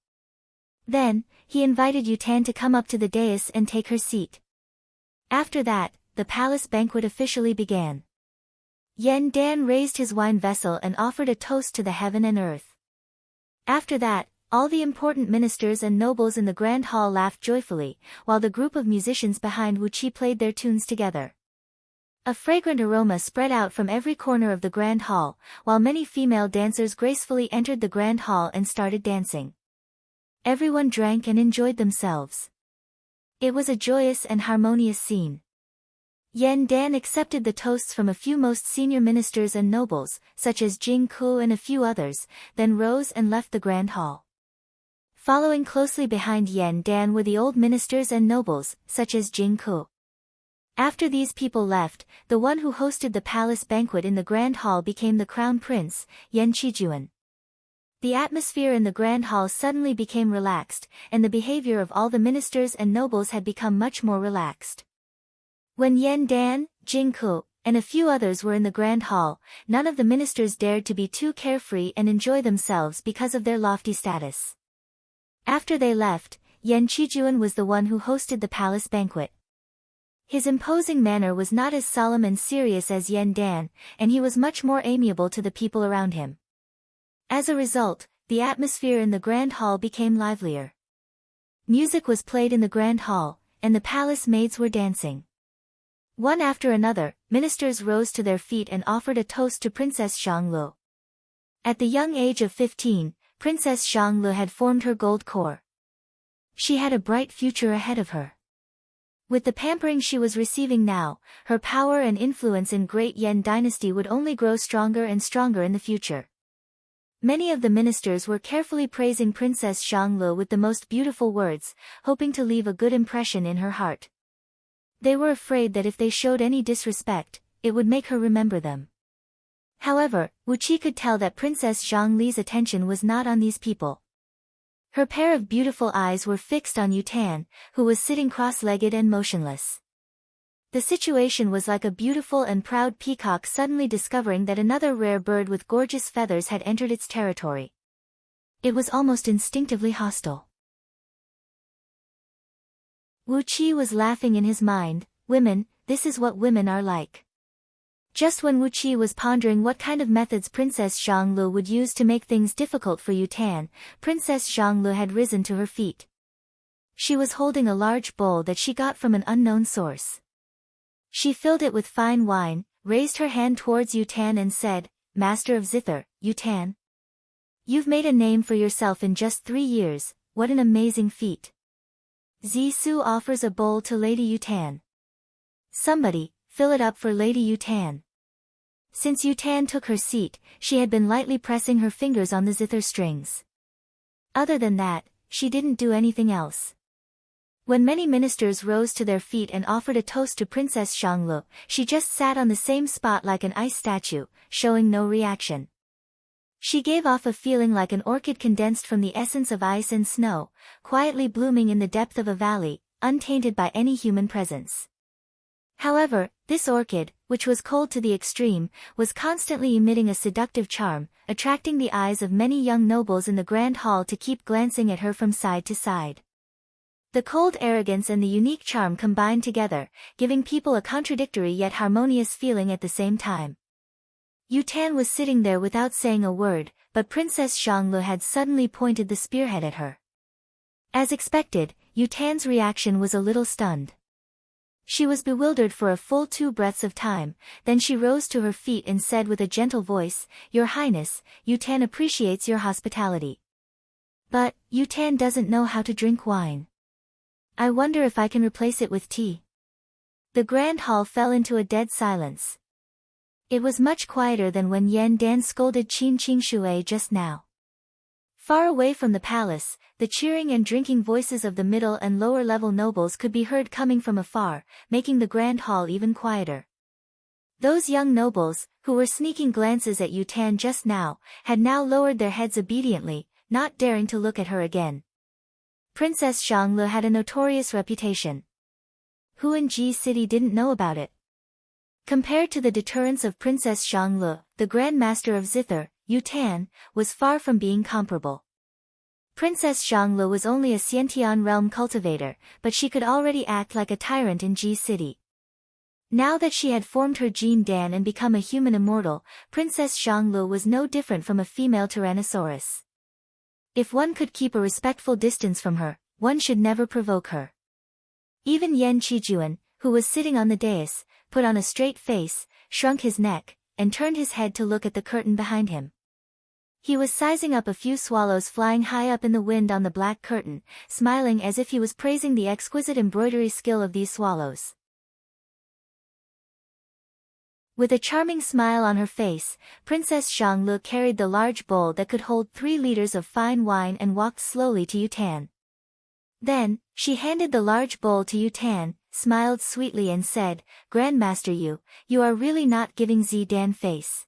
Then, he invited Yutan to come up to the dais and take her seat. After that, the palace banquet officially began. Yan Dan raised his wine vessel and offered a toast to the heaven and earth. After that, all the important ministers and nobles in the grand hall laughed joyfully, while the group of musicians behind Wu Qi played their tunes together. A fragrant aroma spread out from every corner of the grand hall, while many female dancers gracefully entered the grand hall and started dancing. Everyone drank and enjoyed themselves. It was a joyous and harmonious scene. Yan Dan accepted the toasts from a few most senior ministers and nobles, such as Jing Ku and a few others, then rose and left the grand hall. Following closely behind Yan Dan were the old ministers and nobles, such as Jing Ku. After these people left, the one who hosted the palace banquet in the grand hall became the crown prince, Yan Qijuan. The atmosphere in the grand hall suddenly became relaxed, and the behavior of all the ministers and nobles had become much more relaxed. When Yan Dan, Jing Ku, and a few others were in the grand hall, none of the ministers dared to be too carefree and enjoy themselves because of their lofty status. After they left, Yan Qijuan was the one who hosted the palace banquet. His imposing manner was not as solemn and serious as Yan Dan, and he was much more amiable to the people around him. As a result, the atmosphere in the grand hall became livelier. Music was played in the grand hall, and the palace maids were dancing. One after another, ministers rose to their feet and offered a toast to Princess Xianglu. At the young age of 15, Princess Xianglu had formed her gold core. She had a bright future ahead of her. With the pampering she was receiving now, her power and influence in Great Yan dynasty would only grow stronger and stronger in the future. Many of the ministers were carefully praising Princess Xianglu with the most beautiful words, hoping to leave a good impression in her heart. They were afraid that if they showed any disrespect, it would make her remember them. However, Wu Qi could tell that Princess Zhongli's attention was not on these people. Her pair of beautiful eyes were fixed on Yu Tan, who was sitting cross-legged and motionless. The situation was like a beautiful and proud peacock suddenly discovering that another rare bird with gorgeous feathers had entered its territory. It was almost instinctively hostile. Wu Qi was laughing in his mind, women, this is what women are like. Just when Wu Qi was pondering what kind of methods Princess Xianglu would use to make things difficult for Yu Tan, Princess Xianglu had risen to her feet. She was holding a large bowl that she got from an unknown source. She filled it with fine wine, raised her hand towards Yu Tan and said, Master of Zither, Yu Tan. You've made a name for yourself in just 3 years, what an amazing feat. Zisu offers a bowl to Lady Yu Tan. Somebody, fill it up for Lady Yu Tan. Since Yu Tan took her seat, she had been lightly pressing her fingers on the zither strings. Other than that, she didn't do anything else. When many ministers rose to their feet and offered a toast to Princess Xianglu, she just sat on the same spot like an ice statue, showing no reaction. She gave off a feeling like an orchid condensed from the essence of ice and snow, quietly blooming in the depth of a valley, untainted by any human presence. However, this orchid, which was cold to the extreme, was constantly emitting a seductive charm, attracting the eyes of many young nobles in the grand hall to keep glancing at her from side to side. The cold arrogance and the unique charm combined together, giving people a contradictory yet harmonious feeling at the same time. Yu Tan was sitting there without saying a word, but Princess Xianglu had suddenly pointed the spearhead at her. As expected, Yu Tan's reaction was a little stunned. She was bewildered for a full 2 breaths of time, then she rose to her feet and said with a gentle voice, Your Highness, Yu Tan appreciates your hospitality. But, Yu Tan doesn't know how to drink wine. I wonder if I can replace it with tea. The grand hall fell into a dead silence. It was much quieter than when Yan Dan scolded Qin Qingshui just now. Far away from the palace, the cheering and drinking voices of the middle and lower level nobles could be heard coming from afar, making the grand hall even quieter. Those young nobles, who were sneaking glances at Yu Tan just now, had now lowered their heads obediently, not daring to look at her again. Princess Xianglu had a notorious reputation. Who in Ji City didn't know about it? Compared to the deterrence of Princess Xianglu, the Grand Master of Zither, Yu Tan, was far from being comparable. Princess Xianglu was only a Xiantian realm cultivator, but she could already act like a tyrant in Ji City. Now that she had formed her Jin Dan and become a human immortal, Princess Xianglu was no different from a female Tyrannosaurus. If one could keep a respectful distance from her, one should never provoke her. Even Yan Qijuan, who was sitting on the dais, put on a straight face, shrunk his neck, and turned his head to look at the curtain behind him. He was sizing up a few swallows flying high up in the wind on the black curtain, smiling as if he was praising the exquisite embroidery skill of these swallows. With a charming smile on her face, Princess Xianglu carried the large bowl that could hold 3 liters of fine wine and walked slowly to Yu Tan. Then, she handed the large bowl to Yu Tan, smiled sweetly and said, Grandmaster Yu, you are really not giving Zidan face.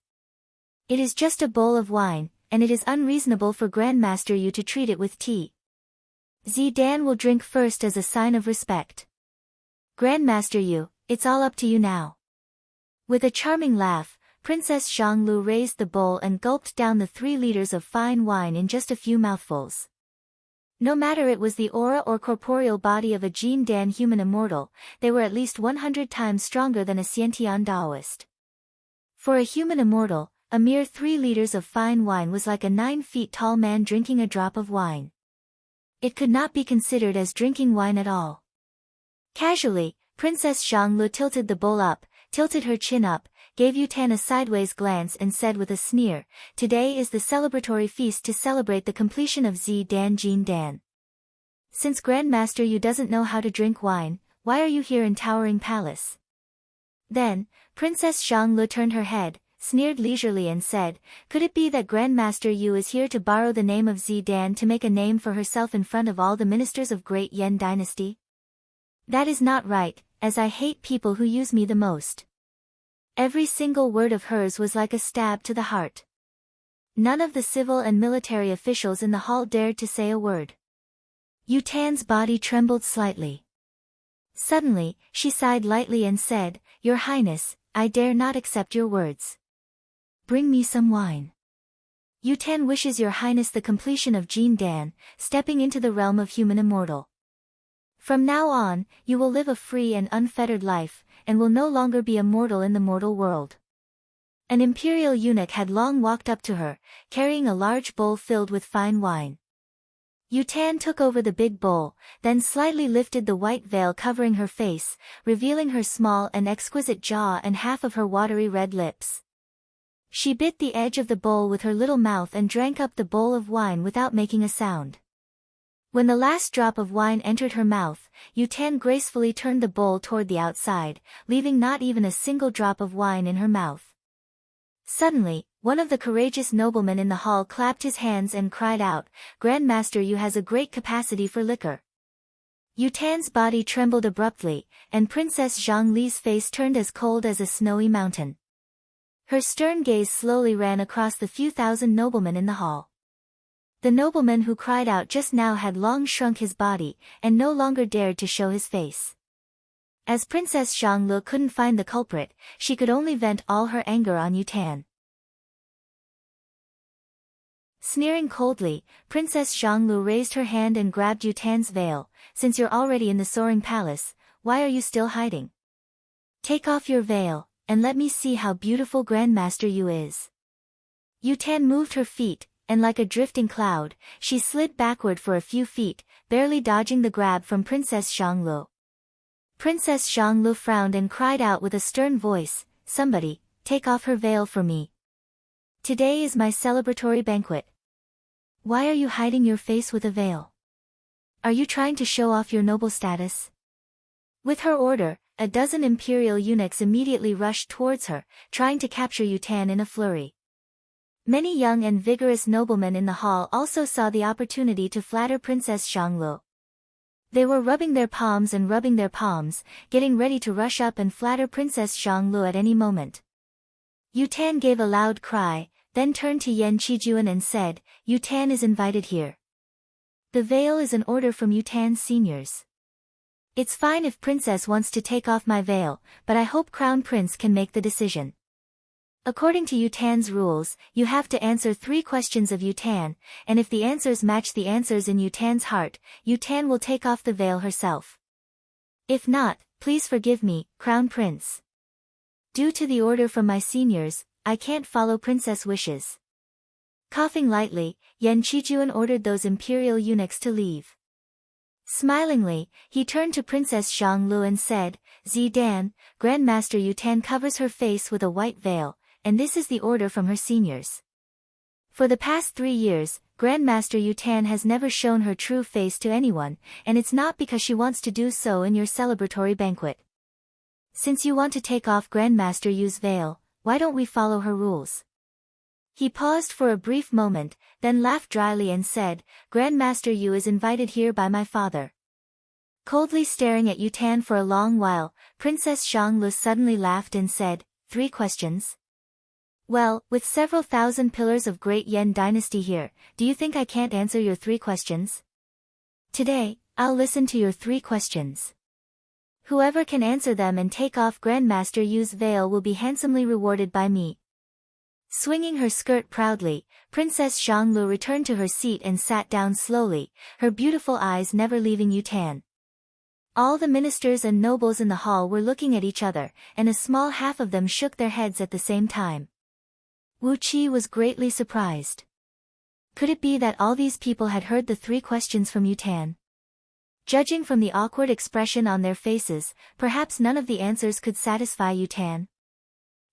It is just a bowl of wine, and it is unreasonable for Grandmaster Yu to treat it with tea. Zidan will drink first as a sign of respect. Grandmaster Yu, it's all up to you now. With a charming laugh, Princess Xianglu raised the bowl and gulped down the 3 liters of fine wine in just a few mouthfuls. No matter it was the aura or corporeal body of a Jin Dan human immortal, they were at least 100 times stronger than a Xiantian Daoist. For a human immortal, a mere 3 liters of fine wine was like a 9 feet tall man drinking a drop of wine. It could not be considered as drinking wine at all. Casually, Princess Xianglu tilted the bowl up, tilted her chin up, gave Yutan a sideways glance and said with a sneer, "Today is the celebratory feast to celebrate the completion of Zi Dan Jin Dan. Since Grandmaster Yu doesn't know how to drink wine, why are you here in Towering Palace?" Then, Princess Xianglu turned her head, sneered leisurely and said, "Could it be that Grandmaster Yu is here to borrow the name of Zi Dan to make a name for herself in front of all the ministers of Great Yan Dynasty? That is not right, as I hate people who use me the most." Every single word of hers was like a stab to the heart. None of the civil and military officials in the hall dared to say a word. Yutan's body trembled slightly. Suddenly, she sighed lightly and said, "Your Highness, I dare not accept your words. Bring me some wine." Yutan wishes Your Highness the completion of Jin Dan, stepping into the realm of human immortal. From now on, you will live a free and unfettered life, and will no longer be a mortal in the mortal world. An imperial eunuch had long walked up to her, carrying a large bowl filled with fine wine. Yutan took over the big bowl, then slightly lifted the white veil covering her face, revealing her small and exquisite jaw and half of her watery red lips. She bit the edge of the bowl with her little mouth and drank up the bowl of wine without making a sound. When the last drop of wine entered her mouth, Yutan gracefully turned the bowl toward the outside, leaving not even a single drop of wine in her mouth. Suddenly, one of the courageous noblemen in the hall clapped his hands and cried out, "Grandmaster Yu has a great capacity for liquor." Yutan's body trembled abruptly, and Princess Zhongli's face turned as cold as a snowy mountain. Her stern gaze slowly ran across the few thousand noblemen in the hall. The nobleman who cried out just now had long shrunk his body, and no longer dared to show his face. As Princess Xianglu couldn't find the culprit, she could only vent all her anger on Yutan. Sneering coldly, Princess Xianglu raised her hand and grabbed Yutan's veil. "Since you're already in the soaring palace, why are you still hiding? Take off your veil, and let me see how beautiful Grandmaster Yu is." Yutan moved her feet, and like a drifting cloud, she slid backward for a few feet, barely dodging the grab from Princess Xianglu. Princess Xianglu frowned and cried out with a stern voice, "Somebody, take off her veil for me. Today is my celebratory banquet. Why are you hiding your face with a veil? Are you trying to show off your noble status?" With her order, a dozen imperial eunuchs immediately rushed towards her, trying to capture Yutan in a flurry. Many young and vigorous noblemen in the hall also saw the opportunity to flatter Princess Xianglu. They were rubbing their palms and rubbing their palms, getting ready to rush up and flatter Princess Xianglu at any moment. Yutan gave a loud cry, then turned to Yan Qijuan and said, "Yutan is invited here. The veil is an order from Yutan's seniors. It's fine if Princess wants to take off my veil, but I hope Crown Prince can make the decision. According to Yutan's rules, you have to answer 3 questions of Yutan, and if the answers match the answers in Yutan's heart, Yutan will take off the veil herself. If not, please forgive me, Crown Prince. Due to the order from my seniors, I can't follow Princess wishes." Coughing lightly, Yan Qijuan ordered those imperial eunuchs to leave. Smilingly, he turned to Princess Xianglu and said, "Zi Dan, Grandmaster Yutan covers her face with a white veil, and this is the order from her seniors. For the past 3 years, Grandmaster Yutan has never shown her true face to anyone, and it's not because she wants to do so in your celebratory banquet. Since you want to take off Grandmaster Yu's veil, why don't we follow her rules?" He paused for a brief moment, then laughed dryly and said, "Grandmaster Yu is invited here by my father." Coldly staring at Yutan for a long while, Princess Xianglu suddenly laughed and said, "3 questions? Well, with several thousand pillars of Great Yan Dynasty here, do you think I can't answer your 3 questions? Today, I'll listen to your 3 questions. Whoever can answer them and take off Grandmaster Yu's veil will be handsomely rewarded by me." Swinging her skirt proudly, Princess Zhonglu returned to her seat and sat down slowly, her beautiful eyes never leaving Yutan. All the ministers and nobles in the hall were looking at each other, and a small half of them shook their heads at the same time. Wu Qi was greatly surprised. Could it be that all these people had heard the 3 questions from Yutan? Judging from the awkward expression on their faces, perhaps none of the answers could satisfy Yutan.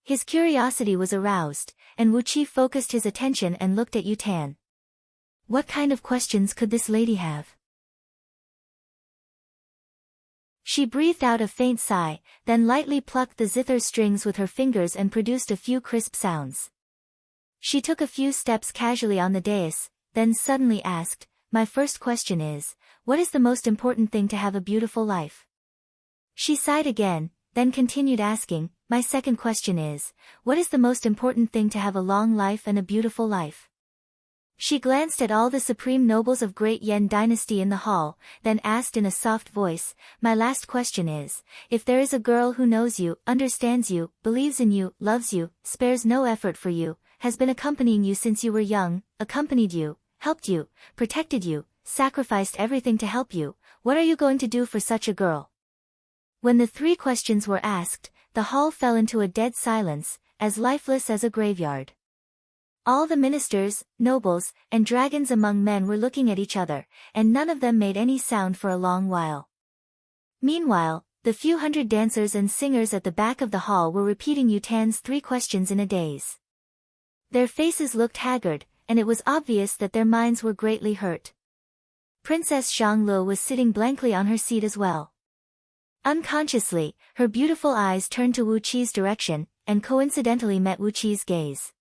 His curiosity was aroused, and Wu Qi focused his attention and looked at Yutan. What kind of questions could this lady have? She breathed out a faint sigh, then lightly plucked the zither strings with her fingers and produced a few crisp sounds. She took a few steps casually on the dais, then suddenly asked, "My first question is, what is the most important thing to have a beautiful life?" She sighed again, then continued asking, "My second question is, what is the most important thing to have a long life and a beautiful life?" She glanced at all the supreme nobles of Great Yan dynasty in the hall, then asked in a soft voice, "My last question is, if there is a girl who knows you, understands you, believes in you, loves you, spares no effort for you, has been accompanying you since you were young, accompanied you, helped you, protected you, sacrificed everything to help you, what are you going to do for such a girl?" When the 3 questions were asked, the hall fell into a dead silence, as lifeless as a graveyard. All the ministers, nobles, and dragons among men were looking at each other, and none of them made any sound for a long while. Meanwhile, the few hundred dancers and singers at the back of the hall were repeating Yutan's 3 questions in a daze. Their faces looked haggard, and it was obvious that their minds were greatly hurt. Princess Zhonglu was sitting blankly on her seat as well. Unconsciously, her beautiful eyes turned to Wu Qi's direction, and coincidentally met Wu Qi's gaze.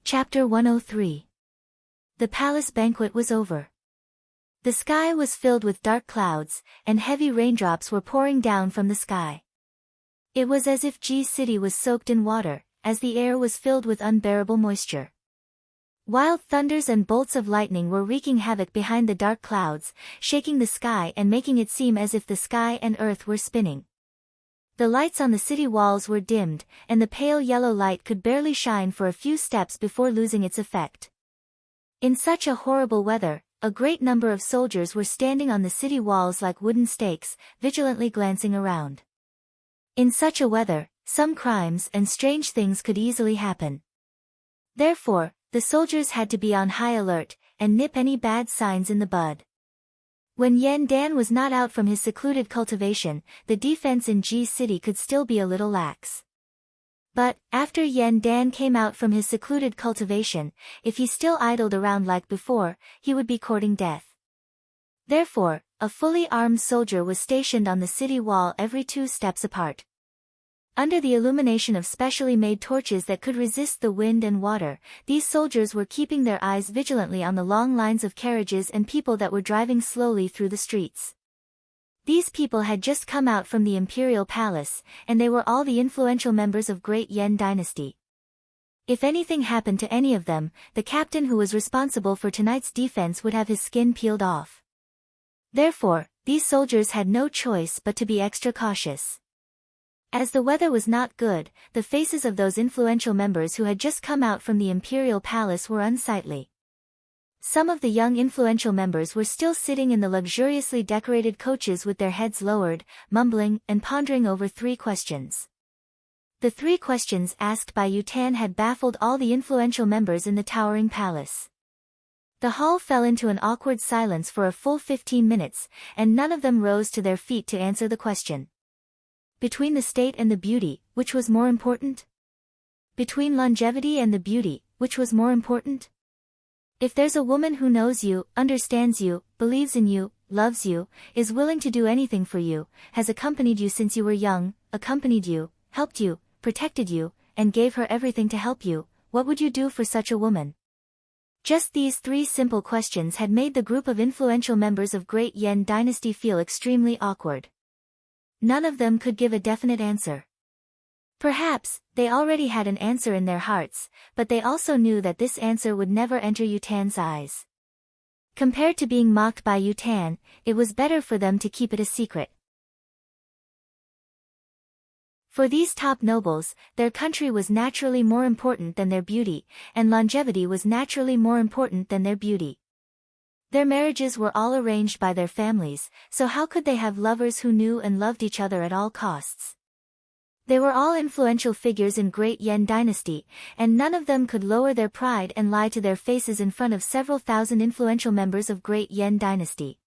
Chapter 103. The palace banquet was over. The sky was filled with dark clouds, and heavy raindrops were pouring down from the sky. It was as if Ji City was soaked in water, as the air was filled with unbearable moisture. Wild thunders and bolts of lightning were wreaking havoc behind the dark clouds, shaking the sky and making it seem as if the sky and earth were spinning. The lights on the city walls were dimmed, and the pale yellow light could barely shine for a few steps before losing its effect. In such a horrible weather, a great number of soldiers were standing on the city walls like wooden stakes, vigilantly glancing around. In such a weather, some crimes and strange things could easily happen. Therefore, the soldiers had to be on high alert, and nip any bad signs in the bud. When Yan Dan was not out from his secluded cultivation, the defense in Ji City could still be a little lax. But, after Yan Dan came out from his secluded cultivation, if he still idled around like before, he would be courting death. Therefore, a fully armed soldier was stationed on the city wall every 2 steps apart. Under the illumination of specially made torches that could resist the wind and water, these soldiers were keeping their eyes vigilantly on the long lines of carriages and people that were driving slowly through the streets. These people had just come out from the imperial palace, and they were all the influential members of Great Yan dynasty. If anything happened to any of them, the captain who was responsible for tonight's defense would have his skin peeled off. Therefore, these soldiers had no choice but to be extra cautious. As the weather was not good, the faces of those influential members who had just come out from the imperial palace were unsightly. Some of the young influential members were still sitting in the luxuriously decorated coaches with their heads lowered, mumbling and pondering over 3 questions. The 3 questions asked by Yutan had baffled all the influential members in the towering palace. The hall fell into an awkward silence for a full 15 minutes, and none of them rose to their feet to answer the question. Between the state and the beauty, which was more important? Between longevity and the beauty, which was more important? If there's a woman who knows you, understands you, believes in you, loves you, is willing to do anything for you, has accompanied you since you were young, accompanied you, helped you, protected you, and gave her everything to help you, what would you do for such a woman? Just these 3 simple questions had made the group of influential members of Great Yan dynasty feel extremely awkward. None of them could give a definite answer. Perhaps, they already had an answer in their hearts, but they also knew that this answer would never enter Yutan's eyes. Compared to being mocked by Yutan, it was better for them to keep it a secret. For these top nobles, their country was naturally more important than their beauty, and longevity was naturally more important than their beauty. Their marriages were all arranged by their families, so how could they have lovers who knew and loved each other at all costs? They were all influential figures in Great Yen Dynasty, and none of them could lower their pride and lie to their faces in front of several thousand influential members of Great Yen Dynasty.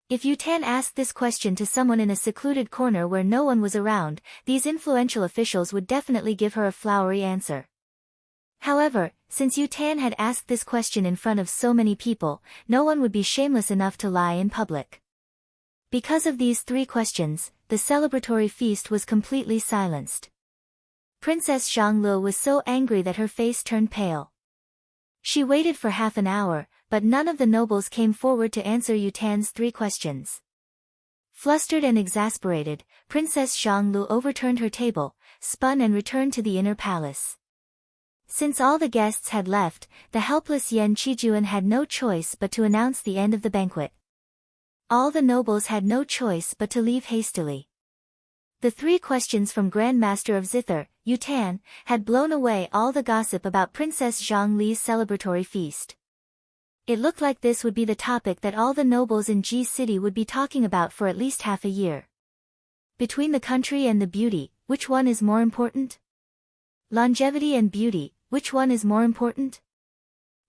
If Yu Tan asked this question to someone in a secluded corner where no one was around, these influential officials would definitely give her a flowery answer. However, since Yu Tan had asked this question in front of so many people, no one would be shameless enough to lie in public. Because of these 3 questions, the celebratory feast was completely silenced. Princess Zhang Lu was so angry that her face turned pale. She waited for half an hour, but none of the nobles came forward to answer Yu Tan's 3 questions. Flustered and exasperated, Princess Zhang Lu overturned her table, spun and returned to the inner palace. Since all the guests had left, the helpless Yen Qijuan had no choice but to announce the end of the banquet. All the nobles had no choice but to leave hastily. The 3 questions from Grand Master of Zither, Yu Tan, had blown away all the gossip about Princess Zhang Li's celebratory feast. It looked like this would be the topic that all the nobles in Ji City would be talking about for at least half a year. Between the country and the beauty, which one is more important? Longevity and beauty, which one is more important?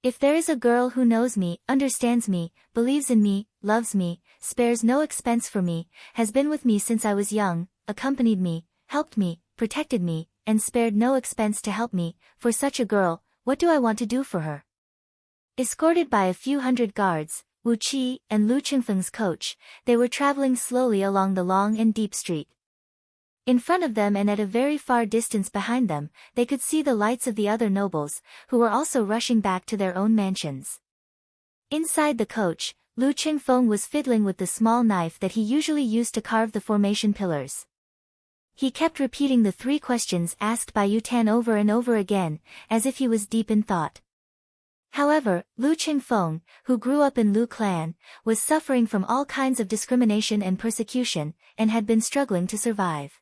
If there is a girl who knows me, understands me, believes in me, loves me, spares no expense for me, has been with me since I was young, accompanied me, helped me, protected me, and spared no expense to help me, for such a girl, what do I want to do for her? Escorted by a few hundred guards, Wu Qi and Lu Qingfeng's coach, they were traveling slowly along the long and deep street. In front of them and at a very far distance behind them, they could see the lights of the other nobles, who were also rushing back to their own mansions. Inside the coach, Lu Qingfeng was fiddling with the small knife that he usually used to carve the formation pillars. He kept repeating the 3 questions asked by Yu Tan over and over again, as if he was deep in thought. However, Lu Qingfeng, who grew up in Lu clan, was suffering from all kinds of discrimination and persecution, and had been struggling to survive.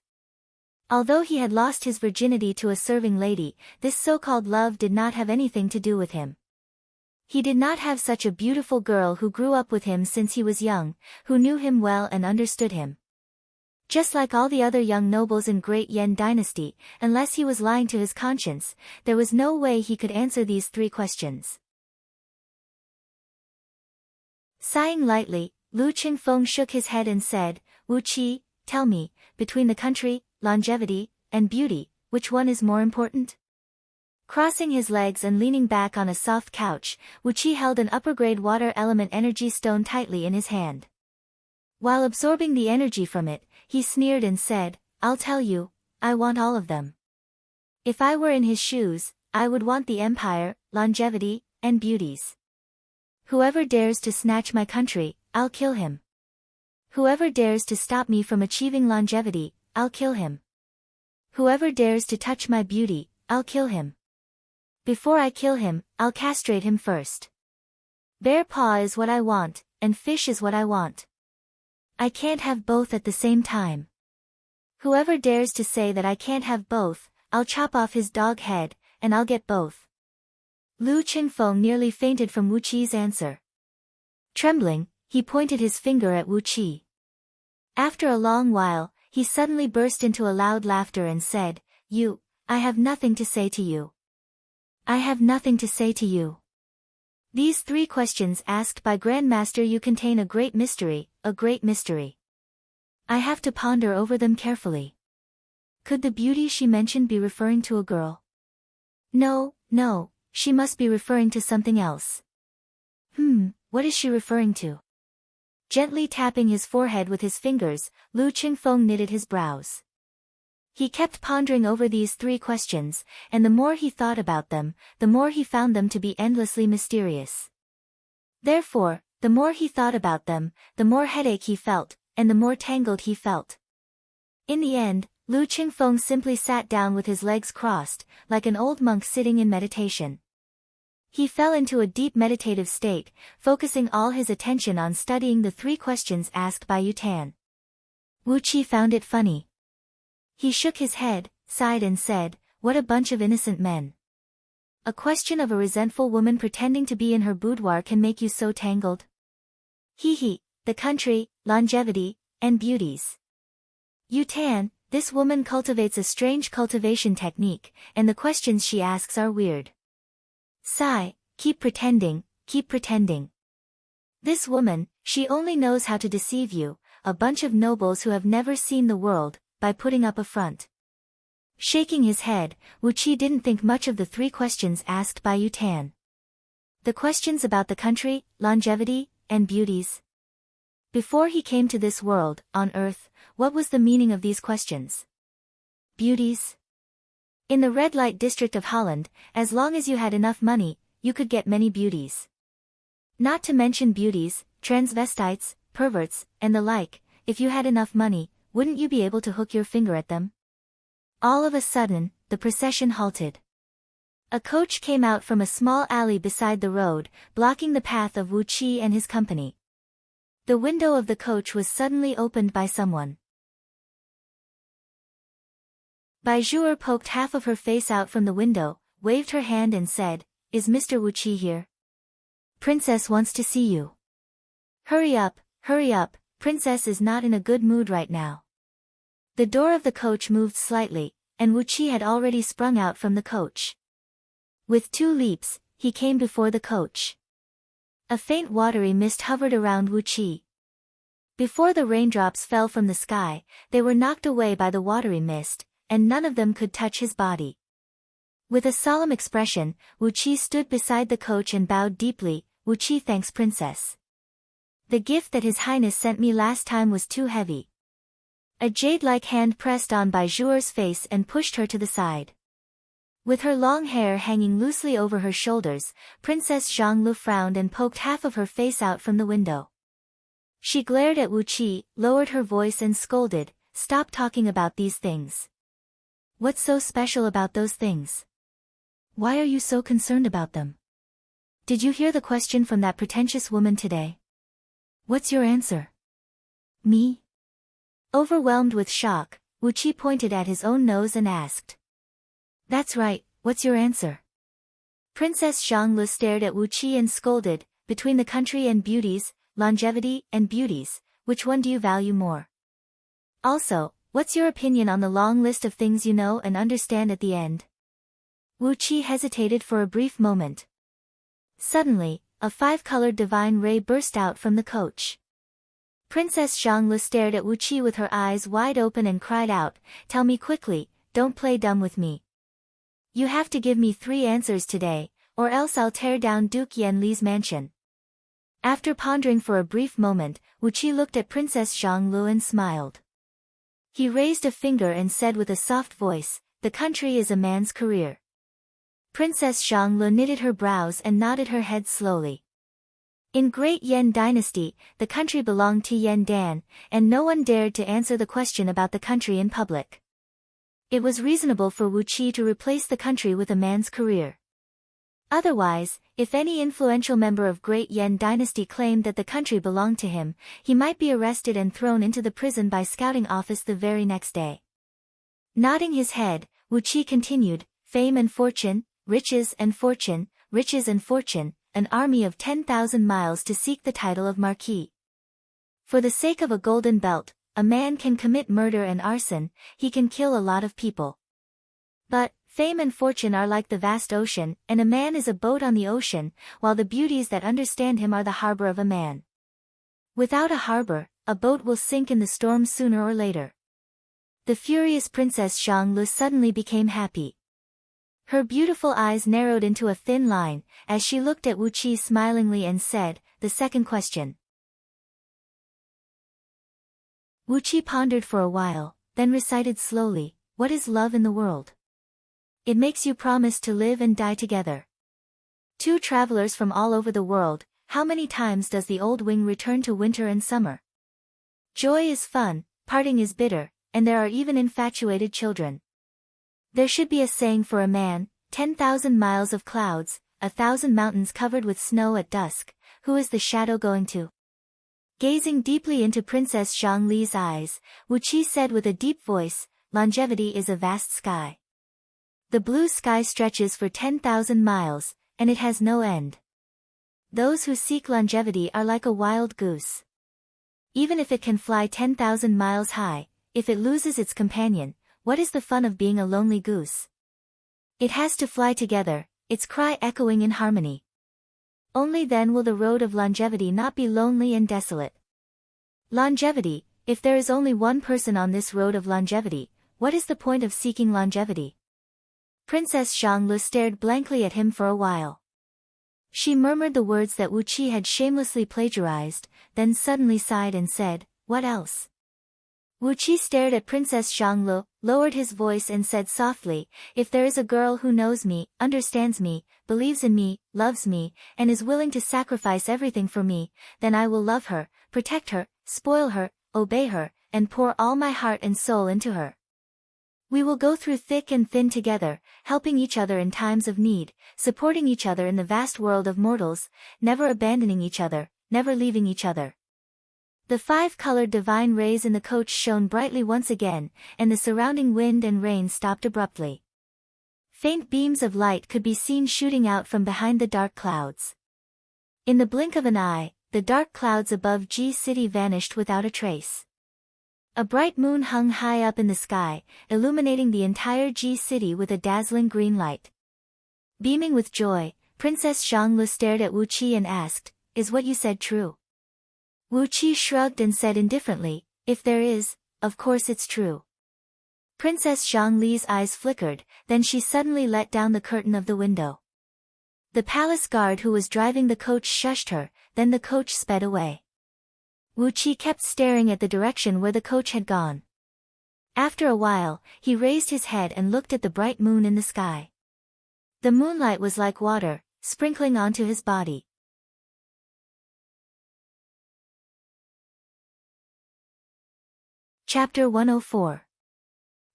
Although he had lost his virginity to a serving lady, this so-called love did not have anything to do with him. He did not have such a beautiful girl who grew up with him since he was young, who knew him well and understood him. Just like all the other young nobles in Great Yen Dynasty, unless he was lying to his conscience, there was no way he could answer these 3 questions. Sighing lightly, Lu Qingfeng shook his head and said, Wu Qi, tell me, between the country, longevity, and beauty, which one is more important? Crossing his legs and leaning back on a soft couch, Wu Qi held an upper-grade water element energy stone tightly in his hand. While absorbing the energy from it, he sneered and said, I'll tell you, I want all of them. If I were in his shoes, I would want the empire, longevity, and beauties. Whoever dares to snatch my country, I'll kill him. Whoever dares to stop me from achieving longevity, I'll kill him. Whoever dares to touch my beauty, I'll kill him. Before I kill him, I'll castrate him first. Bear paw is what I want, and fish is what I want. I can't have both at the same time. Whoever dares to say that I can't have both, I'll chop off his dog head, and I'll get both. Lu Qingfeng nearly fainted from Wu Qi's answer. Trembling, he pointed his finger at Wu Qi. After a long while, he suddenly burst into a loud laughter and said, I have nothing to say to you. I have nothing to say to you. These 3 questions asked by Grandmaster Yu contain a great mystery, a great mystery. I have to ponder over them carefully. Could the beauty she mentioned be referring to a girl? No, she must be referring to something else. What is she referring to? Gently tapping his forehead with his fingers, Lu Qingfeng knitted his brows. He kept pondering over these 3 questions, and the more he thought about them, the more he found them to be endlessly mysterious. Therefore, the more he thought about them, the more headache he felt, and the more tangled he felt. In the end, Lu Qingfeng simply sat down with his legs crossed, like an old monk sitting in meditation. He fell into a deep meditative state, focusing all his attention on studying the 3 questions asked by Yu Tan. Wu Qi found it funny. He shook his head, sighed and said, "What a bunch of innocent men." A question of a resentful woman pretending to be in her boudoir can make you so tangled. Hee, the country, longevity, and beauties. Yutan, this woman cultivates a strange cultivation technique, and the questions she asks are weird. Sigh, keep pretending, keep pretending. This woman, she only knows how to deceive you, a bunch of nobles who have never seen the world, by putting up a front. Shaking his head, Wu Qi didn't think much of the 3 questions asked by Yutan. The questions about the country, longevity, and beauties. Before he came to this world, on Earth, what was the meaning of these questions? Beauties? In the red light district of Holland, as long as you had enough money, you could get many beauties. Not to mention beauties, transvestites, perverts, and the like. If you had enough money, wouldn't you be able to hook your finger at them? All of a sudden, the procession halted. A coach came out from a small alley beside the road, blocking the path of Wu Qi and his company. The window of the coach was suddenly opened by someone. Bai Zhuer poked half of her face out from the window, waved her hand and said, "Is Mr. Wu Qi here? Princess wants to see you." Hurry up, Princess is not in a good mood right now." The door of the coach moved slightly, and Wu Qi had already sprung out from the coach. With 2 leaps, he came before the coach. A faint watery mist hovered around Wu Qi. Before the raindrops fell from the sky, they were knocked away by the watery mist, and none of them could touch his body. With a solemn expression, Wu Qi stood beside the coach and bowed deeply. "Wu Qi thanks Princess. The gift that His Highness sent me last time was too heavy." A jade-like hand pressed on Bai Zhuer's face and pushed her to the side. With her long hair hanging loosely over her shoulders, Princess Zhanglu frowned and poked half of her face out from the window. She glared at Wu Qi, lowered her voice and scolded, "Stop talking about these things. What's so special about those things? Why are you so concerned about them? Did you hear the question from that pretentious woman today? What's your answer?" "Me?" Overwhelmed with shock, Wu Qi pointed at his own nose and asked. "That's right, what's your answer?" Princess Zhanglu stared at Wu Qi and scolded, "Between the country and beauties, longevity and beauties, which one do you value more? Also, what's your opinion on the long list of things you know and understand at the end?" Wu Qi hesitated for a brief moment. Suddenly, a 5-colored divine ray burst out from the coach. Princess Zhanglu stared at Wu Qi with her eyes wide open and cried out, "Tell me quickly, don't play dumb with me. You have to give me 3 answers today, or else I'll tear down Duke Yanli's mansion." After pondering for a brief moment, Wu Qi looked at Princess Zhanglu and smiled. He raised a finger and said with a soft voice, "The country is a man's career." Princess Zhanglu knitted her brows and nodded her head slowly. In Great Yan Dynasty, the country belonged to Yan Dan, and no one dared to answer the question about the country in public. It was reasonable for Wu Qi to replace the country with a man's career. Otherwise, if any influential member of Great Yan Dynasty claimed that the country belonged to him, he might be arrested and thrown into the prison by scouting office the very next day. Nodding his head, Wu Qi continued, "Fame and fortune, riches and fortune, riches and fortune, an army of 10,000 miles to seek the title of Marquis. For the sake of a golden belt, a man can commit murder and arson, he can kill a lot of people. But, fame and fortune are like the vast ocean, and a man is a boat on the ocean, while the beauties that understand him are the harbor of a man. Without a harbor, a boat will sink in the storm sooner or later." The furious Princess Zhanglu suddenly became happy. Her beautiful eyes narrowed into a thin line, as she looked at Wu Qi smilingly and said, "The second question." Wu Qi pondered for a while, then recited slowly, "What is love in the world? It makes you promise to live and die together. 2 travelers from all over the world, how many times does the old wing return to winter and summer? Joy is fun, parting is bitter, and there are even infatuated children. There should be a saying for a man, 10,000 miles of clouds, 1,000 mountains covered with snow at dusk, who is the shadow going to?" Gazing deeply into Princess Zhang Li's eyes, Wu Qi said with a deep voice, longevity is a vast sky. The blue sky stretches for 10,000 miles, and it has no end. Those who seek longevity are like a wild goose. Even if it can fly 10,000 miles high, if it loses its companion, what is the fun of being a lonely goose? It has to fly together, its cry echoing in harmony. Only then will the road of longevity not be lonely and desolate. Longevity, if there is only one person on this road of longevity, what is the point of seeking longevity? Princess Xianglu stared blankly at him for a while. She murmured the words that Wu Qi had shamelessly plagiarized, then suddenly sighed and said, "What else?" Wu Qi stared at Princess Xianglu, lowered his voice and said softly, "If there is a girl who knows me, understands me, believes in me, loves me, and is willing to sacrifice everything for me, then I will love her, protect her, spoil her, obey her, and pour all my heart and soul into her. We will go through thick and thin together, helping each other in times of need, supporting each other in the vast world of mortals, never abandoning each other, never leaving each other." The 5-colored divine rays in the coach shone brightly once again, and the surrounding wind and rain stopped abruptly. Faint beams of light could be seen shooting out from behind the dark clouds. In the blink of an eye, the dark clouds above G City vanished without a trace. A bright moon hung high up in the sky, illuminating the entire G City with a dazzling green light. Beaming with joy, Princess Xianglu stared at Wu Qi and asked, "Is what you said true?" Wu Qi shrugged and said indifferently, "If there is, of course it's true." Princess Xiangli's eyes flickered, then she suddenly let down the curtain of the window. The palace guard who was driving the coach shushed her, then the coach sped away. Wu Qi kept staring at the direction where the coach had gone. After a while, he raised his head and looked at the bright moon in the sky. The moonlight was like water, sprinkling onto his body. Chapter 104.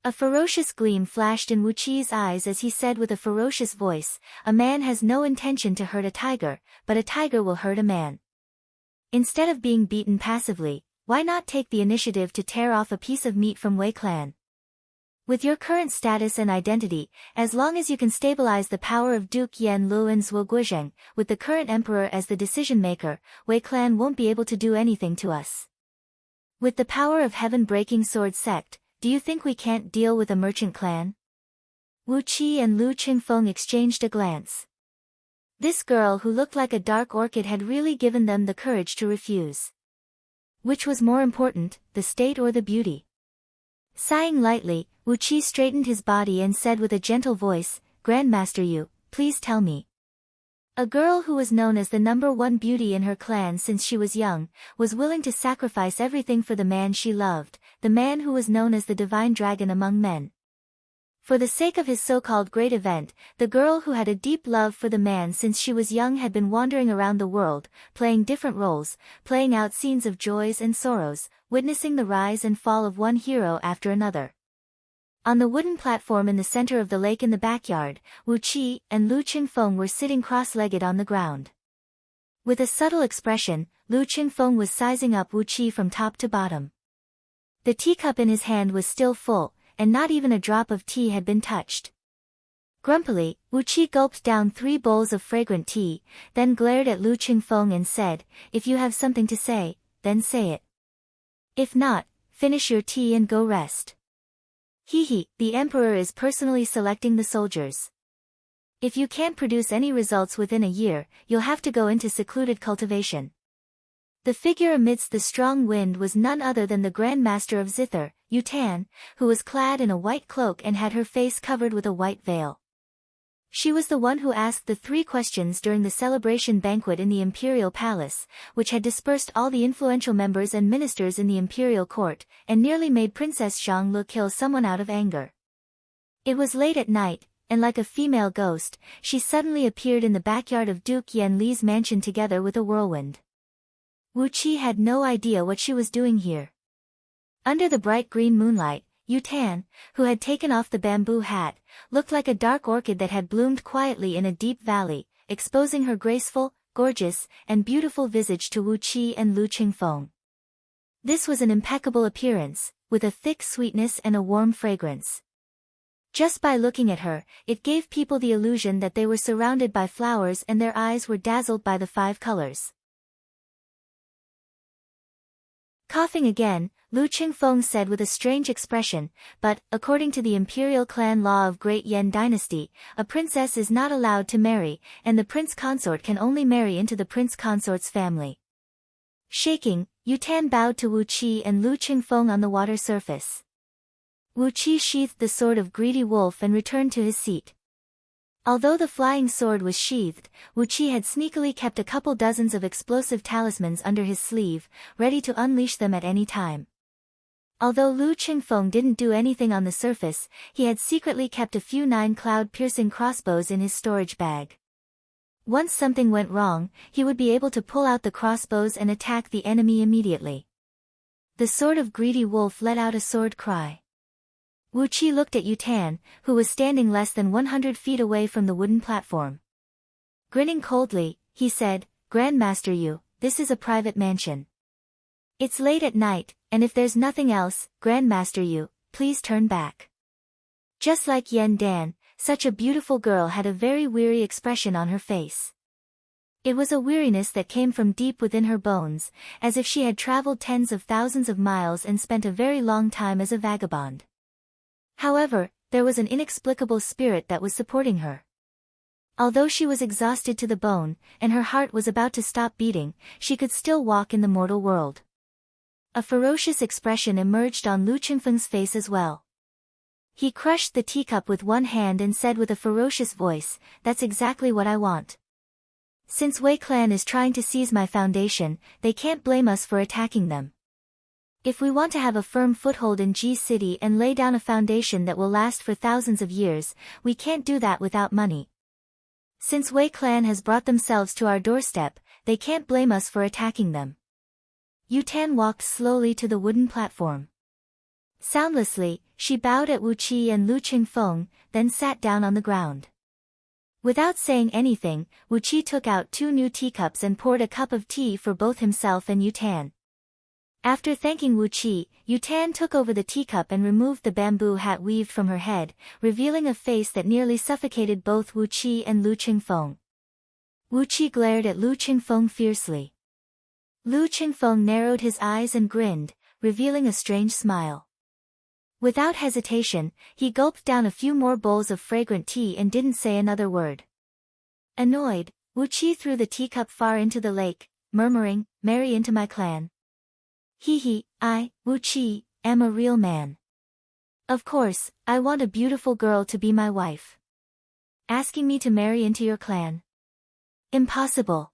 A ferocious gleam flashed in Wu Qi's eyes as he said with a ferocious voice, "A man has no intention to hurt a tiger, but a tiger will hurt a man. Instead of being beaten passively, why not take the initiative to tear off a piece of meat from Wei clan? With your current status and identity, as long as you can stabilize the power of Duke Yan Lu and Zhuo Guizheng, with the current emperor as the decision-maker, Wei clan won't be able to do anything to us. With the power of heaven-breaking sword sect, do you think we can't deal with a merchant clan?" Wu Qi and Lu Qingfeng exchanged a glance. This girl who looked like a dark orchid had really given them the courage to refuse. Which was more important, the state or the beauty? Sighing lightly, Wu Qi straightened his body and said with a gentle voice, "Grandmaster Yu, please tell me." A girl who was known as the #1 beauty in her clan since she was young, was willing to sacrifice everything for the man she loved, the man who was known as the divine dragon among men. For the sake of his so-called great event, the girl who had a deep love for the man since she was young had been wandering around the world, playing different roles, playing out scenes of joys and sorrows, witnessing the rise and fall of one hero after another. On the wooden platform in the center of the lake in the backyard, Wu Qi and Lu Qingfeng were sitting cross-legged on the ground. With a subtle expression, Lu Qingfeng was sizing up Wu Qi from top to bottom. The teacup in his hand was still full, and not even a drop of tea had been touched. Grumpily, Wu Qi gulped down 3 bowls of fragrant tea, then glared at Lu Qingfeng and said, "If you have something to say, then say it. If not, finish your tea and go rest." The emperor is personally selecting the soldiers. If you can't produce any results within a year, you'll have to go into secluded cultivation. The figure amidst the strong wind was none other than the Grand Master of Zither, Yu Tan, who was clad in a white cloak and had her face covered with a white veil. She was the one who asked the 3 questions during the celebration banquet in the imperial palace, which had dispersed all the influential members and ministers in the imperial court, and nearly made Princess Xianglu kill someone out of anger. It was late at night, and like a female ghost, she suddenly appeared in the backyard of Duke Yan Li's mansion together with a whirlwind. Wu Qi had no idea what she was doing here. Under the bright green moonlight, Yu Tan, who had taken off the bamboo hat, looked like a dark orchid that had bloomed quietly in a deep valley, exposing her graceful, gorgeous, and beautiful visage to Wu Qi and Lu Qingfeng. This was an impeccable appearance, with a thick sweetness and a warm fragrance. Just by looking at her, it gave people the illusion that they were surrounded by flowers and their eyes were dazzled by the 5 colors. Coughing again, Lu Qingfeng said with a strange expression, but, according to the imperial clan law of Great Yan Dynasty, a princess is not allowed to marry, and the prince consort can only marry into the prince consort's family. Shaking, Yu Tan bowed to Wu Qi and Lu Qingfeng on the water surface. Wu Qi sheathed the sword of Greedy Wolf and returned to his seat. Although the flying sword was sheathed, Wu Qi had sneakily kept a couple dozens of explosive talismans under his sleeve, ready to unleash them at any time. Although Lu Qingfeng didn't do anything on the surface, he had secretly kept a few 9 cloud-piercing crossbows in his storage bag. Once something went wrong, he would be able to pull out the crossbows and attack the enemy immediately. The sword of Greedy Wolf let out a sword cry. Wu Qi looked at Yu Tan, who was standing less than 100 feet away from the wooden platform. Grinning coldly, he said, "Grandmaster Yu, this is a private mansion. It's late at night, and if there's nothing else, Grandmaster Yu, please turn back." Just like Yan Dan, such a beautiful girl had a very weary expression on her face. It was a weariness that came from deep within her bones, as if she had traveled tens of thousands of miles and spent a very long time as a vagabond. However, there was an inexplicable spirit that was supporting her. Although she was exhausted to the bone, and her heart was about to stop beating, she could still walk in the mortal world. A ferocious expression emerged on Lu Qingfeng's face as well. He crushed the teacup with one hand and said with a ferocious voice, "That's exactly what I want. Since Wei Clan is trying to seize my foundation, they can't blame us for attacking them. If we want to have a firm foothold in Ji City and lay down a foundation that will last for thousands of years, we can't do that without money. Since Wei Clan has brought themselves to our doorstep, they can't blame us for attacking them." Yu Tan walked slowly to the wooden platform. Soundlessly, she bowed at Wu Qi and Lu Qingfeng, then sat down on the ground. Without saying anything, Wu Qi took out 2 new teacups and poured a cup of tea for both himself and Yu Tan. After thanking Wu Qi, Yu Tan took over the teacup and removed the bamboo hat weaved from her head, revealing a face that nearly suffocated both Wu Qi and Lu Qingfeng. Wu Qi glared at Lu Qingfeng fiercely. Lu Qingfeng narrowed his eyes and grinned, revealing a strange smile. Without hesitation, he gulped down a few more bowls of fragrant tea and didn't say another word. Annoyed, Wu Qi threw the teacup far into the lake, murmuring, "Marry into my clan." I, Wu Qi, am a real man. Of course, I want a beautiful girl to be my wife. Asking me to marry into your clan? Impossible.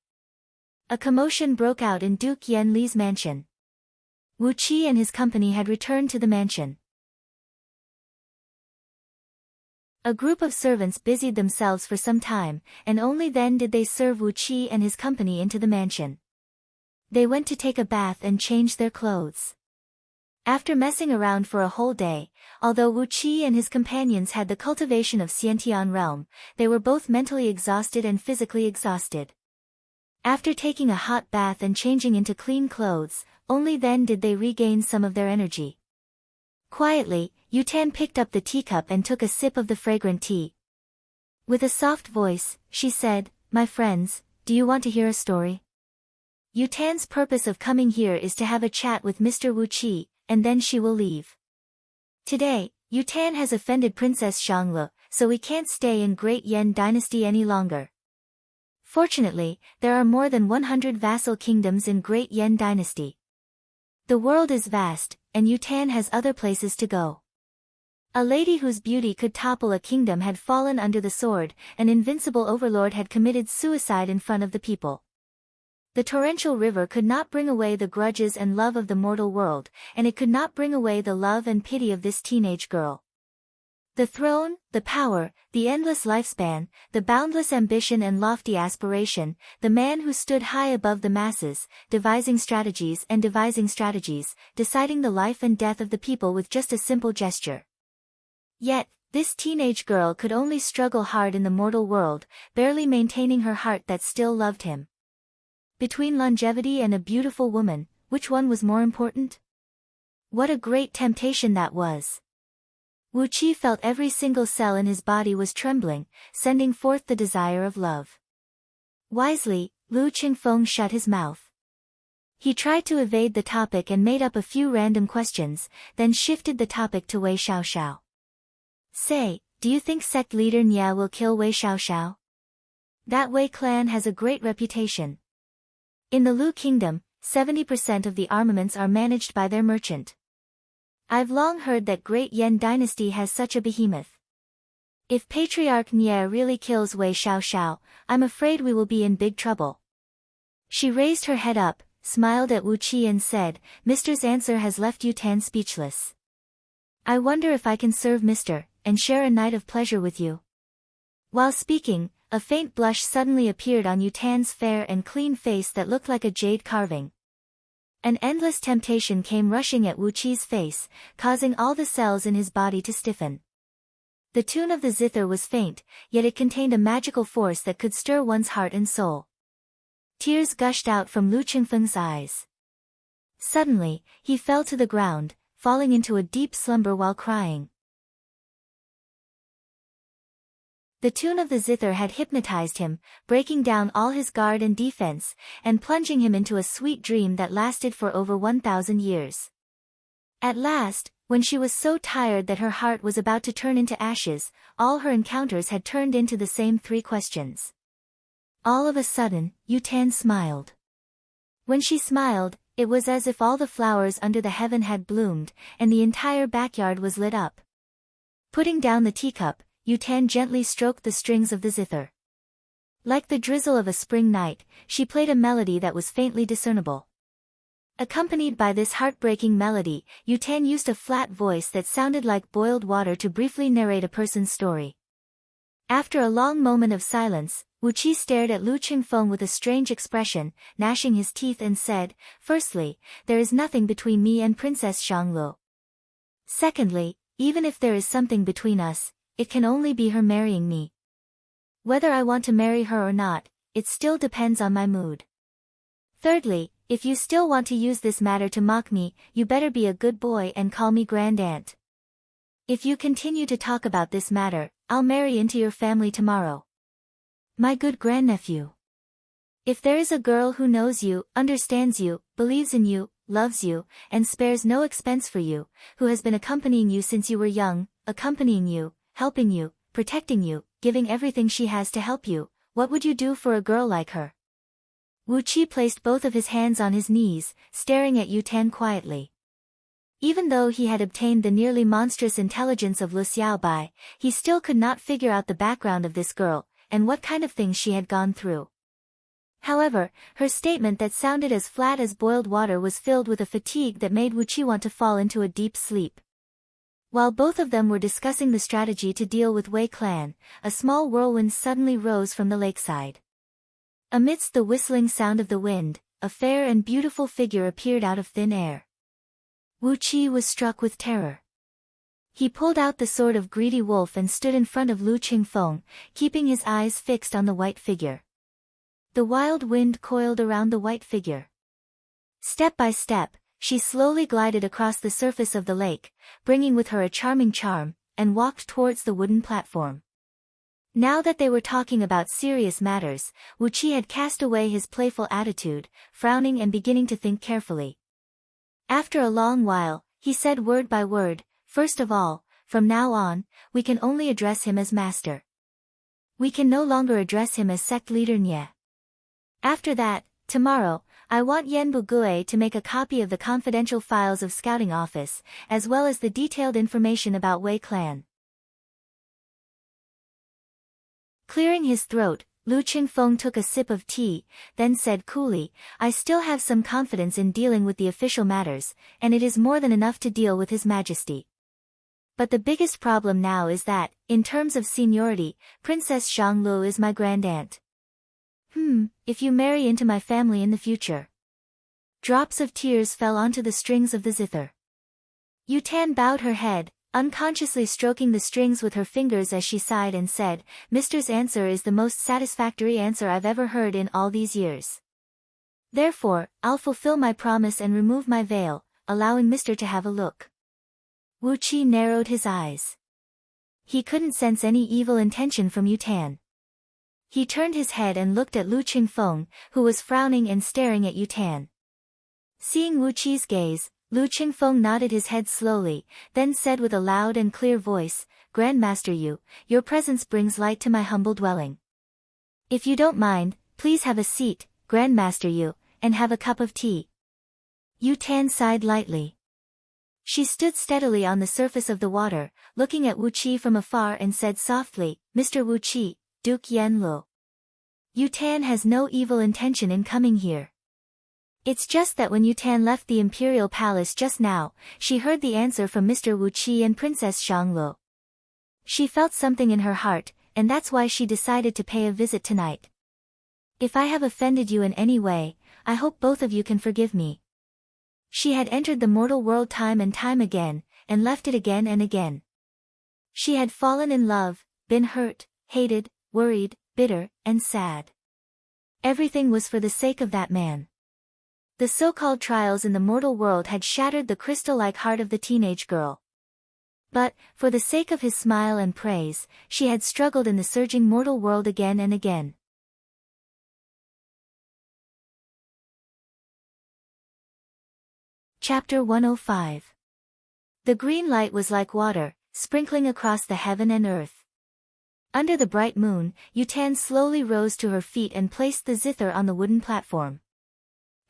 A commotion broke out in Duke Yan Li's mansion. Wu Qi and his company had returned to the mansion. A group of servants busied themselves for some time, and only then did they serve Wu Qi and his company into the mansion. They went to take a bath and change their clothes. After messing around for a whole day, although Wu Qi and his companions had the cultivation of Xiantian realm, they were both mentally exhausted and physically exhausted. After taking a hot bath and changing into clean clothes, only then did they regain some of their energy. Quietly, Yu Tan picked up the teacup and took a sip of the fragrant tea. With a soft voice, she said, "My friends, do you want to hear a story? Yu Tan's purpose of coming here is to have a chat with Mr. Wu Qi, and then she will leave. Today, Yu Tan has offended Princess Xianglu, so we can't stay in Great Yan Dynasty any longer. Fortunately, there are more than 100 vassal kingdoms in Great Yan Dynasty. The world is vast, and Yu Tan has other places to go. A lady whose beauty could topple a kingdom had fallen under the sword, an invincible overlord had committed suicide in front of the people. The torrential river could not bring away the grudges and love of the mortal world, and it could not bring away the love and pity of this teenage girl. The throne, the power, the endless lifespan, the boundless ambition and lofty aspiration, the man who stood high above the masses, devising strategies, deciding the life and death of the people with just a simple gesture. Yet, this teenage girl could only struggle hard in the mortal world, barely maintaining her heart that still loved him. Between longevity and a beautiful woman, which one was more important? What a great temptation that was! Wu Qi felt every single cell in his body was trembling, sending forth the desire of love. Wisely, Lu Qingfeng shut his mouth. He tried to evade the topic and made up a few random questions, then shifted the topic to Wei Xiaoxiao. Say, do you think sect leader Nia will kill Wei Xiaoxiao? That Wei clan has a great reputation. In the Lu kingdom, 70% of the armaments are managed by their merchant. I've long heard that Great Yan dynasty has such a behemoth. If Patriarch Nia really kills Wei Xiaoxiao, I'm afraid we will be in big trouble. She raised her head up, smiled at Wu Qi and said, Mister's answer has left Yu Tan speechless. I wonder if I can serve Mister, and share a night of pleasure with you. While speaking, a faint blush suddenly appeared on Yu Tan's fair and clean face that looked like a jade carving. An endless temptation came rushing at Wu Qi's face, causing all the cells in his body to stiffen. The tune of the zither was faint, yet it contained a magical force that could stir one's heart and soul. Tears gushed out from Lu Qingfeng's eyes. Suddenly, he fell to the ground, falling into a deep slumber while crying. The tune of the zither had hypnotized him, breaking down all his guard and defense, and plunging him into a sweet dream that lasted for over 1,000 years. At last, when she was so tired that her heart was about to turn into ashes, all her encounters had turned into the same 3 questions. All of a sudden, Yu Tan smiled. When she smiled, it was as if all the flowers under the heaven had bloomed, and the entire backyard was lit up. Putting down the teacup, Yu Tan gently stroked the strings of the zither. Like the drizzle of a spring night, she played a melody that was faintly discernible. Accompanied by this heartbreaking melody, Yu Tan used a flat voice that sounded like boiled water to briefly narrate a person's story. After a long moment of silence, Wu Qi stared at Lu Qingfeng with a strange expression, gnashing his teeth and said, Firstly, there is nothing between me and Princess Xianglu. Secondly, even if there is something between us, it can only be her marrying me. Whether I want to marry her or not, it still depends on my mood. Thirdly, if you still want to use this matter to mock me, you better be a good boy and call me Grand Aunt. If you continue to talk about this matter, I'll marry into your family tomorrow. My good grandnephew. If there is a girl who knows you, understands you, believes in you, loves you, and spares no expense for you, who has been accompanying you since you were young, accompanying you, helping you, protecting you, giving everything she has to help you, what would you do for a girl like her? Wu Qi placed both of his hands on his knees, staring at Yu Tan quietly. Even though he had obtained the nearly monstrous intelligence of Lu Xiaobai, he still could not figure out the background of this girl, and what kind of things she had gone through. However, her statement that sounded as flat as boiled water was filled with a fatigue that made Wu Qi want to fall into a deep sleep. While both of them were discussing the strategy to deal with Wei clan, a small whirlwind suddenly rose from the lakeside. Amidst the whistling sound of the wind, a fair and beautiful figure appeared out of thin air. Wu Qi was struck with terror. He pulled out the sword of greedy wolf and stood in front of Lu Qingfeng, keeping his eyes fixed on the white figure. The wild wind coiled around the white figure. Step by step, she slowly glided across the surface of the lake, bringing with her a charming charm, and walked towards the wooden platform. Now that they were talking about serious matters, Wu Qi had cast away his playful attitude, frowning and beginning to think carefully. After a long while, he said word by word, First of all, from now on, we can only address him as master. We can no longer address him as sect leader Nye. After that, tomorrow, I want Yan Bugue to make a copy of the confidential files of Scouting Office, as well as the detailed information about Wei clan. Clearing his throat, Lu Qingfeng took a sip of tea, then said coolly, I still have some confidence in dealing with the official matters, and it is more than enough to deal with His Majesty. But the biggest problem now is that, in terms of seniority, Princess Xianglu is my grand aunt. If you marry into my family in the future. Drops of tears fell onto the strings of the zither. Yu Tan bowed her head, unconsciously stroking the strings with her fingers as she sighed and said, Mister's answer is the most satisfactory answer I've ever heard in all these years. Therefore, I'll fulfill my promise and remove my veil, allowing Mr. to have a look. Wu Qi narrowed his eyes. He couldn't sense any evil intention from Yutan. He turned his head and looked at Lu Qingfeng, who was frowning and staring at Yutan. Seeing Wu Qi's gaze, Lu Qingfeng nodded his head slowly, then said with a loud and clear voice, "Grandmaster Yu, your presence brings light to my humble dwelling. If you don't mind, please have a seat, Grandmaster Yu, and have a cup of tea." Yutan sighed lightly. She stood steadily on the surface of the water, looking at Wu Qi from afar and said softly, "Mr. Wu Qi, Duke Yen Lu. Yutan has no evil intention in coming here. It's just that when Yutan left the imperial palace just now, she heard the answer from Mr. Wu Qi and Princess Xianglu. She felt something in her heart, and that's why she decided to pay a visit tonight. If I have offended you in any way, I hope both of you can forgive me." She had entered the mortal world time and time again, and left it again and again. She had fallen in love, been hurt, hated, worried, bitter, and sad. Everything was for the sake of that man. The so-called trials in the mortal world had shattered the crystal-like heart of the teenage girl. But, for the sake of his smile and praise, she had struggled in the surging mortal world again and again. Chapter 105. The green light was like water, sprinkling across the heaven and earth. Under the bright moon, Yutan slowly rose to her feet and placed the zither on the wooden platform.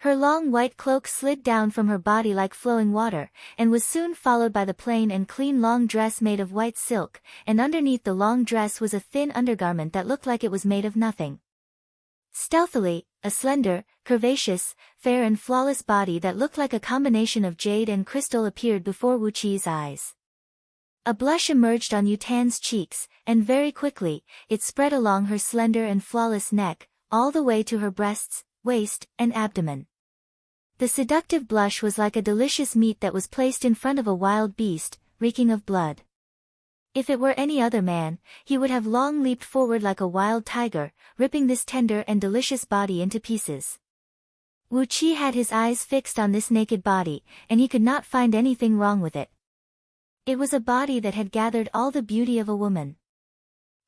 Her long white cloak slid down from her body like flowing water, and was soon followed by the plain and clean long dress made of white silk, and underneath the long dress was a thin undergarment that looked like it was made of nothing. Stealthily, a slender, curvaceous, fair and flawless body that looked like a combination of jade and crystal appeared before Wu Qi's eyes. A blush emerged on Yutan's cheeks, and very quickly, it spread along her slender and flawless neck, all the way to her breasts, waist, and abdomen. The seductive blush was like a delicious meat that was placed in front of a wild beast, reeking of blood. If it were any other man, he would have long leaped forward like a wild tiger, ripping this tender and delicious body into pieces. Wu Qi had his eyes fixed on this naked body, and he could not find anything wrong with it. It was a body that had gathered all the beauty of a woman.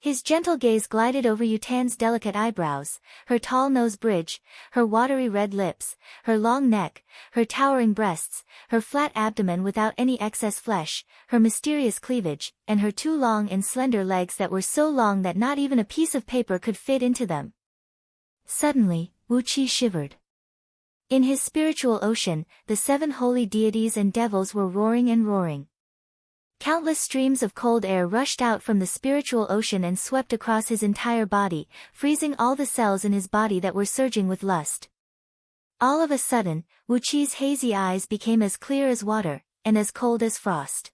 His gentle gaze glided over Yutan's delicate eyebrows, her tall nose bridge, her watery red lips, her long neck, her towering breasts, her flat abdomen without any excess flesh, her mysterious cleavage, and her two long and slender legs that were so long that not even a piece of paper could fit into them. Suddenly, Wu Qi shivered. In his spiritual ocean, the 7 holy deities and devils were roaring and roaring. Countless streams of cold air rushed out from the spiritual ocean and swept across his entire body, freezing all the cells in his body that were surging with lust. All of a sudden, Wu Qi's hazy eyes became as clear as water, and as cold as frost.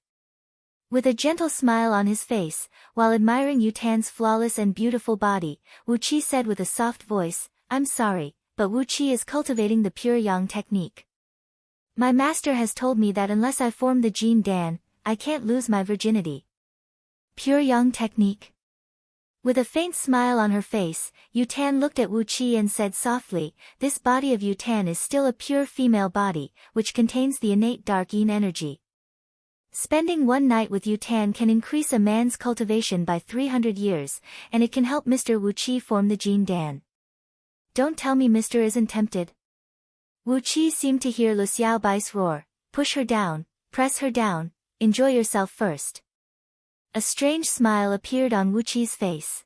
With a gentle smile on his face, while admiring Yutan's flawless and beautiful body, Wu Qi said with a soft voice, "I'm sorry, but Wu Qi is cultivating the pure yang technique. My master has told me that unless I form the Jin Dan, I can't lose my virginity." Pure yang technique? With a faint smile on her face, Yutan looked at Wu Qi and said softly, "This body of Yutan is still a pure female body, which contains the innate dark yin energy. Spending one night with Yutan can increase a man's cultivation by 300 years, and it can help Mr. Wu Qi form the Jin Dan. Don't tell me Mr. isn't tempted." Wu Qi seemed to hear Lu Xiaobai's roar, "Push her down, press her down, enjoy yourself first." A strange smile appeared on Wu Qi's face.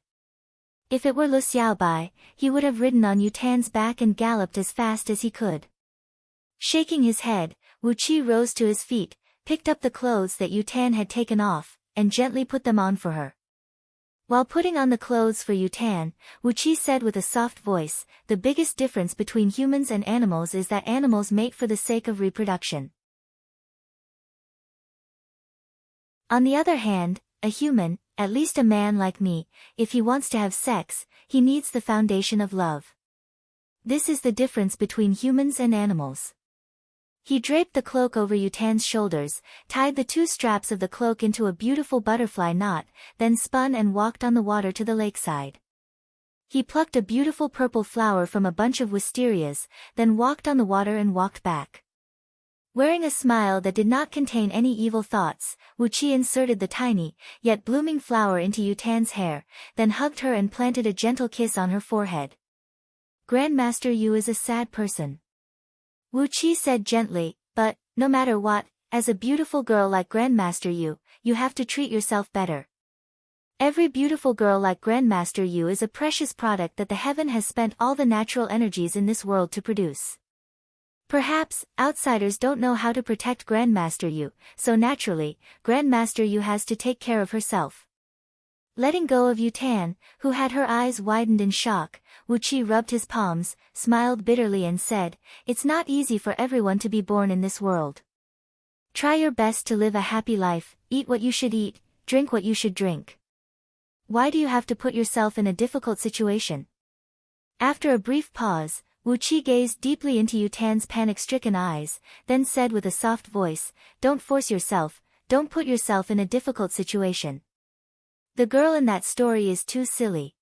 If it were Lu Xiaobai, he would have ridden on Yutan's back and galloped as fast as he could. Shaking his head, Wu Qi rose to his feet, picked up the clothes that Yutan had taken off, and gently put them on for her. While putting on the clothes for Yutan, Wu Qi said with a soft voice, "The biggest difference between humans and animals is that animals mate for the sake of reproduction. On the other hand, a human, at least a man like me, if he wants to have sex, he needs the foundation of love. This is the difference between humans and animals." He draped the cloak over Yutan's shoulders, tied the 2 straps of the cloak into a beautiful butterfly knot, then spun and walked on the water to the lakeside. He plucked a beautiful purple flower from a bunch of wisterias, then walked on the water and walked back. Wearing a smile that did not contain any evil thoughts, Wuqi inserted the tiny, yet blooming flower into Yutan's hair, then hugged her and planted a gentle kiss on her forehead. Grandmaster Yu is a sad person. Wuqi said gently, but, no matter what, as a beautiful girl like Grandmaster Yu, you have to treat yourself better. Every beautiful girl like Grandmaster Yu is a precious product that the heaven has spent all the natural energies in this world to produce. Perhaps, outsiders don't know how to protect Grandmaster Yu, so naturally, Grandmaster Yu has to take care of herself. Letting go of Yutan, who had her eyes widened in shock, Wuqi rubbed his palms, smiled bitterly and said, "It's not easy for everyone to be born in this world. Try your best to live a happy life, eat what you should eat, drink what you should drink. Why do you have to put yourself in a difficult situation?" After a brief pause, Wuqi gazed deeply into Yutan's panic-stricken eyes, then said with a soft voice, "Don't force yourself, don't put yourself in a difficult situation. The girl in that story is too silly.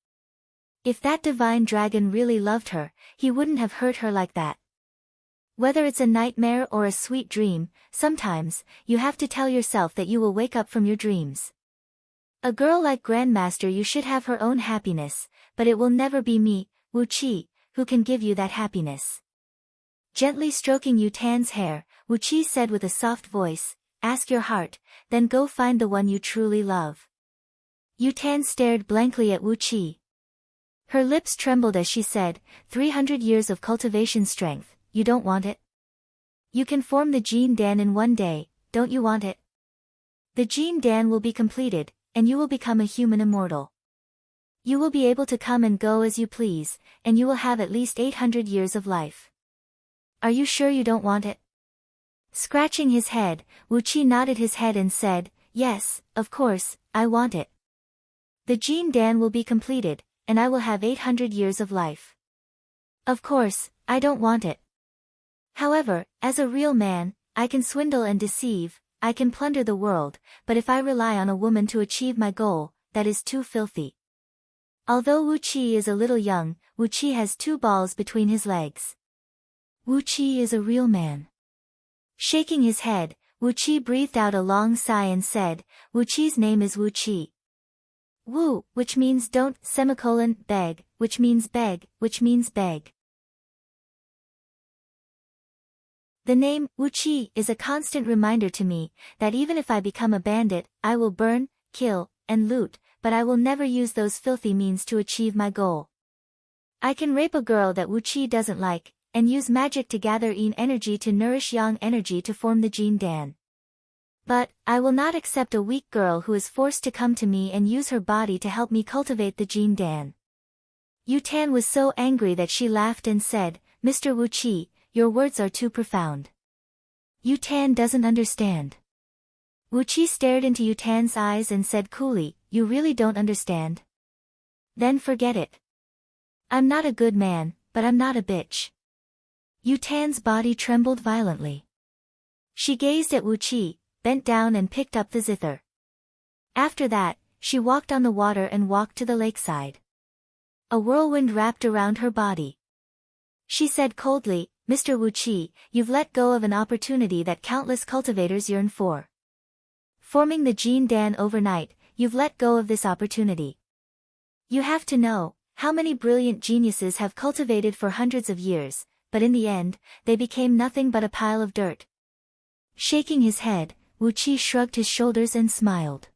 If that divine dragon really loved her, he wouldn't have hurt her like that. Whether it's a nightmare or a sweet dream, sometimes, you have to tell yourself that you will wake up from your dreams. A girl like Grandmaster Yu should have her own happiness, but it will never be me, Wuqi, who can give you that happiness." Gently stroking Yutan's hair, Wuqi said with a soft voice, "Ask your heart, then go find the one you truly love." Yutan stared blankly at Wuqi. Her lips trembled as she said, 300 years of cultivation strength, you don't want it? You can form the Jin Dan in one day, don't you want it? The Jin Dan will be completed, and you will become a human immortal. You will be able to come and go as you please, and you will have at least 800 years of life. Are you sure you don't want it?" Scratching his head, Wuqi nodded his head and said, "Yes, of course, I want it. The Jin Dan will be completed, and I will have 800 years of life. Of course, I don't want it. However, as a real man, I can swindle and deceive, I can plunder the world, but if I rely on a woman to achieve my goal, that is too filthy." Although Wuqi is a little young, Wuqi has 2 balls between his legs. Wuqi is a real man. Shaking his head, Wuqi breathed out a long sigh and said, "Wuqi's name is Wuqi. Wu, which means don't, beg, which means beg, which means beg." The name, Wuqi, is a constant reminder to me, that even if I become a bandit, I will burn, kill, and loot, but I will never use those filthy means to achieve my goal. I can rape a girl that Wuqi doesn't like, and use magic to gather yin energy to nourish yang energy to form the Jin Dan. But, I will not accept a weak girl who is forced to come to me and use her body to help me cultivate the Jin Dan. Yutan was so angry that she laughed and said, "Mr. Wuqi, your words are too profound. Yutan doesn't understand." Wuqi stared into Yutan's eyes and said coolly, "You really don't understand? Then forget it. I'm not a good man, but I'm not a bitch." Yutan's body trembled violently. She gazed at Wuqi, bent down and picked up the zither. After that, she walked on the water and walked to the lakeside. A whirlwind wrapped around her body. She said coldly, "Mr. Wuqi, you've let go of an opportunity that countless cultivators yearn for. Forming the Jin Dan overnight, you've let go of this opportunity. You have to know, how many brilliant geniuses have cultivated for hundreds of years, but in the end, they became nothing but a pile of dirt." Shaking his head, Wuqi shrugged his shoulders and smiled.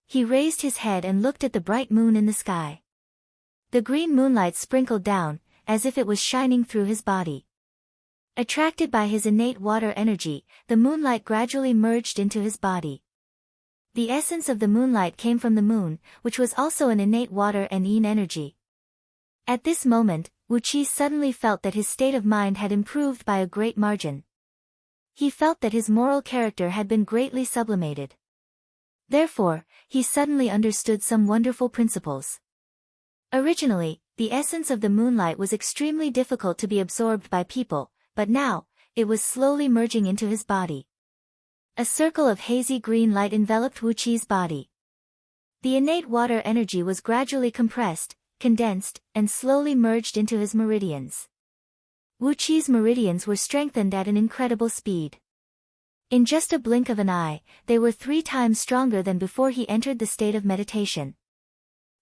He raised his head and looked at the bright moon in the sky. The green moonlight sprinkled down, as if it was shining through his body. Attracted by his innate water energy, the moonlight gradually merged into his body. The essence of the moonlight came from the moon, which was also an innate water and yin energy. At this moment, Wuqi suddenly felt that his state of mind had improved by a great margin. He felt that his moral character had been greatly sublimated. Therefore, he suddenly understood some wonderful principles. Originally, the essence of the moonlight was extremely difficult to be absorbed by people, but now, it was slowly merging into his body. A circle of hazy green light enveloped Wuqi's body. The innate water energy was gradually compressed, condensed, and slowly merged into his meridians. Wuqi's meridians were strengthened at an incredible speed. In just a blink of an eye, they were 3 times stronger than before he entered the state of meditation.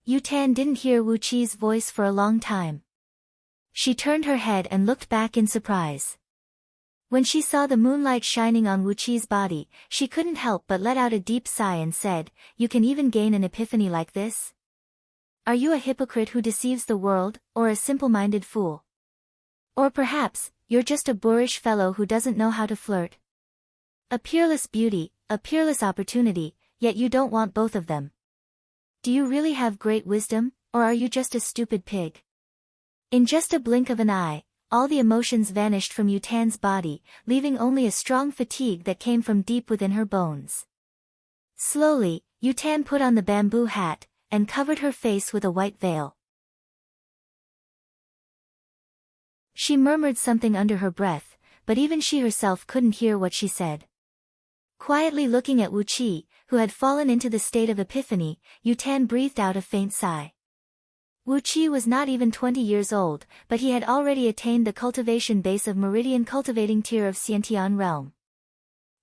Yutan didn't hear Wu Qi's voice for a long time. She turned her head and looked back in surprise. When she saw the moonlight shining on Wu Qi's body, she couldn't help but let out a deep sigh and said, "You can even gain an epiphany like this? Are you a hypocrite who deceives the world, or a simple-minded fool? Or perhaps, you're just a boorish fellow who doesn't know how to flirt? A peerless beauty, a peerless opportunity, yet you don't want both of them. Do you really have great wisdom, or are you just a stupid pig?" In just a blink of an eye, all the emotions vanished from Yutan's body, leaving only a strong fatigue that came from deep within her bones. Slowly, Yutan put on the bamboo hat, and covered her face with a white veil. She murmured something under her breath, but even she herself couldn't hear what she said. Quietly looking at Wu Qi, who had fallen into the state of epiphany, Yutan breathed out a faint sigh. Wu Qi was not even 20 years old, but he had already attained the cultivation base of meridian cultivating tier of Xiantian realm.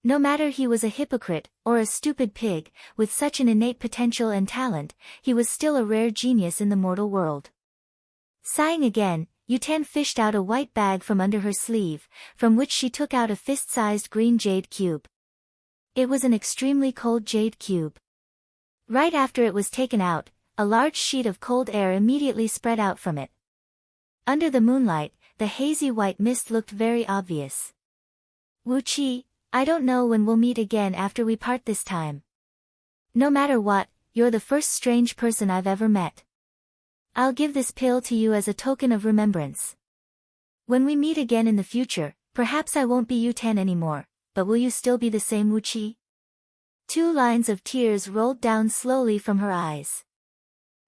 No matter he was a hypocrite, or a stupid pig, with such an innate potential and talent, he was still a rare genius in the mortal world. Sighing again, Yutan fished out a white bag from under her sleeve, from which she took out a fist-sized green jade cube. It was an extremely cold jade cube. Right after it was taken out, a large sheet of cold air immediately spread out from it. Under the moonlight, the hazy white mist looked very obvious. "Wu Qi, I don't know when we'll meet again after we part this time. No matter what, you're the first strange person I've ever met. I'll give this pill to you as a token of remembrance. When we meet again in the future, perhaps I won't be Yutan anymore, but will you still be the same Wu Qi?" 2 lines of tears rolled down slowly from her eyes.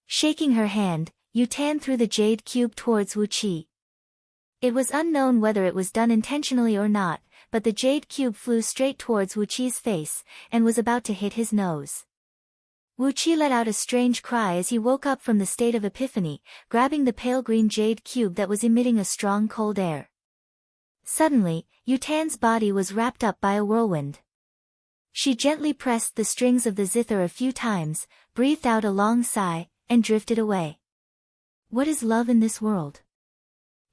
Shaking her hand, Yutan threw the jade cube towards Wu Qi. It was unknown whether it was done intentionally or not, but the jade cube flew straight towards Wu Qi's face, and was about to hit his nose. Wu Qi let out a strange cry as he woke up from the state of epiphany, grabbing the pale green jade cube that was emitting a strong cold air. Suddenly, Yutan's body was wrapped up by a whirlwind. She gently pressed the strings of the zither a few times, breathed out a long sigh, and drifted away. What is love in this world?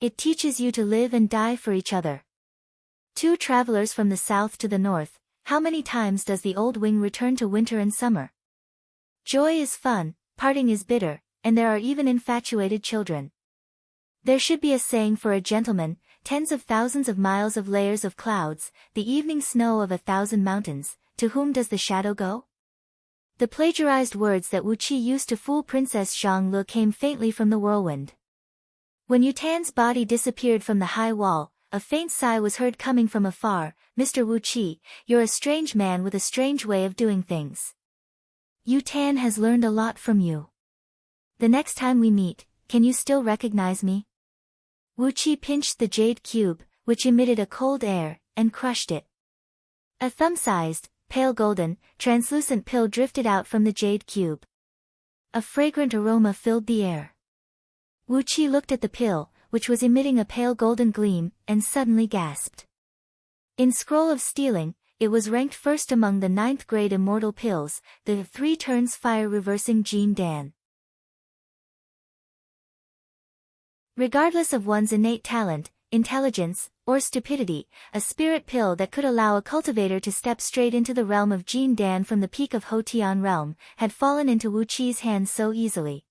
It teaches you to live and die for each other. 2 travelers from the south to the north, how many times does the old wing return to winter and summer? Joy is fun, parting is bitter, and there are even infatuated children. There should be a saying for a gentleman: tens of thousands of miles of layers of clouds, the evening snow of 1,000 mountains, to whom does the shadow go? The plagiarized words that Wu Qi used to fool Princess Zhangli came faintly from the whirlwind. When Yutan's body disappeared from the high wall, a faint sigh was heard coming from afar. "Mr. Wu Qi, you're a strange man with a strange way of doing things. Yutan has learned a lot from you. The next time we meet, can you still recognize me?" Wu Qi pinched the jade cube, which emitted a cold air, and crushed it. A thumb-sized, pale golden, translucent pill drifted out from the jade cube. A fragrant aroma filled the air. Wu Qi looked at the pill, which was emitting a pale golden gleam, and suddenly gasped. In Scroll of Stealing, it was ranked first among the 9th grade immortal pills, the 3 turns fire reversing Jin Dan. Regardless of one's innate talent, intelligence, or stupidity, a spirit pill that could allow a cultivator to step straight into the realm of Jin Dan from the peak of Hotian realm, had fallen into Wu Qi's hands so easily.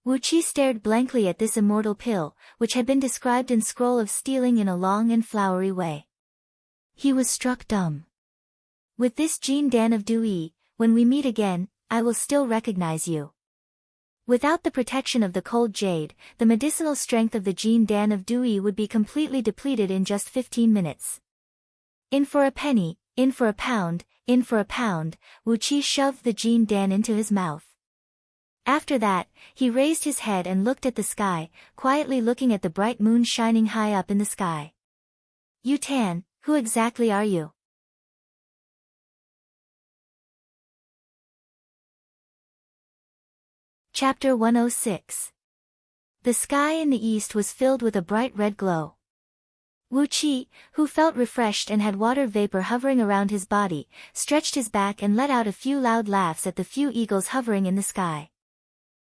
Wu Qi stared blankly at this immortal pill, which had been described in Scroll of Stealing in a long and flowery way. He was struck dumb. "With this Jin Dan of Dui, when we meet again, I will still recognize you." Without the protection of the cold jade, the medicinal strength of the Jin Dan of Dui would be completely depleted in just 15 minutes. In for a penny, in for a pound, in for a pound, Wu Qi shoved the Jin Dan into his mouth. After that, he raised his head and looked at the sky, quietly looking at the bright moon shining high up in the sky. "Yutan, who exactly are you?" Chapter 106. The sky in the east was filled with a bright red glow. Wu Qi, who felt refreshed and had water vapor hovering around his body, stretched his back and let out a few loud laughs at the few eagles hovering in the sky.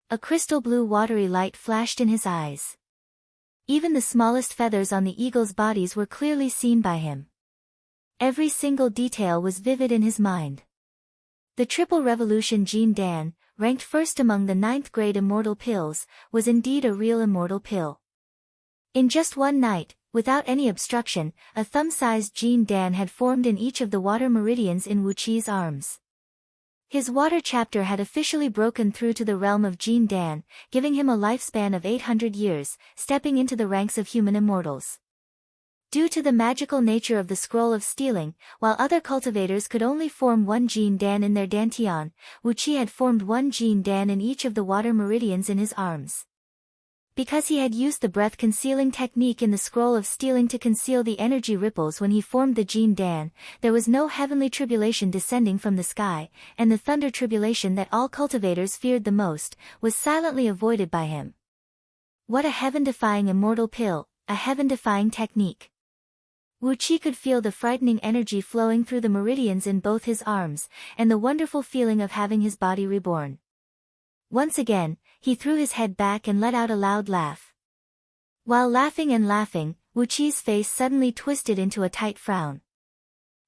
A crystal blue watery light flashed in his eyes. Even the smallest feathers on the eagles' bodies were clearly seen by him. Every single detail was vivid in his mind. The triple revolution Jin Dan, ranked first among the 9th grade immortal pills, was indeed a real immortal pill. In just one night, without any obstruction, a thumb-sized Jin Dan had formed in each of the water meridians in Wu Qi's arms. His water chapter had officially broken through to the realm of Jin Dan, giving him a lifespan of 800 years, stepping into the ranks of human immortals. Due to the magical nature of the scroll of stealing, while other cultivators could only form one Jin Dan in their dantian, Wu Qi had formed one Jin Dan in each of the water meridians in his arms. Because he had used the breath-concealing technique in the scroll of stealing to conceal the energy ripples when he formed the Jin Dan, there was no heavenly tribulation descending from the sky, and the thunder tribulation that all cultivators feared the most, was silently avoided by him. What a heaven-defying immortal pill, a heaven-defying technique. Wu Qi could feel the frightening energy flowing through the meridians in both his arms, and the wonderful feeling of having his body reborn. Once again, he threw his head back and let out a loud laugh. While laughing and laughing, Wu Qi's face suddenly twisted into a tight frown.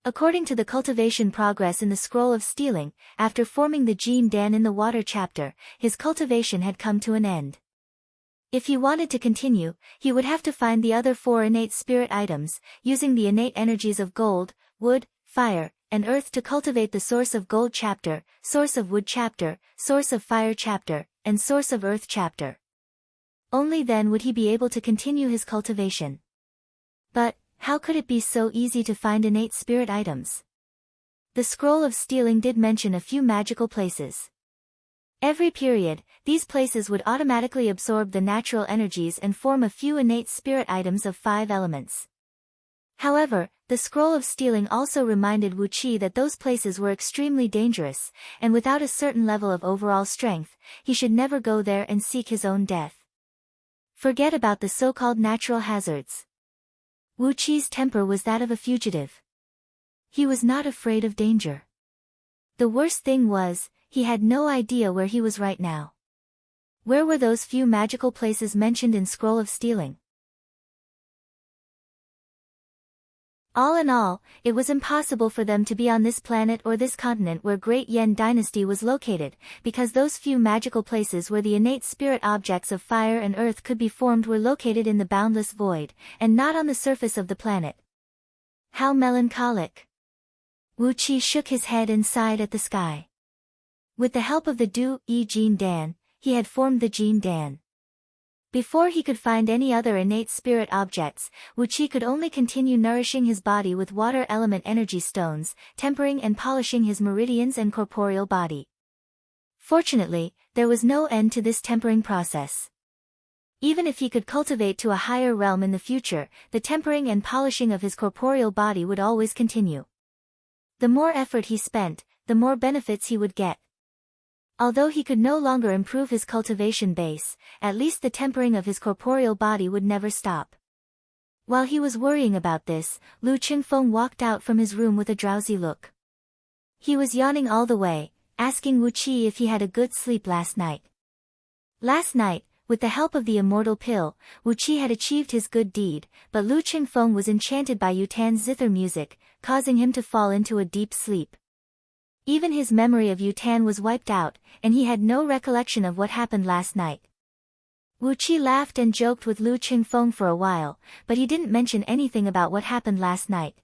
According to the cultivation progress in the scroll of stealing, after forming the Jin Dan in the water chapter, his cultivation had come to an end. If he wanted to continue, he would have to find the other 4 innate spirit items, using the innate energies of gold, wood, fire, and earth to cultivate the source of gold chapter, source of wood chapter, source of fire chapter, and source of earth chapter. Only then would he be able to continue his cultivation. But, how could it be so easy to find innate spirit items? The scroll of stealing did mention a few magical places. Every period, these places would automatically absorb the natural energies and form a few innate spirit items of 5 elements. However, the scroll of stealing also reminded Wu Qi that those places were extremely dangerous, and without a certain level of overall strength, he should never go there and seek his own death. Forget about the so-called natural hazards. Wu Qi's temper was that of a fugitive. He was not afraid of danger. The worst thing was, he had no idea where he was right now. Where were those few magical places mentioned in Scroll of Stealing? All in all, it was impossible for them to be on this planet or this continent where Great Yen Dynasty was located, because those few magical places where the innate spirit objects of fire and earth could be formed were located in the boundless void, and not on the surface of the planet. How melancholic! Wu Qi shook his head and sighed at the sky. With the help of the Du-E Jin Dan, he had formed the Jin Dan. Before he could find any other innate spirit objects, Wu Qi could only continue nourishing his body with water element energy stones, tempering and polishing his meridians and corporeal body. Fortunately, there was no end to this tempering process. Even if he could cultivate to a higher realm in the future, the tempering and polishing of his corporeal body would always continue. The more effort he spent, the more benefits he would get. Although he could no longer improve his cultivation base, at least the tempering of his corporeal body would never stop. While he was worrying about this, Lu Qingfeng walked out from his room with a drowsy look. He was yawning all the way, asking Wu Qi if he had a good sleep last night. Last night, with the help of the immortal pill, Wu Qi had achieved his good deed, but Lu Qingfeng was enchanted by Yutan's zither music, causing him to fall into a deep sleep. Even his memory of Yutan was wiped out, and he had no recollection of what happened last night. Wu Qi laughed and joked with Lu Qingfeng for a while, but he didn't mention anything about what happened last night.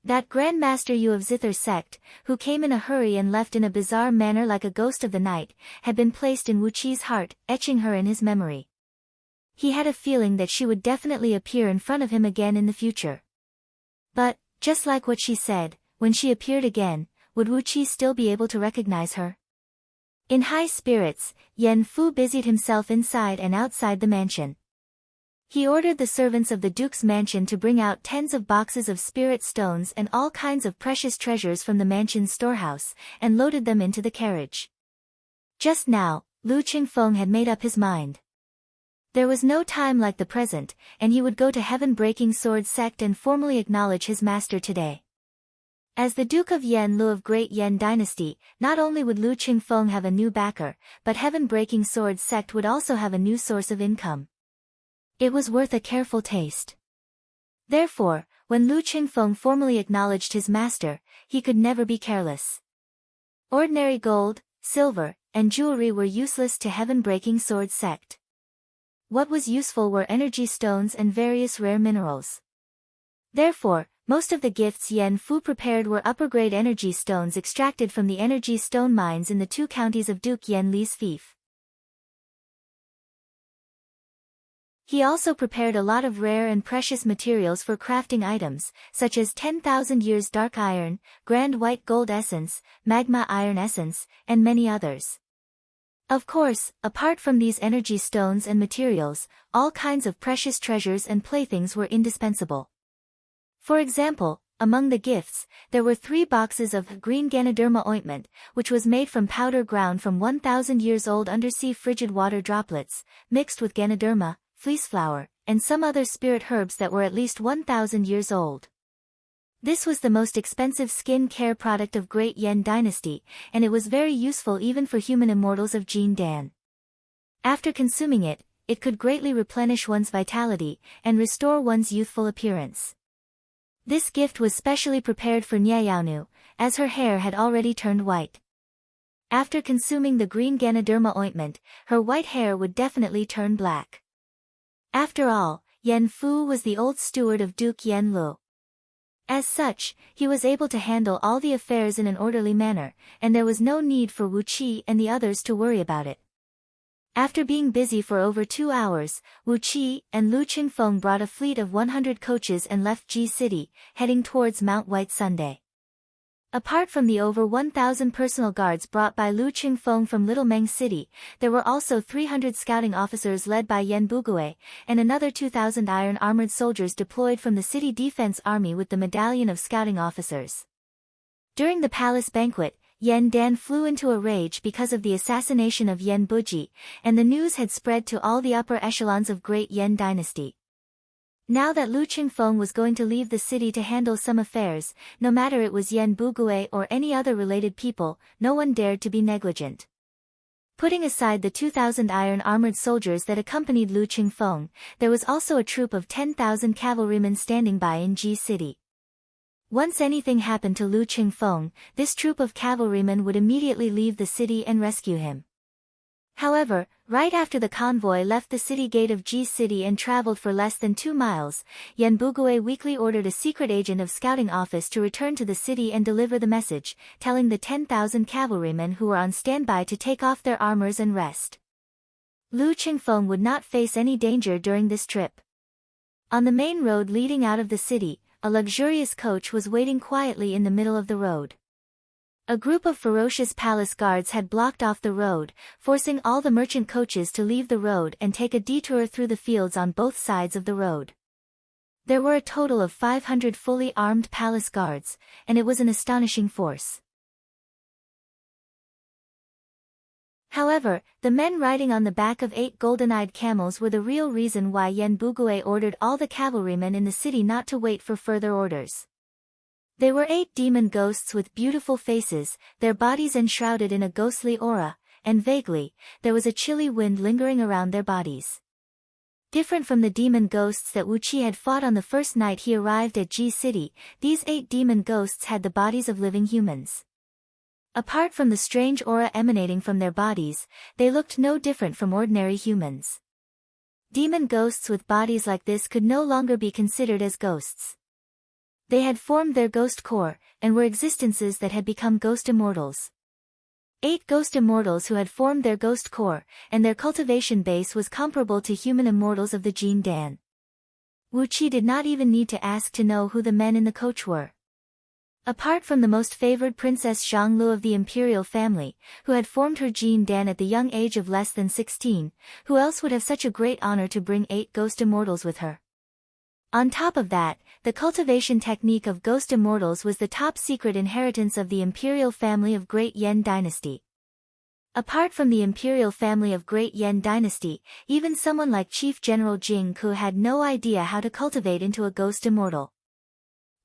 That Grandmaster Yu of Zither's sect, who came in a hurry and left in a bizarre manner like a ghost of the night, had been placed in Wu Qi's heart, etching her in his memory. He had a feeling that she would definitely appear in front of him again in the future. But, just like what she said, when she appeared again, would Wu Qi still be able to recognize her? In high spirits, Yan Fu busied himself inside and outside the mansion. He ordered the servants of the Duke's mansion to bring out tens of boxes of spirit stones and all kinds of precious treasures from the mansion's storehouse, and loaded them into the carriage. Just now, Lu Qingfeng had made up his mind. There was no time like the present, and he would go to heaven-breaking sword sect and formally acknowledge his master today. As the Duke of Yen Lu of Great Yen Dynasty, not only would Lu Qingfeng have a new backer, but heaven-breaking sword sect would also have a new source of income. It was worth a careful taste. Therefore, when Lu Qingfeng formally acknowledged his master, he could never be careless. Ordinary gold, silver, and jewelry were useless to heaven-breaking sword sect. What was useful were energy stones and various rare minerals. Therefore, most of the gifts Yen Fu prepared were upper-grade energy stones extracted from the energy stone mines in the 2 counties of Duke Yen Li's fief. He also prepared a lot of rare and precious materials for crafting items, such as 10,000 years dark iron, grand white gold essence, magma iron essence, and many others. Of course, apart from these energy stones and materials, all kinds of precious treasures and playthings were indispensable. For example, among the gifts, there were 3 boxes of green Ganoderma ointment, which was made from powder ground from 1,000 years old undersea frigid water droplets, mixed with Ganoderma, fleece flower, and some other spirit herbs that were at least 1,000 years old. This was the most expensive skin care product of Great Yen Dynasty, and it was very useful even for human immortals of Jin Dan. After consuming it, it could greatly replenish one's vitality, and restore one's youthful appearance. This gift was specially prepared for Nyayaonu, as her hair had already turned white. After consuming the green Ganoderma ointment, her white hair would definitely turn black. After all, Yen Fu was the old steward of Duke Yen Lu. As such, he was able to handle all the affairs in an orderly manner, and there was no need for Wu Qi and the others to worry about it. After being busy for over 2 hours, Wu Qi and Lu Qingfeng brought a fleet of 100 coaches and left Ji City, heading towards Mount White Sunday. Apart from the over 1,000 personal guards brought by Lu Qingfeng from Little Meng City, there were also 300 scouting officers led by Yen Bugui, and another 2,000 iron-armored soldiers deployed from the city defense army with the medallion of scouting officers. During the palace banquet, Yen Dan flew into a rage because of the assassination of Yen Buji, and the news had spread to all the upper echelons of Great Yen Dynasty. Now that Lu Qingfeng was going to leave the city to handle some affairs, no matter it was Yen Bugui or any other related people, no one dared to be negligent. Putting aside the 2,000 iron-armored soldiers that accompanied Lu Qingfeng, there was also a troop of 10,000 cavalrymen standing by in Ji City. Once anything happened to Lu Qingfeng, this troop of cavalrymen would immediately leave the city and rescue him. However, right after the convoy left the city gate of Ji City and traveled for less than 2 miles, Yen Bugui weakly ordered a secret agent of scouting office to return to the city and deliver the message, telling the 10,000 cavalrymen who were on standby to take off their armors and rest. Lu Qingfeng would not face any danger during this trip. On the main road leading out of the city, a luxurious coach was waiting quietly in the middle of the road. A group of ferocious palace guards had blocked off the road, forcing all the merchant coaches to leave the road and take a detour through the fields on both sides of the road. There were a total of 500 fully armed palace guards, and it was an astonishing force. However, the men riding on the back of 8 golden-eyed camels were the real reason why Yen Bugui ordered all the cavalrymen in the city not to wait for further orders. They were 8 demon ghosts with beautiful faces, their bodies enshrouded in a ghostly aura, and vaguely, there was a chilly wind lingering around their bodies. Different from the demon ghosts that Wu Qi had fought on the first night he arrived at Ji City, these 8 demon ghosts had the bodies of living humans. Apart from the strange aura emanating from their bodies, they looked no different from ordinary humans. Demon ghosts with bodies like this could no longer be considered as ghosts. They had formed their ghost core, and were existences that had become ghost immortals. 8 ghost immortals who had formed their ghost core, and their cultivation base was comparable to human immortals of the Jin Dan. Wu Qi did not even need to ask to know who the men in the coach were. Apart from the most favored Princess Zhanglu of the imperial family, who had formed her Jin Dan at the young age of less than 16, who else would have such a great honor to bring 8 ghost immortals with her? On top of that, the cultivation technique of ghost immortals was the top secret inheritance of the imperial family of Great Yen Dynasty. Apart from the imperial family of Great Yan Dynasty, even someone like Chief General Jing Ku had no idea how to cultivate into a ghost immortal.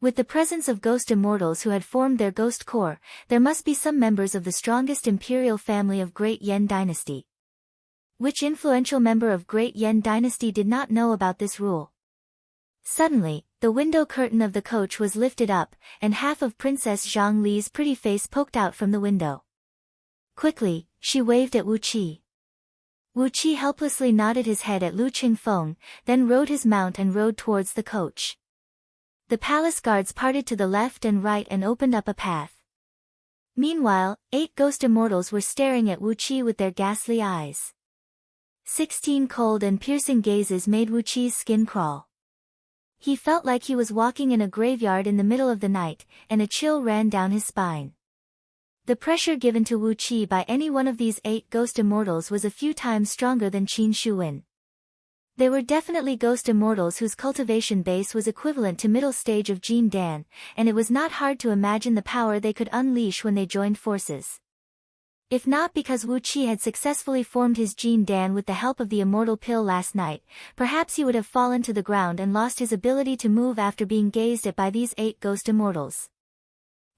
With the presence of ghost immortals who had formed their ghost core, there must be some members of the strongest imperial family of Great Yan Dynasty. Which influential member of Great Yan Dynasty did not know about this rule? Suddenly, the window curtain of the coach was lifted up, and half of Princess Zhang Li's pretty face poked out from the window. Quickly, she waved at Wu Qi. Wu Qi helplessly nodded his head at Lu Qingfeng, then rode his mount and rode towards the coach. The palace guards parted to the left and right and opened up a path. Meanwhile, 8 ghost immortals were staring at Wu Qi with their ghastly eyes. 16 cold and piercing gazes made Wu Qi's skin crawl. He felt like he was walking in a graveyard in the middle of the night, and a chill ran down his spine. The pressure given to Wu Qi by any one of these 8 ghost immortals was a few times stronger than Qin Shuwen. They were definitely ghost immortals whose cultivation base was equivalent to middle stage of Jin Dan, and it was not hard to imagine the power they could unleash when they joined forces. If not because Wu Qi had successfully formed his Jin Dan with the help of the immortal pill last night, perhaps he would have fallen to the ground and lost his ability to move after being gazed at by these 8 ghost immortals.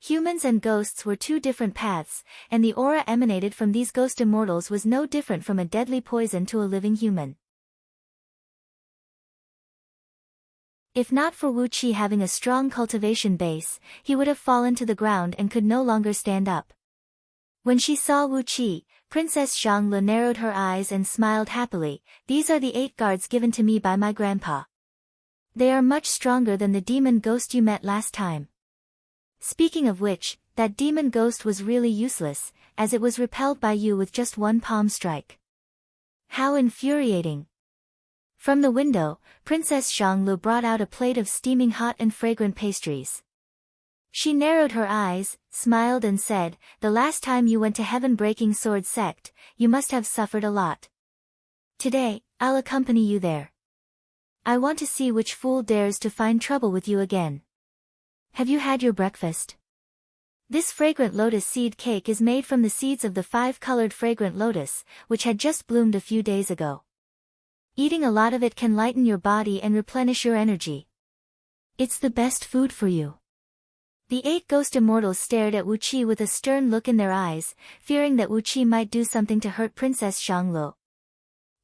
Humans and ghosts were 2 different paths, and the aura emanated from these ghost immortals was no different from a deadly poison to a living human. If not for Wu Qi having a strong cultivation base, he would have fallen to the ground and could no longer stand up. When she saw Wu Qi, Princess Zhang narrowed her eyes and smiled happily. These are the 8 guards given to me by my grandpa. They are much stronger than the demon ghost you met last time. Speaking of which, that demon ghost was really useless, as it was repelled by you with just 1 palm strike. How infuriating. From the window, Princess Zhang brought out a plate of steaming hot and fragrant pastries. She narrowed her eyes, smiled and said, "The last time you went to heaven-breaking sword sect, you must have suffered a lot. Today, I'll accompany you there. I want to see which fool dares to find trouble with you again. Have you had your breakfast?" This fragrant lotus seed cake is made from the seeds of the 5-colored fragrant lotus, which had just bloomed a few days ago. Eating a lot of it can lighten your body and replenish your energy. It's the best food for you. The 8 ghost immortals stared at Wu Qi with a stern look in their eyes, fearing that Wu Qi might do something to hurt Princess Zhang.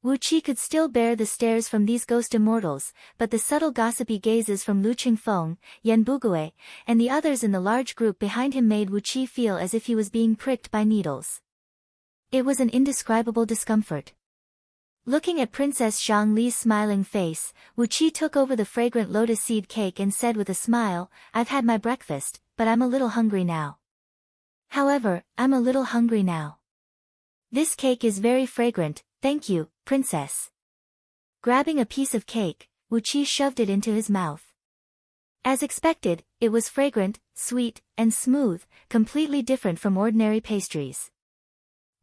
Wu Qi could still bear the stares from these ghost immortals, but the subtle gossipy gazes from Lu Qingfeng, Yan Bugui, and the others in the large group behind him made Wu Qi feel as if he was being pricked by needles. It was an indescribable discomfort. Looking at Princess Zhang Li's smiling face, Wu Qi took over the fragrant lotus seed cake and said with a smile, "I've had my breakfast, but I'm a little hungry now. This cake is very fragrant, thank you, Princess." Grabbing a piece of cake, Wu Qi shoved it into his mouth. As expected, it was fragrant, sweet, and smooth, completely different from ordinary pastries.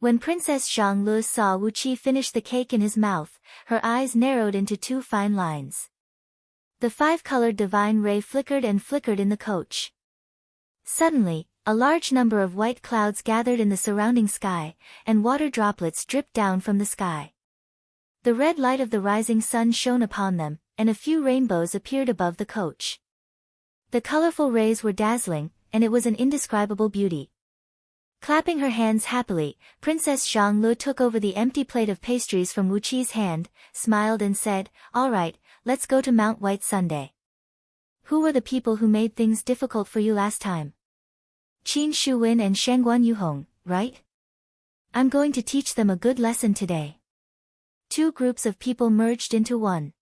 When Princess Zhang saw Wu Qi finish the cake in his mouth, her eyes narrowed into 2 fine lines. The 5-colored divine ray flickered and flickered in the coach. Suddenly, a large number of white clouds gathered in the surrounding sky, and water droplets dripped down from the sky. The red light of the rising sun shone upon them, and a few rainbows appeared above the coach. The colorful rays were dazzling, and it was an indescribable beauty. Clapping her hands happily, Princess Zhang took over the empty plate of pastries from Wu Qi's hand, smiled and said, "All right, let's go to Mount White Sunday. Who were the people who made things difficult for you last time? Qin Shuwen and Shangguan Yuhong, right? I'm going to teach them a good lesson today." 2 groups of people merged into one.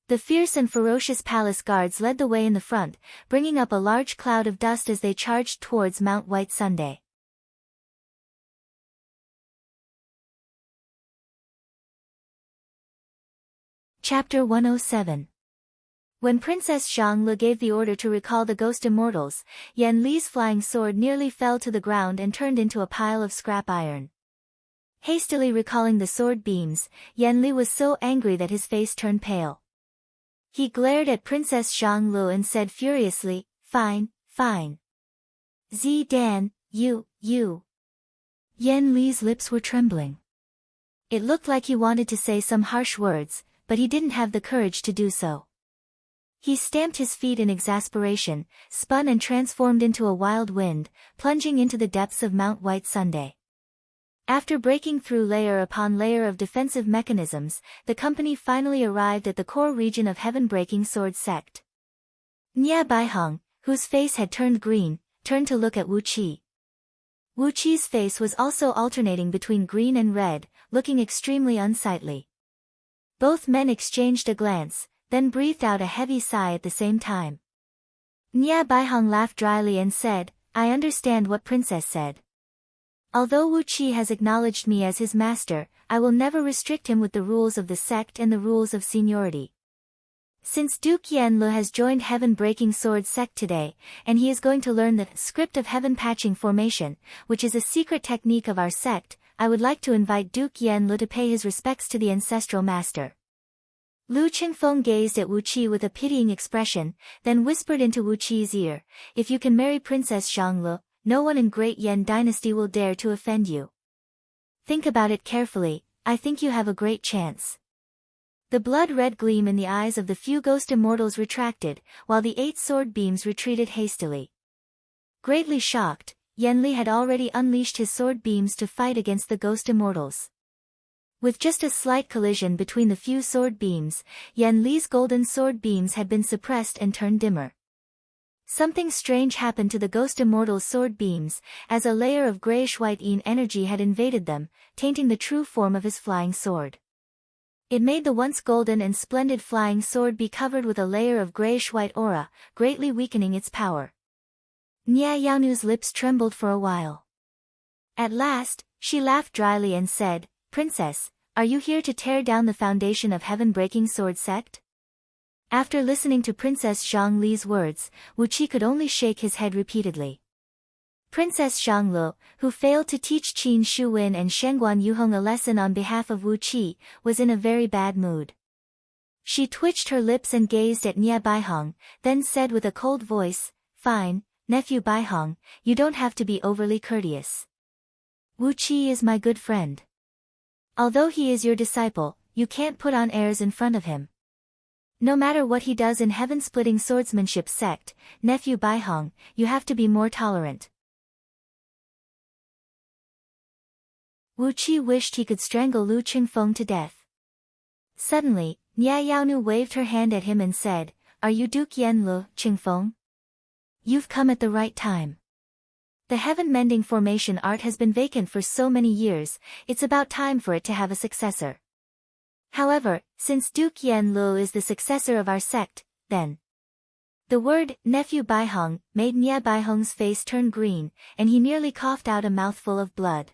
The fierce and ferocious palace guards led the way in the front, bringing up a large cloud of dust as they charged towards Mount White Sunday. Chapter 107. When Princess Zhang gave the order to recall the ghost immortals, Yan Li's flying sword nearly fell to the ground and turned into a pile of scrap iron. Hastily recalling the sword beams, Yan Li was so angry that his face turned pale. He glared at Princess Zhang and said furiously, "Fine, fine. Zidan, you. Yan Li's lips were trembling. It looked like he wanted to say some harsh words, but he didn't have the courage to do so. He stamped his feet in exasperation, spun and transformed into a wild wind, plunging into the depths of Mount White Sunday. After breaking through layer upon layer of defensive mechanisms, the company finally arrived at the core region of heaven-breaking sword sect. Nya Baihong, whose face had turned green, turned to look at Wu Qi. Wu Qi's face was also alternating between green and red, looking extremely unsightly. Both men exchanged a glance, then breathed out a heavy sigh at the same time. Nya Baihong laughed dryly and said, "I understand what Princess said. Although Wu Qi has acknowledged me as his master, I will never restrict him with the rules of the sect and the rules of seniority. Since Duke Yanlu has joined Heaven-Breaking Sword sect today, and he is going to learn the script of Heaven-Patching Formation, which is a secret technique of our sect, I would like to invite Duke Yanlu to pay his respects to the ancestral master." Lu Qingfeng gazed at Wu Qi with a pitying expression, then whispered into Wu Qi's ear, "If you can marry Princess Zhanglu, no one in Great Yan Dynasty will dare to offend you. Think about it carefully, I think you have a great chance." The blood-red gleam in the eyes of the few ghost immortals retracted, while the 8 sword beams retreated hastily. Greatly shocked, Yanli had already unleashed his sword beams to fight against the ghost immortals. With just a slight collision between the few sword beams, Yanli's golden sword beams had been suppressed and turned dimmer. Something strange happened to the ghost immortal's sword beams, as a layer of grayish-white yin energy had invaded them, tainting the true form of his flying sword. It made the once golden and splendid flying sword be covered with a layer of grayish-white aura, greatly weakening its power. Nya Yaonu's lips trembled for a while. At last, she laughed dryly and said, "Princess, are you here to tear down the foundation of Heaven-Breaking Sword sect?" After listening to Princess Zhang Li's words, Wu Qi could only shake his head repeatedly. Princess Zhanglu, who failed to teach Qin Shuwen and Shengguan Yuhong a lesson on behalf of Wu Qi, was in a very bad mood. She twitched her lips and gazed at Nya Baihong, then said with a cold voice, "Fine, nephew Baihong, you don't have to be overly courteous. Wu Qi is my good friend. Although he is your disciple, you can't put on airs in front of him. No matter what he does in heaven-splitting swordsmanship sect, nephew Baihong, you have to be more tolerant." Wu Qi wished he could strangle Lu Qingfeng to death. Suddenly, Nya Yaonu waved her hand at him and said, "Are you Duke Yanlu, Qingfeng? You've come at the right time. The heaven-mending formation art has been vacant for so many years, it's about time for it to have a successor. However, since Duke Yanlu is the successor of our sect, then..." The word, nephew Baihong, made Nya Baihong's face turn green, and he nearly coughed out a mouthful of blood.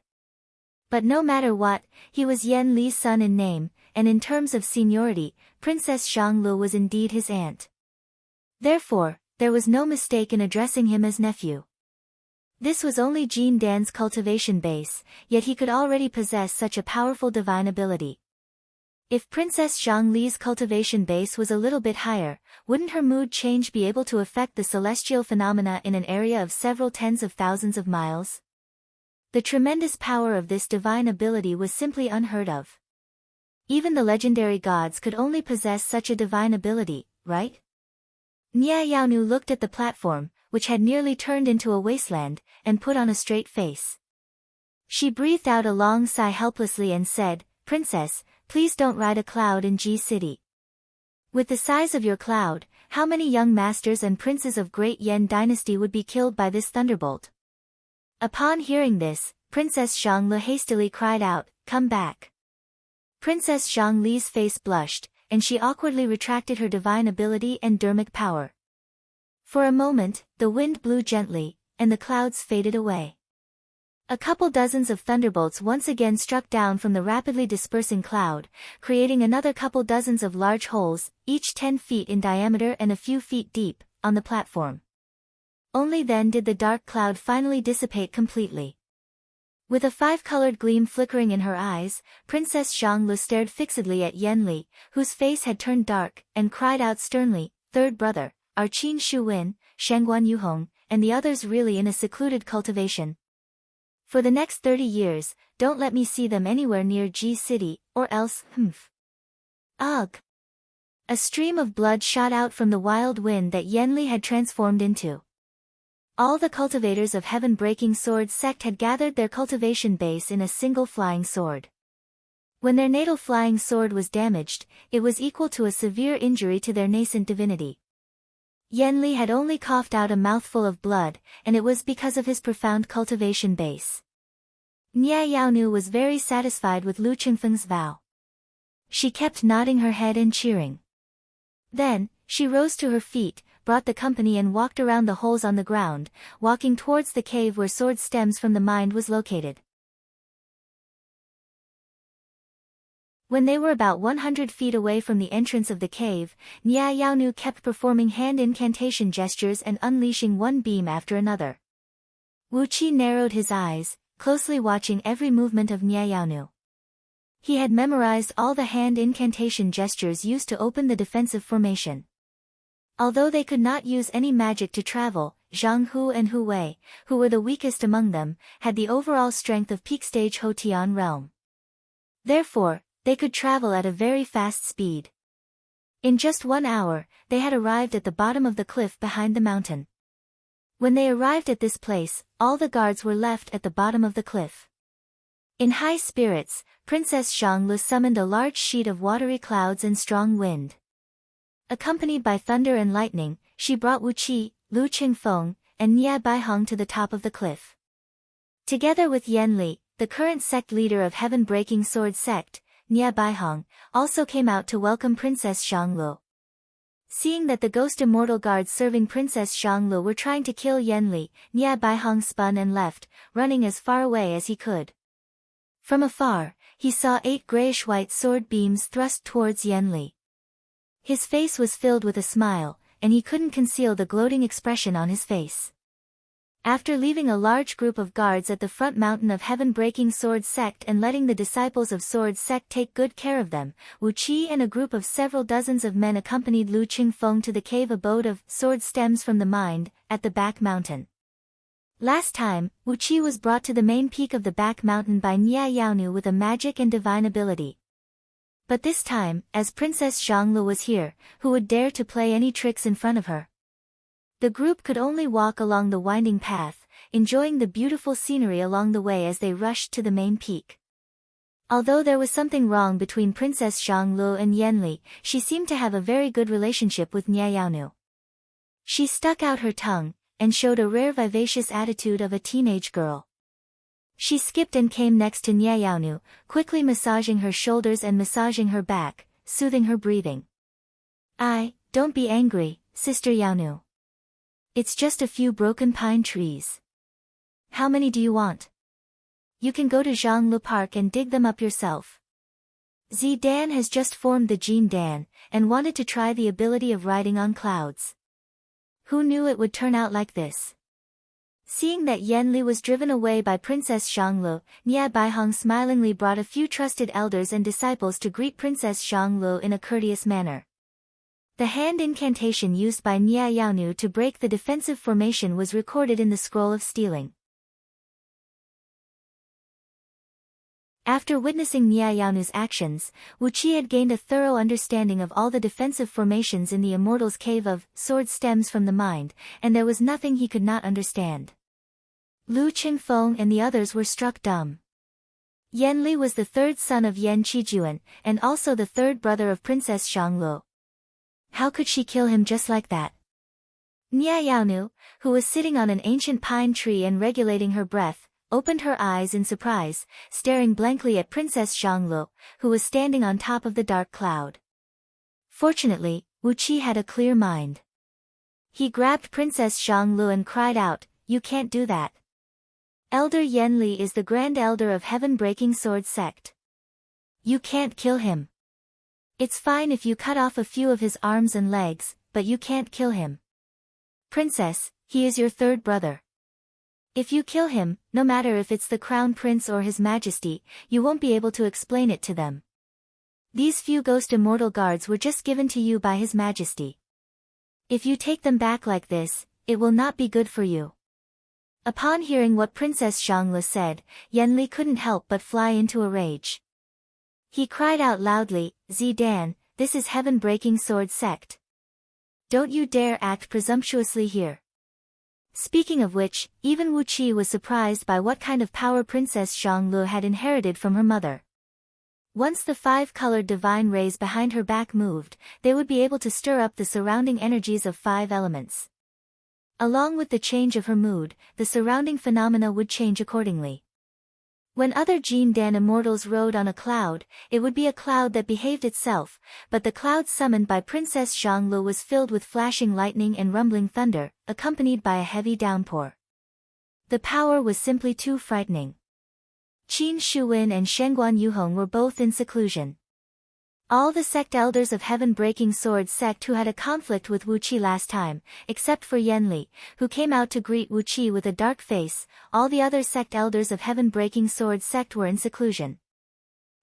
But no matter what, he was Yan Li's son in name, and in terms of seniority, Princess Zhanglu was indeed his aunt. Therefore, there was no mistake in addressing him as nephew. This was only Jin Dan's cultivation base, yet he could already possess such a powerful divine ability. If Princess Zhang Li's cultivation base was a little bit higher, wouldn't her mood change be able to affect the celestial phenomena in an area of several tens of thousands of miles? The tremendous power of this divine ability was simply unheard of. Even the legendary gods could only possess such a divine ability, right? Nya Yaonu looked at the platform, which had nearly turned into a wasteland, and put on a straight face. She breathed out a long sigh helplessly and said, "Princess, please don't ride a cloud in G City. With the size of your cloud, how many young masters and princes of Great Yan Dynasty would be killed by this thunderbolt?" Upon hearing this, Princess Zhanglu hastily cried out, "Come back." Princess Zhang Li's face blushed, and she awkwardly retracted her divine ability and dermic power. For a moment, the wind blew gently, and the clouds faded away. A couple dozens of thunderbolts once again struck down from the rapidly dispersing cloud, creating another couple dozens of large holes, each 10 feet in diameter and a few feet deep, on the platform. Only then did the dark cloud finally dissipate completely. With a 5-colored gleam flickering in her eyes, Princess Zhanglu stared fixedly at Yanli, whose face had turned dark, and cried out sternly, "Third brother, are Qin Shuwen, Shengguan Yuhong, and the others really in a secluded cultivation?" For the next 30 years, don't let me see them anywhere near G City, or else, humph. Ugh. A stream of blood shot out from the wild wind that Yenli had transformed into. All the cultivators of Heaven-Breaking Sword sect had gathered their cultivation base in a single flying sword. When their natal flying sword was damaged, it was equal to a severe injury to their nascent divinity. Yenli had only coughed out a mouthful of blood, and it was because of his profound cultivation base. Nia Yaonu was very satisfied with Lu Qingfeng's vow. She kept nodding her head and cheering. Then, she rose to her feet, brought the company and walked around the holes on the ground, walking towards the cave where Sword Stems from the Mind was located. When they were about 100 feet away from the entrance of the cave, Nia Yaonu kept performing hand incantation gestures and unleashing one beam after another. Wu Qi narrowed his eyes, closely watching every movement of Nia Yaonu. He had memorized all the hand incantation gestures used to open the defensive formation. Although they could not use any magic to travel, Zhang Hu and Hu Wei, who were the weakest among them, had the overall strength of peak stage Hotian realm. Therefore, they could travel at a very fast speed. In just 1 hour, they had arrived at the bottom of the cliff behind the mountain. When they arrived at this place, all the guards were left at the bottom of the cliff. In high spirits, Princess Zhanglu summoned a large sheet of watery clouds and strong wind. Accompanied by thunder and lightning, she brought Wu Qi, Lu Qingfeng, and Nia Baihong to the top of the cliff. Together with Yenli, the current sect leader of Heaven-Breaking Sword sect, Nia Baihong, also came out to welcome Princess Zhanglu. Seeing that the ghost immortal guards serving Princess Zhanglu were trying to kill Yenli, Nia Baihong spun and left, running as far away as he could. From afar, he saw 8 grayish-white sword beams thrust towards Yenli. His face was filled with a smile, and he couldn't conceal the gloating expression on his face. After leaving a large group of guards at the front mountain of Heaven-Breaking Sword sect and letting the disciples of Sword sect take good care of them, Wu Qi and a group of several dozens of men accompanied Lu Qingfeng to the cave abode of Sword Stems from the Mind, at the back mountain. Last time, Wu Qi was brought to the main peak of the back mountain by Nia Yaonu with a magic and divine ability. But this time, as Princess Zhanglu was here, who would dare to play any tricks in front of her? The group could only walk along the winding path, enjoying the beautiful scenery along the way as they rushed to the main peak. Although there was something wrong between Princess Zhanglu and Yenli, she seemed to have a very good relationship with Nia Yaonu. She stuck out her tongue, and showed a rare vivacious attitude of a teenage girl. She skipped and came next to Nia Yaonu, quickly massaging her shoulders and massaging her back, soothing her breathing. Don't be angry, Sister Yaonu. It's just a few broken pine trees. How many do you want? You can go to Zhanglu Park and dig them up yourself. Zidan has just formed the Jin Dan, and wanted to try the ability of riding on clouds. Who knew it would turn out like this? Seeing that Yenli was driven away by Princess Zhanglu, Nia Baihong smilingly brought a few trusted elders and disciples to greet Princess Zhanglu in a courteous manner. The hand incantation used by Nia Yaonu to break the defensive formation was recorded in the Scroll of Stealing. After witnessing Nia Yaonu's actions, Wu Qi had gained a thorough understanding of all the defensive formations in the Immortal's Cave of Sword Stems from the Mind, and there was nothing he could not understand. Lu Qingfeng and the others were struck dumb. Yenli was the third son of Yen Qijuan, and also the third brother of Princess Zhanglu. How could she kill him just like that? Nia Yaonu, who was sitting on an ancient pine tree and regulating her breath, opened her eyes in surprise, staring blankly at Princess Zhanglu, who was standing on top of the dark cloud. Fortunately, Wu Qi had a clear mind. He grabbed Princess Zhanglu and cried out, "You can't do that. Elder Yenli is the Grand Elder of Heaven-Breaking Sword sect. You can't kill him. It's fine if you cut off a few of his arms and legs, but you can't kill him. Princess, he is your third brother. If you kill him, no matter if it's the Crown Prince or His Majesty, you won't be able to explain it to them. These few ghost immortal guards were just given to you by His Majesty. If you take them back like this, it will not be good for you." Upon hearing what Princess Zhangli said, Yanli couldn't help but fly into a rage. He cried out loudly, "Zidan, this is heaven-breaking sword sect. Don't you dare act presumptuously here." Speaking of which, even Wu Qi was surprised by what kind of power Princess Zhangli had inherited from her mother. Once the 5-colored divine rays behind her back moved, they would be able to stir up the surrounding energies of 5 elements. Along with the change of her mood, the surrounding phenomena would change accordingly. When other Jin Dan immortals rode on a cloud, it would be a cloud that behaved itself, but the cloud summoned by Princess Zhangli was filled with flashing lightning and rumbling thunder, accompanied by a heavy downpour. The power was simply too frightening. Qin Shuwen and Shengguan Yuhong were both in seclusion. All the sect elders of Heaven-Breaking Sword sect who had a conflict with Wu Qi last time, except for Yanli, who came out to greet Wu Qi with a dark face, all the other sect elders of Heaven-Breaking Sword sect were in seclusion.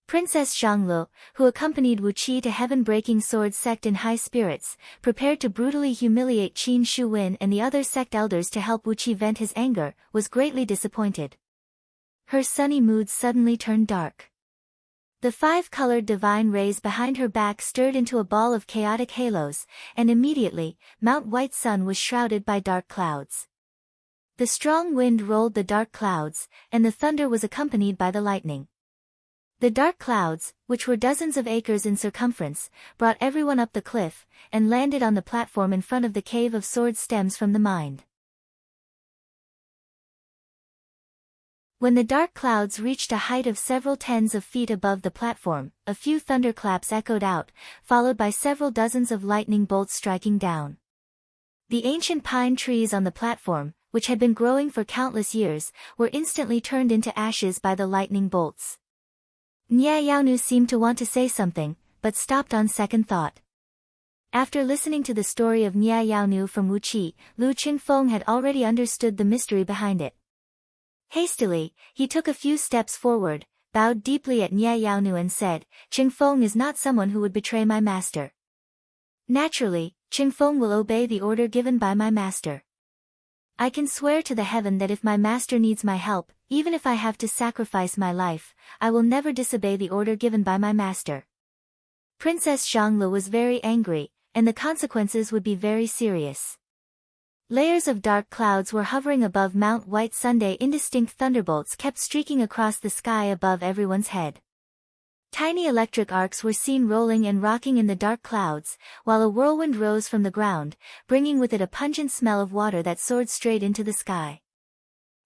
Princess Zhangli, who accompanied Wu Qi to Heaven-Breaking Sword sect in high spirits, prepared to brutally humiliate Qin Shuwen and the other sect elders to help Wu Qi vent his anger, was greatly disappointed. Her sunny mood suddenly turned dark. The 5-colored divine rays behind her back stirred into a ball of chaotic halos, and immediately, Mount White Sun was shrouded by dark clouds. The strong wind rolled the dark clouds, and the thunder was accompanied by the lightning. The dark clouds, which were dozens of acres in circumference, brought everyone up the cliff, and landed on the platform in front of the Cave of Sword Stems from the Mind. When the dark clouds reached a height of several tens of feet above the platform, a few thunderclaps echoed out, followed by several dozens of lightning bolts striking down. The ancient pine trees on the platform, which had been growing for countless years, were instantly turned into ashes by the lightning bolts. Nya Yaonu seemed to want to say something, but stopped on second thought. After listening to the story of Nya Yaonu from Wu Qi, Lu Qingfeng had already understood the mystery behind it. Hastily, he took a few steps forward, bowed deeply at Nya Yaonu and said, "Qingfeng is not someone who would betray my master. Naturally, Qingfeng will obey the order given by my master. I can swear to the heaven that if my master needs my help, even if I have to sacrifice my life, I will never disobey the order given by my master." Princess Zhangli was very angry, and the consequences would be very serious. Layers of dark clouds were hovering above Mount White Sunday. Indistinct thunderbolts kept streaking across the sky above everyone's head. Tiny electric arcs were seen rolling and rocking in the dark clouds, while a whirlwind rose from the ground, bringing with it a pungent smell of water that soared straight into the sky.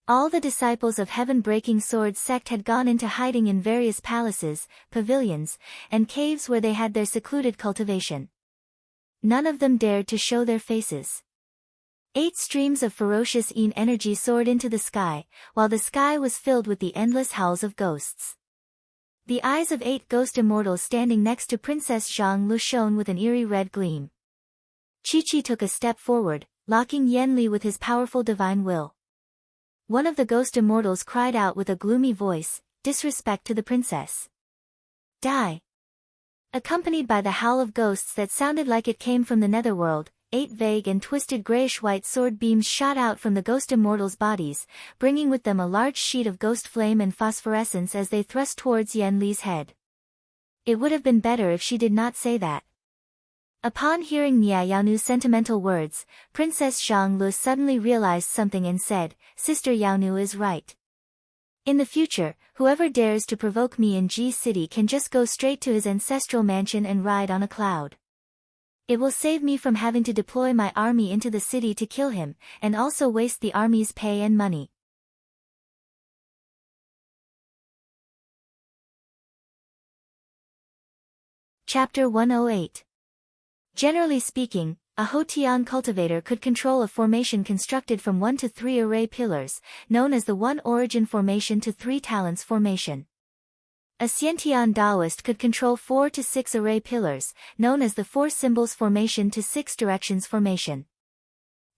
All the disciples of Heaven-Breaking Sword sect had gone into hiding in various palaces, pavilions, and caves where they had their secluded cultivation. None of them dared to show their faces. 8 streams of ferocious energy soared into the sky, while the sky was filled with the endless howls of ghosts. The eyes of 8 ghost immortals standing next to Princess Zhangli shone with an eerie red gleam. Chi-Chi took a step forward, locking Yanli with his powerful divine will. One of the ghost immortals cried out with a gloomy voice, "Disrespect to the princess. Die!" Accompanied by the howl of ghosts that sounded like it came from the netherworld, 8 vague and twisted grayish-white sword beams shot out from the ghost immortals' bodies, bringing with them a large sheet of ghost flame and phosphorescence as they thrust towards Yanli's head. It would have been better if she did not say that. Upon hearing Nya Yaonu's sentimental words, Princess Zhangli suddenly realized something and said, "Sister Yaonu is right. In the future, whoever dares to provoke me in Ji City can just go straight to his ancestral mansion and ride on a cloud. It will save me from having to deploy my army into the city to kill him, and also waste the army's pay and money." Chapter 108. Generally speaking, a Hotian cultivator could control a formation constructed from 1 to 3 array pillars, known as the 1 origin formation to 3 talents formation. A Xiantian Taoist could control 4 to 6 array pillars, known as the 4 symbols formation to 6 directions formation.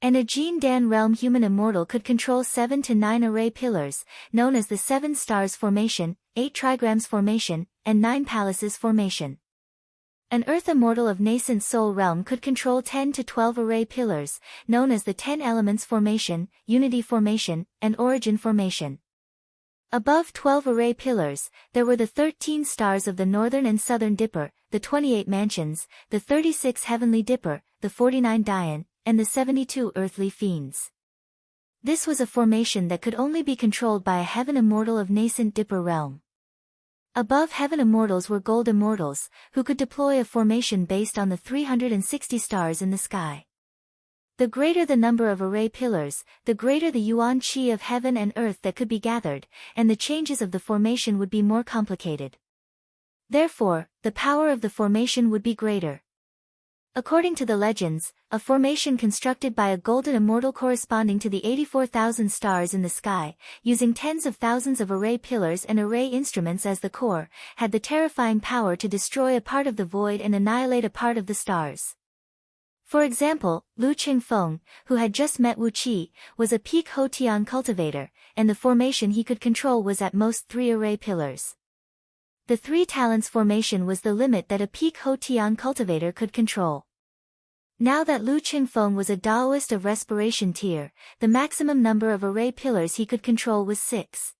And a Jin Dan realm human immortal could control 7 to 9 array pillars, known as the 7 stars formation, 8 trigrams formation, and 9 palaces formation. An Earth immortal of nascent soul realm could control 10 to 12 array pillars, known as the 10 Elements Formation, Unity Formation, and Origin Formation. Above 12 array pillars, there were the 13 stars of the Northern and Southern Dipper, the 28 Mansions, the 36 Heavenly Dipper, the 49 Dian, and the 72 Earthly Fiends. This was a formation that could only be controlled by a Heaven Immortal of nascent Dipper realm. Above Heaven Immortals were Gold Immortals, who could deploy a formation based on the 360 stars in the sky. The greater the number of array pillars, the greater the yuan qi of heaven and earth that could be gathered, and the changes of the formation would be more complicated. Therefore, the power of the formation would be greater. According to the legends, a formation constructed by a golden immortal corresponding to the 84,000 stars in the sky, using tens of thousands of array pillars and array instruments as the core, had the terrifying power to destroy a part of the void and annihilate a part of the stars. For example, Lu Qingfeng, who had just met Wu Qi, was a peak Hotian cultivator, and the formation he could control was at most 3 array pillars. The 3 talents formation was the limit that a peak Hotian cultivator could control. Now that Lu Qingfeng was a Taoist of respiration tier, the maximum number of array pillars he could control was 6.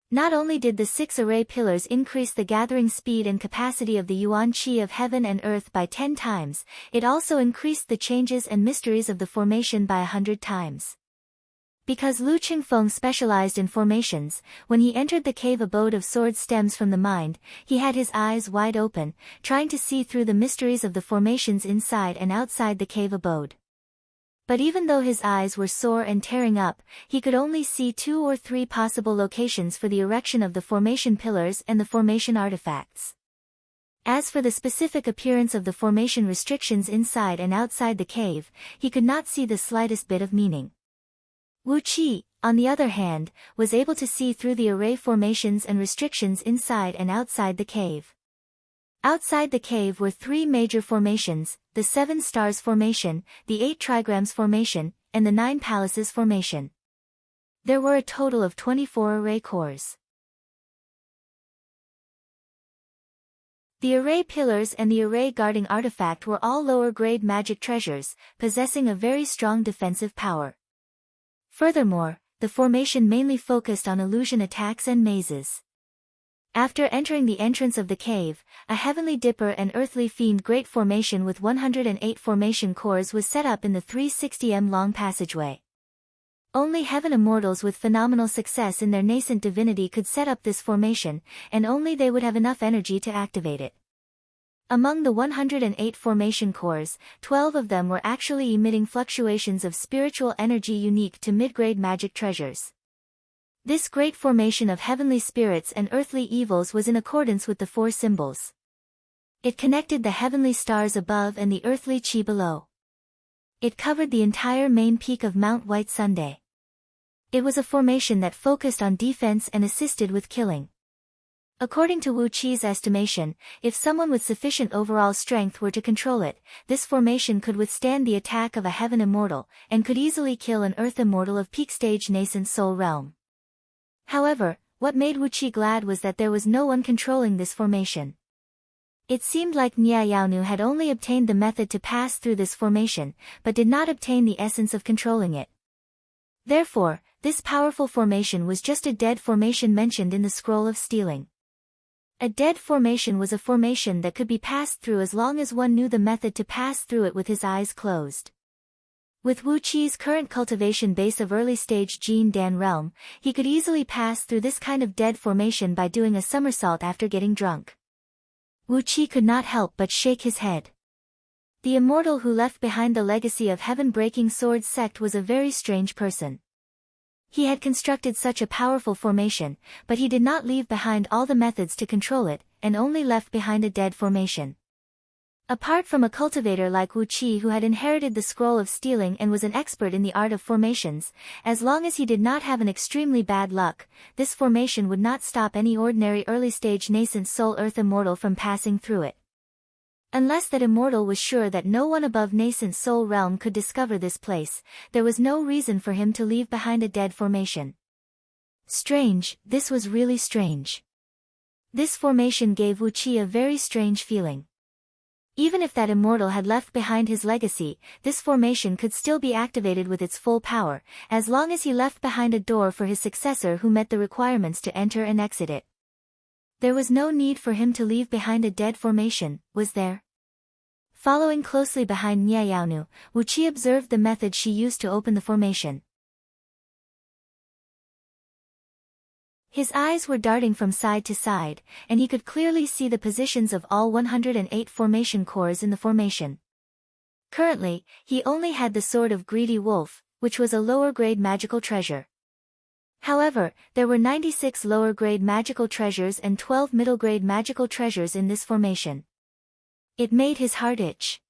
Not only did the 6 array pillars increase the gathering speed and capacity of the yuan qi of heaven and earth by 10 times, it also increased the changes and mysteries of the formation by 100 times. Because Lu Qingfeng specialized in formations, when he entered the cave abode of sword stems from the mind, he had his eyes wide open, trying to see through the mysteries of the formations inside and outside the cave abode. But even though his eyes were sore and tearing up, he could only see 2 or 3 possible locations for the erection of the formation pillars and the formation artifacts. As for the specific appearance of the formation restrictions inside and outside the cave, he could not see the slightest bit of meaning. Wu Qi, on the other hand, was able to see through the array formations and restrictions inside and outside the cave. Outside the cave were 3 major formations, the 7 Stars Formation, the 8 Trigrams Formation, and the 9 Palaces Formation. There were a total of 24 array cores. The array pillars and the array guarding artifact were all lower-grade magic treasures, possessing a very strong defensive power. Furthermore, the formation mainly focused on illusion attacks and mazes. After entering the entrance of the cave, a Heavenly Dipper and Earthly Fiend Great Formation with 108 formation cores was set up in the 360m long passageway. Only Heaven Immortals with phenomenal success in their nascent divinity could set up this formation, and only they would have enough energy to activate it. Among the 108 formation cores, 12 of them were actually emitting fluctuations of spiritual energy unique to mid-grade magic treasures. This great formation of heavenly spirits and earthly evils was in accordance with the 4 symbols. It connected the heavenly stars above and the earthly chi below. It covered the entire main peak of Mount White Sunday. It was a formation that focused on defense and assisted with killing. According to Wu Qi's estimation, if someone with sufficient overall strength were to control it, this formation could withstand the attack of a Heaven Immortal, and could easily kill an Earth Immortal of peak stage nascent soul realm. However, what made Wu Qi glad was that there was no one controlling this formation. It seemed like Nia Yaonu had only obtained the method to pass through this formation, but did not obtain the essence of controlling it. Therefore, this powerful formation was just a dead formation mentioned in the Scroll of Stealing. A dead formation was a formation that could be passed through as long as one knew the method to pass through it with his eyes closed. With Wu Qi's current cultivation base of early-stage Jin Dan realm, he could easily pass through this kind of dead formation by doing a somersault after getting drunk. Wu Qi could not help but shake his head. The immortal who left behind the legacy of heaven-breaking sword sect was a very strange person. He had constructed such a powerful formation, but he did not leave behind all the methods to control it, and only left behind a dead formation. Apart from a cultivator like Wu Qi who had inherited the Scroll of Stealing and was an expert in the art of formations, as long as he did not have an extremely bad luck, this formation would not stop any ordinary early-stage nascent soul Earth Immortal from passing through it. Unless that immortal was sure that no one above nascent soul realm could discover this place, there was no reason for him to leave behind a dead formation. Strange, this was really strange. This formation gave Wu Qi a very strange feeling. Even if that immortal had left behind his legacy, this formation could still be activated with its full power, as long as he left behind a door for his successor who met the requirements to enter and exit it. There was no need for him to leave behind a dead formation, was there? Following closely behind Nyayaonu, Wuqi observed the method she used to open the formation. His eyes were darting from side to side, and he could clearly see the positions of all 108 formation cores in the formation. Currently, he only had the Sword of Greedy Wolf, which was a lower-grade magical treasure. However, there were 96 lower-grade magical treasures and 12 middle-grade magical treasures in this formation. It made his heart itch.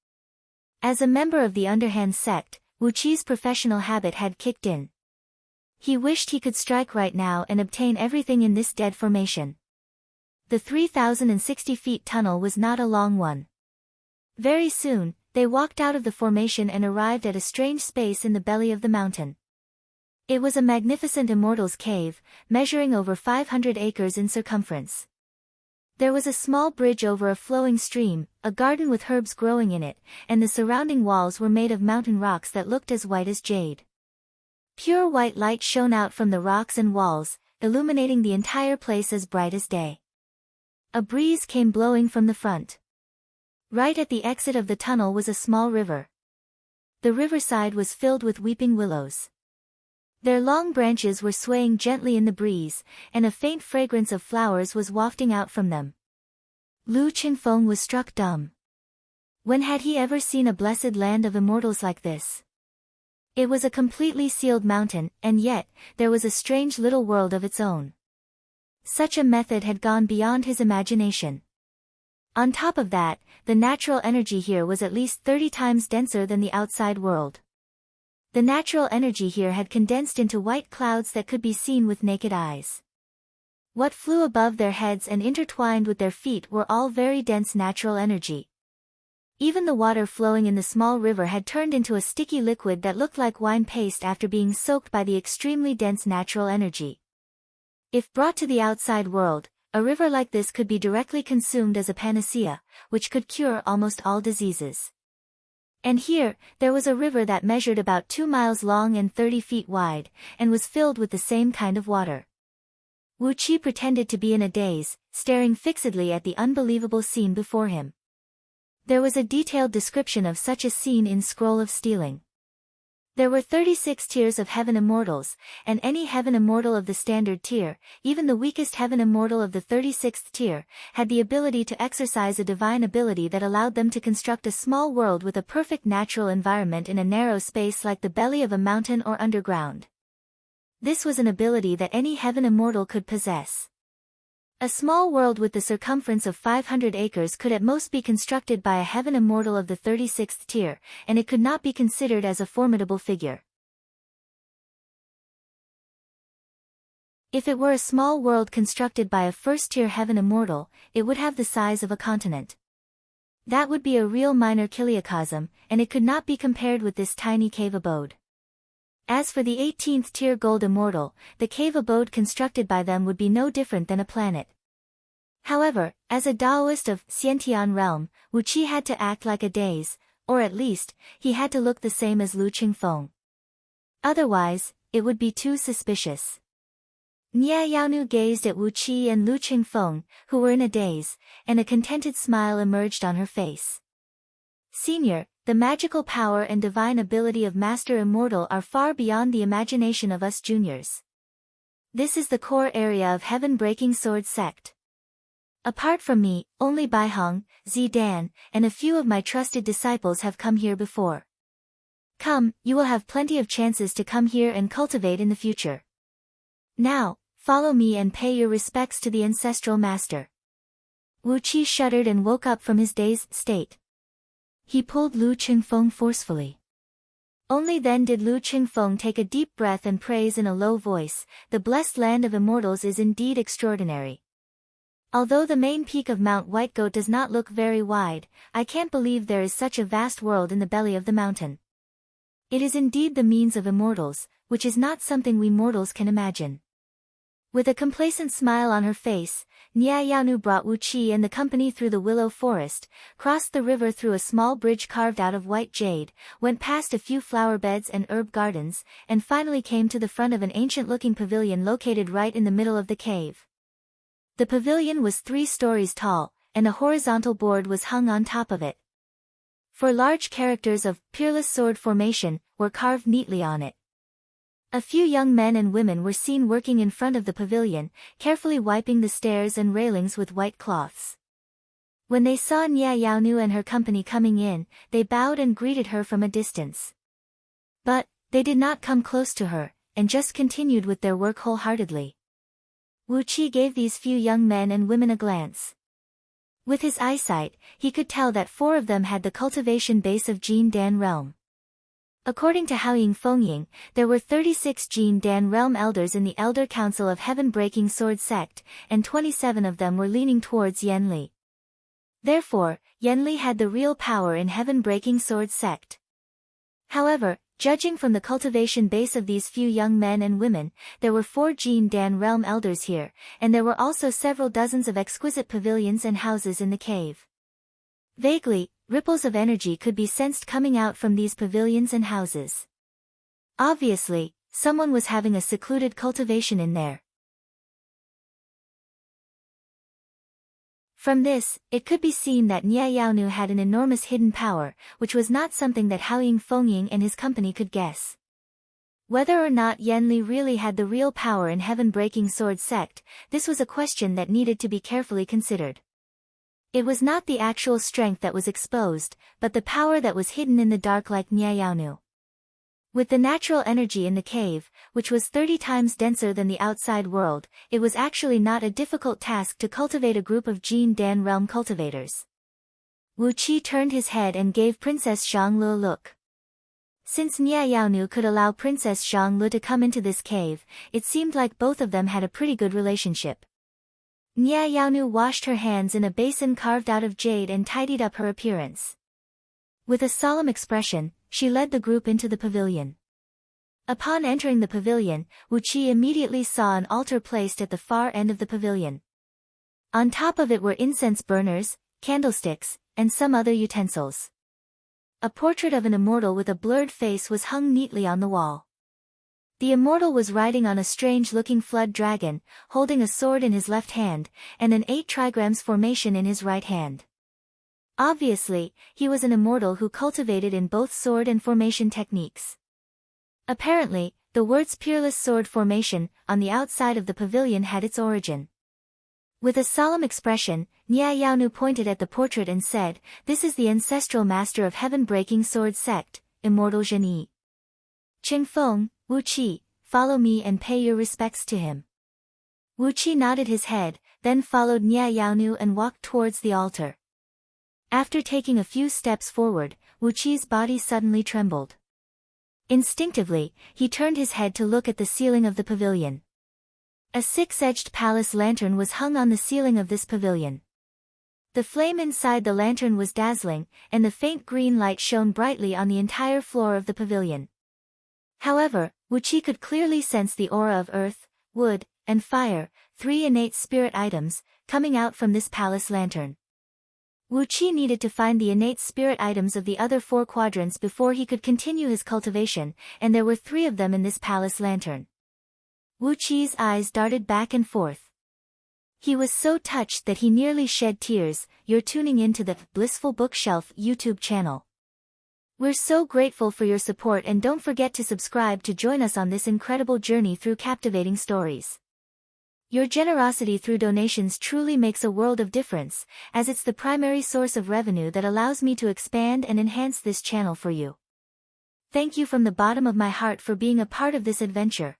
As a member of the Underhand sect, Wuqi's professional habit had kicked in. He wished he could strike right now and obtain everything in this dead formation. The 3,060 feet tunnel was not a long one. Very soon, they walked out of the formation and arrived at a strange space in the belly of the mountain. It was a magnificent immortal's cave, measuring over 500 acres in circumference. There was a small bridge over a flowing stream, a garden with herbs growing in it, and the surrounding walls were made of mountain rocks that looked as white as jade. Pure white light shone out from the rocks and walls, illuminating the entire place as bright as day. A breeze came blowing from the front. Right at the exit of the tunnel was a small river. The riverside was filled with weeping willows. Their long branches were swaying gently in the breeze, and a faint fragrance of flowers was wafting out from them. Lu Qingfeng was struck dumb. When had he ever seen a blessed land of immortals like this? It was a completely sealed mountain, and yet, there was a strange little world of its own. Such a method had gone beyond his imagination. On top of that, the natural energy here was at least 30 times denser than the outside world. The natural energy here had condensed into white clouds that could be seen with naked eyes. What flew above their heads and intertwined with their feet were all very dense natural energy. Even the water flowing in the small river had turned into a sticky liquid that looked like wine paste after being soaked by the extremely dense natural energy. If brought to the outside world, a river like this could be directly consumed as a panacea, which could cure almost all diseases. And here, there was a river that measured about 2 miles long and 30 feet wide, and was filled with the same kind of water. Wuqi pretended to be in a daze, staring fixedly at the unbelievable scene before him. There was a detailed description of such a scene in Scroll of Stealing. There were 36 tiers of heaven immortals, and any heaven immortal of the standard tier, even the weakest heaven immortal of the 36th tier, had the ability to exercise a divine ability that allowed them to construct a small world with a perfect natural environment in a narrow space like the belly of a mountain or underground. This was an ability that any heaven immortal could possess. A small world with the circumference of 500 acres could at most be constructed by a heaven immortal of the 36th tier, and it could not be considered as a formidable figure. If it were a small world constructed by a first-tier heaven immortal, it would have the size of a continent. That would be a real minor kiliocosm, and it could not be compared with this tiny cave abode. As for the 18th tier gold immortal, the cave abode constructed by them would be no different than a planet. However, as a Taoist of Xiantian realm, Wuqi had to act like a daze, or at least, he had to look the same as Lu Qingfeng. Otherwise, it would be too suspicious. Nyayaonu gazed at Wuqi and Lu Qingfeng, who were in a daze, and a contented smile emerged on her face. Senior, the magical power and divine ability of Master Immortal are far beyond the imagination of us juniors. This is the core area of Heaven-Breaking Sword Sect. Apart from me, only Baiheng, Zidan, and a few of my trusted disciples have come here before. Come, you will have plenty of chances to come here and cultivate in the future. Now, follow me and pay your respects to the ancestral master. Wuqi shuddered and woke up from his dazed state. He pulled Lu Qingfeng forcefully. Only then did Lu Qingfeng take a deep breath and praise in a low voice, "The blessed land of immortals is indeed extraordinary. Although the main peak of Mount White Goat does not look very wide, I can't believe there is such a vast world in the belly of the mountain. It is indeed the means of immortals, which is not something we mortals can imagine." With a complacent smile on her face, Nia Yaonu brought Wu Qi and the company through the willow forest, crossed the river through a small bridge carved out of white jade, went past a few flower beds and herb gardens, and finally came to the front of an ancient-looking pavilion located right in the middle of the cave. The pavilion was 3 stories tall, and a horizontal board was hung on top of it. 4 large characters of peerless sword formation were carved neatly on it. A few young men and women were seen working in front of the pavilion, carefully wiping the stairs and railings with white cloths. When they saw Nia Yaonu and her company coming in, they bowed and greeted her from a distance. But they did not come close to her, and just continued with their work wholeheartedly. Wu Qi gave these few young men and women a glance. With his eyesight, he could tell that 4 of them had the cultivation base of Jin Dan realm. According to Haoying Fengying, there were 36 Jin Dan realm elders in the Elder Council of Heaven-Breaking Sword Sect, and 27 of them were leaning towards Yanli. Therefore, Yanli had the real power in Heaven-Breaking Sword Sect. However, judging from the cultivation base of these few young men and women, there were 4 Jin Dan realm elders here, and there were also several dozens of exquisite pavilions and houses in the cave. Vaguely, ripples of energy could be sensed coming out from these pavilions and houses. Obviously, someone was having a secluded cultivation in there. From this, it could be seen that Nia Yaonu had an enormous hidden power, which was not something that Haoying Fengying and his company could guess. Whether or not Yanli really had the real power in Heaven-Breaking Sword Sect, this was a question that needed to be carefully considered. It was not the actual strength that was exposed, but the power that was hidden in the dark like Nia Yaonu. With the natural energy in the cave, which was 30 times denser than the outside world, it was actually not a difficult task to cultivate a group of Jin Dan realm cultivators. Wu Qi turned his head and gave Princess Zhanglu a look. Since Nia Yaonu could allow Princess Zhanglu to come into this cave, it seemed like both of them had a pretty good relationship. Nia Yaonu washed her hands in a basin carved out of jade and tidied up her appearance. With a solemn expression, she led the group into the pavilion. Upon entering the pavilion, Wu Qi immediately saw an altar placed at the far end of the pavilion. On top of it were incense burners, candlesticks, and some other utensils. A portrait of an immortal with a blurred face was hung neatly on the wall. The immortal was riding on a strange-looking flood dragon, holding a sword in his left hand, and an 8 trigrams formation in his right hand. Obviously, he was an immortal who cultivated in both sword and formation techniques. Apparently, the words peerless sword formation on the outside of the pavilion had its origin. With a solemn expression, Nia Yaonu pointed at the portrait and said, "This is the ancestral master of Heaven-Breaking Sword Sect, Immortal Zhenyi. Qingfeng, Wu Qi, follow me and pay your respects to him." Wu Qi nodded his head, then followed Nia Yaonu and walked towards the altar. After taking a few steps forward, Wu Qi's body suddenly trembled. Instinctively, he turned his head to look at the ceiling of the pavilion. A 6-edged palace lantern was hung on the ceiling of this pavilion. The flame inside the lantern was dazzling, and the faint green light shone brightly on the entire floor of the pavilion. However, Wu Qi could clearly sense the aura of earth, wood, and fire, 3 innate spirit items, coming out from this palace lantern. Wu Qi needed to find the innate spirit items of the other 4 quadrants before he could continue his cultivation, and there were 3 of them in this palace lantern. Wu Qi's eyes darted back and forth. He was so touched that he nearly shed tears. You're tuning into the Blissful Bookshelf YouTube channel. We're so grateful for your support, and don't forget to subscribe to join us on this incredible journey through captivating stories. Your generosity through donations truly makes a world of difference, as it's the primary source of revenue that allows me to expand and enhance this channel for you. Thank you from the bottom of my heart for being a part of this adventure.